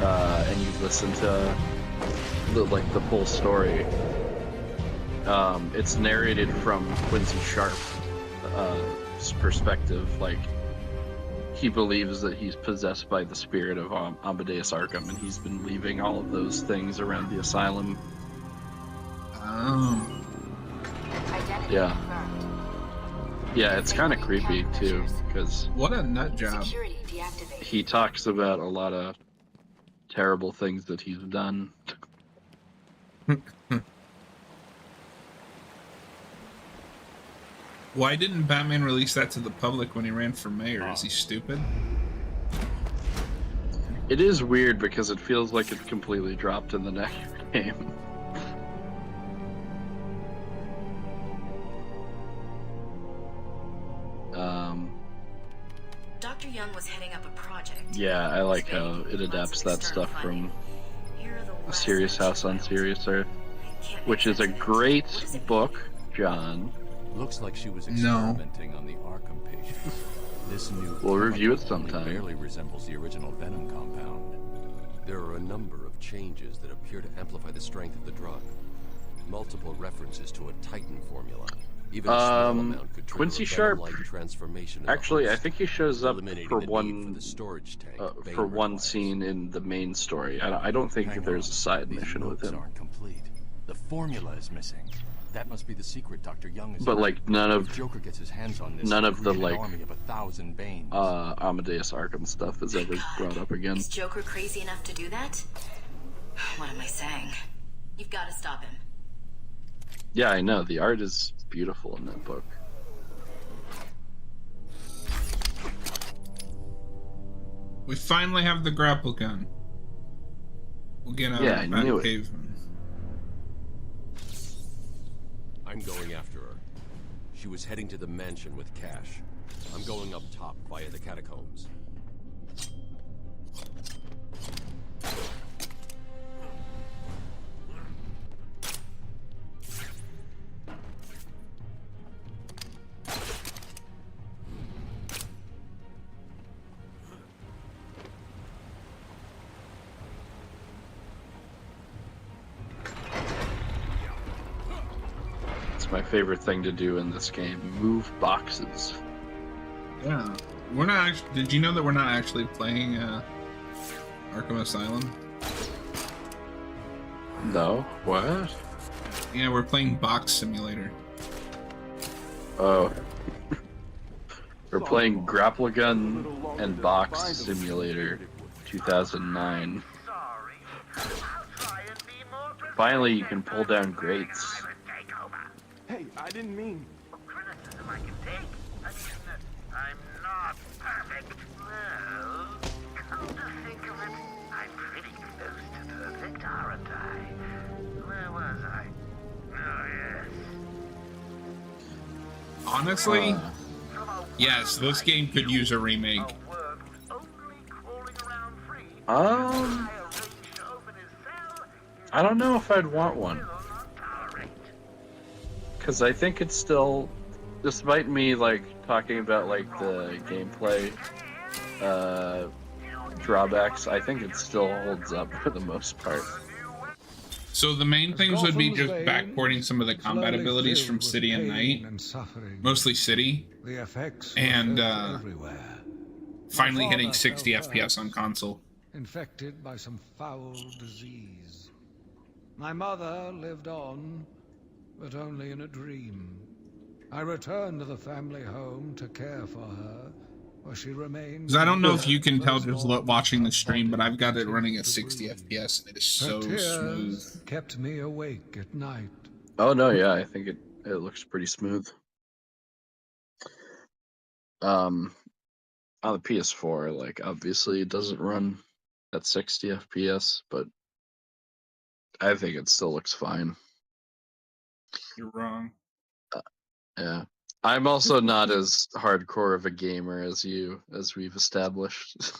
and you listen to the full story, it's narrated from Quincy Sharp's perspective. Like, he believes that he's possessed by the spirit of Amadeus Arkham, and he's been leaving all of those things around the asylum. Oh. Yeah. Yeah, it's kind of creepy too, because what a nut job. He talks about a lot of terrible things that he's done. Why didn't Batman release that to the public when he ran for mayor? Is he stupid? It is weird because it feels like it's completely dropped in the next game. Dr. Young was heading up a project. Yeah, I like how it adapts that stuff from A Serious House on Serious Earth, which is a great book, John. Looks like she was experimenting on the Arkham patients. This new We'll review it chemical sometime. only barely resembles the original Venom compound. There are a number of changes that appear to amplify the strength of the drug. Multiple references to a Titan formula. Even a small amount could trigger Quincy a Sharp. venom-like transformation in the Actually, I host, think he shows up eliminating for the need one for the storage tank Bane for one requires. scene in the main story. I don't think that there's a side mission with him. Aren't complete. The formula is missing. That must be the secret Dr. Young is. But like none of Joker gets his hands on this. none of the create an like army of 1,000 Banes. Amadeus Arkham stuff is ever brought up again. Is Joker crazy enough to do that? What am I saying? You've got to stop him. Yeah, I know. The art is beautiful in that book. We finally have the grapple gun. We'll get out Yeah, of I knew that it. cave. I'm going after her. She was heading to the mansion with cash. I'm going up top via the catacombs. It's my favorite thing to do in this game. Move boxes. Yeah. We're not actually, did you know that we're not actually playing Arkham Asylum? No? What? Yeah, we're playing Box Simulator. Oh. We're playing Grapple Gun and Box Simulator 2009. Finally, you can pull down grates. Hey, I didn't mean... Criticism I can take. I mean, I'm not perfect. Well, come to think of it, I'm pretty close to perfect, aren't I? Where was I? Oh, yes. Honestly, yes, this game could use a remake. I don't know if I'd want one. Because I think it's still, despite me, like, talking about, like, the gameplay drawbacks, I think it still holds up for the most part. So the main things would be just backporting some of the combat abilities from City and Night, mostly City, and finally hitting 60 FPS on console. Infected by some foul disease. My mother lived on, but only in a dream. I returned to the family home to care for her, where she remained. 'Cause I don't know if you can tell just watching the stream, but I've got it running at 60 FPS, and it is so smooth. Kept me awake at night. Oh no, yeah, I think it looks pretty smooth. On the PS4, like, obviously it doesn't run at 60 FPS, but I think it still looks fine. You're wrong. Yeah. I'm also not as hardcore of a gamer as you, as we've established.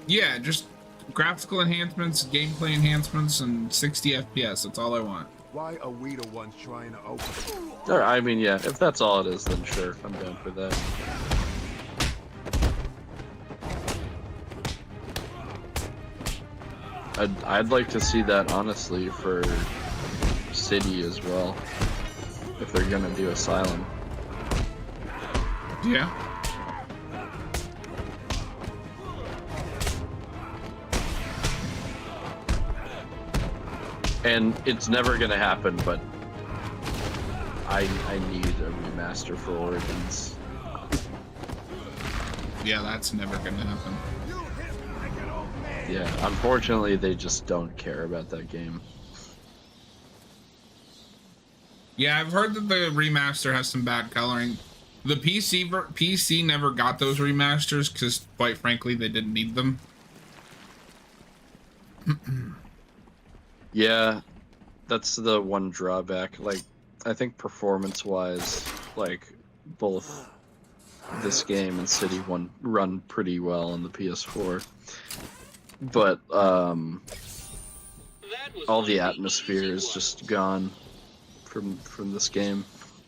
Yeah, just graphical enhancements, gameplay enhancements, and 60 FPS. That's all I want. Why are we the ones trying to open? I mean, yeah, if that's all it is, then sure, I'm down for that. I'd like to see that, honestly, for City as well, if they're gonna do Asylum. Yeah. And it's never gonna happen, but I need a remaster for Origins. Yeah, that's never gonna happen. Yeah, unfortunately, they just don't care about that game. Yeah, I've heard that the remaster has some bad coloring. The PC never got those remasters because, quite frankly, they didn't need them. Yeah, that's the one drawback. Like, I think performance-wise, like, both this game and City 1 run pretty well on the PS4. But, all the atmosphere is just gone from this game.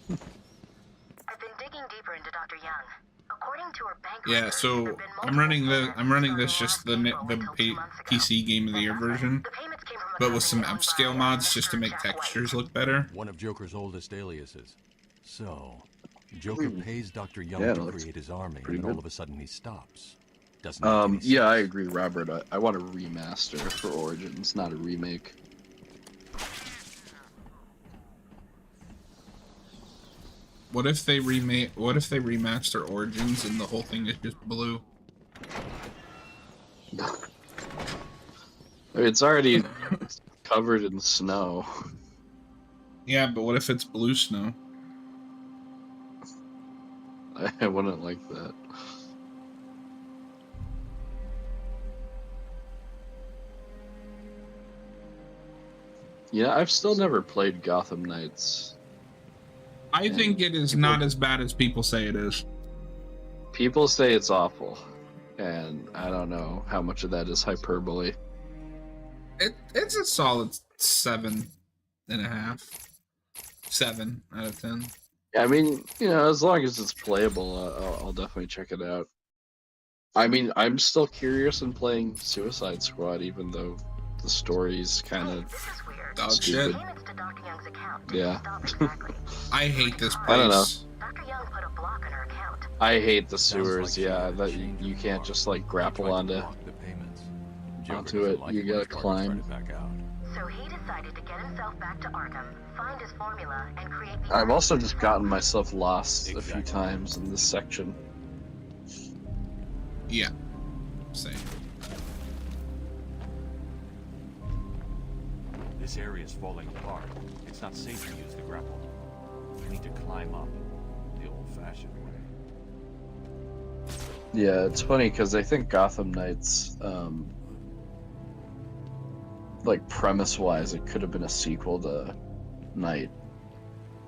I've been digging deeper into Dr. Young. According to her bank Yeah, so I'm running this just the PC Game of the Year version, but with some upscale mods just to make textures look better. One of Joker's oldest aliases. So, Joker pays Dr. Young to create his army, and all of a sudden he stops. Doesn't yeah, I agree, Robert. I want a remaster for Origins, not a remake. What if they remaster Origins and the whole thing is just blue? It's already covered in snow. Yeah, but what if it's blue snow? I wouldn't like that. Yeah, I've still never played Gotham Knights. I think it is not as bad as people say it is. People say it's awful, and I don't know how much of that is hyperbole. It's a solid 7.5. 7 out of 10. Yeah, I mean, as long as it's playable, I'll definitely check it out. I mean, I'm still curious in playing Suicide Squad, even though the story's kind of stupid. Yeah. I hate this place. I don't know. I hate the sewers. Yeah, that you can't just like grapple onto it. You gotta climb. So he decided to get himself back to Arkham, find his formula, and create the... I've also just gotten myself lost a few times in this section. Yeah. Same. This area is falling apart. It's not safe to use the grapple. I need to climb up the old-fashioned way. Yeah, it's funny because I think Gotham Knights, like premise-wise, it could have been a sequel to Knight,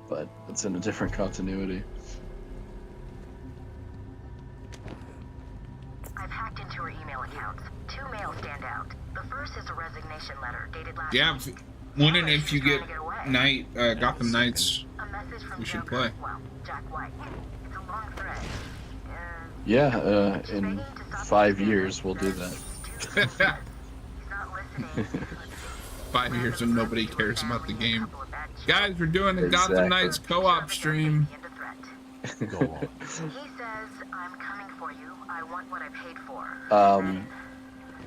but it's in a different continuity. I've hacked into her email accounts. 2 mails stand out. The first is a resignation letter dated last Yeah, week. when and if you get Gotham Knights, we should play. Well, Jack White. It's a long thread. Yeah, in 5 years we'll do that. 5 years and nobody cares about the game. Guys, we're doing a Gotham Knights co-op stream. Go on. He says, I'm coming for you. I want what I paid for.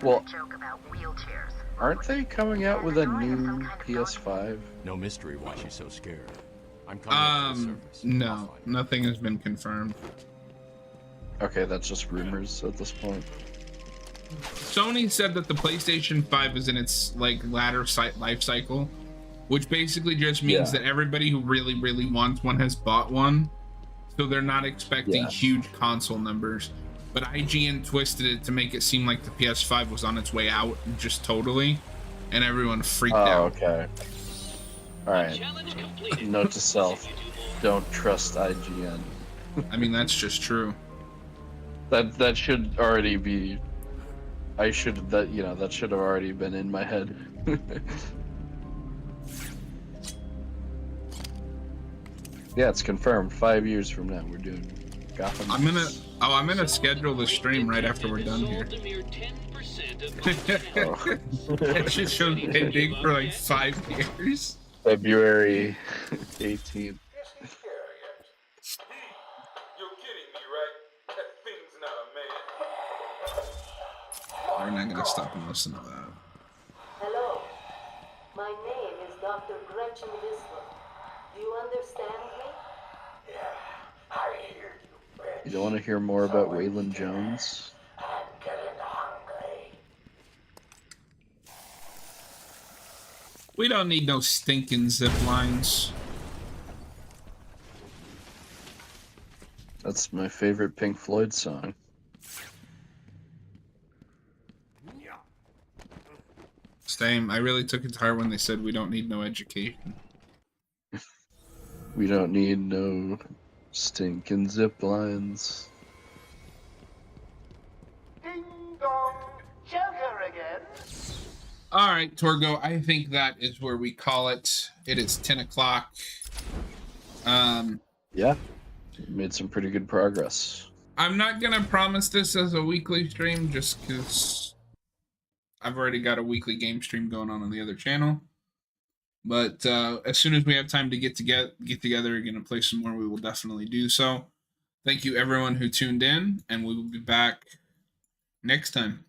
Well, joke about wheelchairs. aren't they coming out with a new PS5? No mystery why she's so scared. I'm coming up to the surface. No, nothing has been confirmed. Okay, that's just rumors at this point. Sony said that the PlayStation 5 is in its latter life cycle, which basically just means that everybody who really, really wants one has bought one, so they're not expecting huge console numbers. But IGN twisted it to make it seem like the PS5 was on its way out, just totally, and everyone freaked out. Okay. All right. Note to self: don't trust IGN. I mean, that's just true. That should already be. That should have already been in my head. Yeah, it's confirmed. 5 years from now, we're doing Gotham. I'm gonna schedule the stream right after we're done here. It just shows pending for like 5 years. February 18th. We're not gonna stop and listen to that. Hello. My name is Dr. Gretchen Whistler. Do you understand me? Yeah, I hear you, bitch. You don't want to hear more about Waylon Jones? I'm getting hungry. We don't need no stinking zip lines. That's my favorite Pink Floyd song. Same. I really took it to heart when they said we don't need no education. We don't need no stinking zip lines. Ding dong, Joker again. All right, Torgo, I think that is where we call it. It is 10 o'clock. Yeah, made some pretty good progress. I'm not going to promise this as a weekly stream just because I've already got a weekly game stream going on the other channel. But as soon as we have time to get together, we're going to play some more. We will definitely do so. Thank you, everyone who tuned in, and we will be back next time.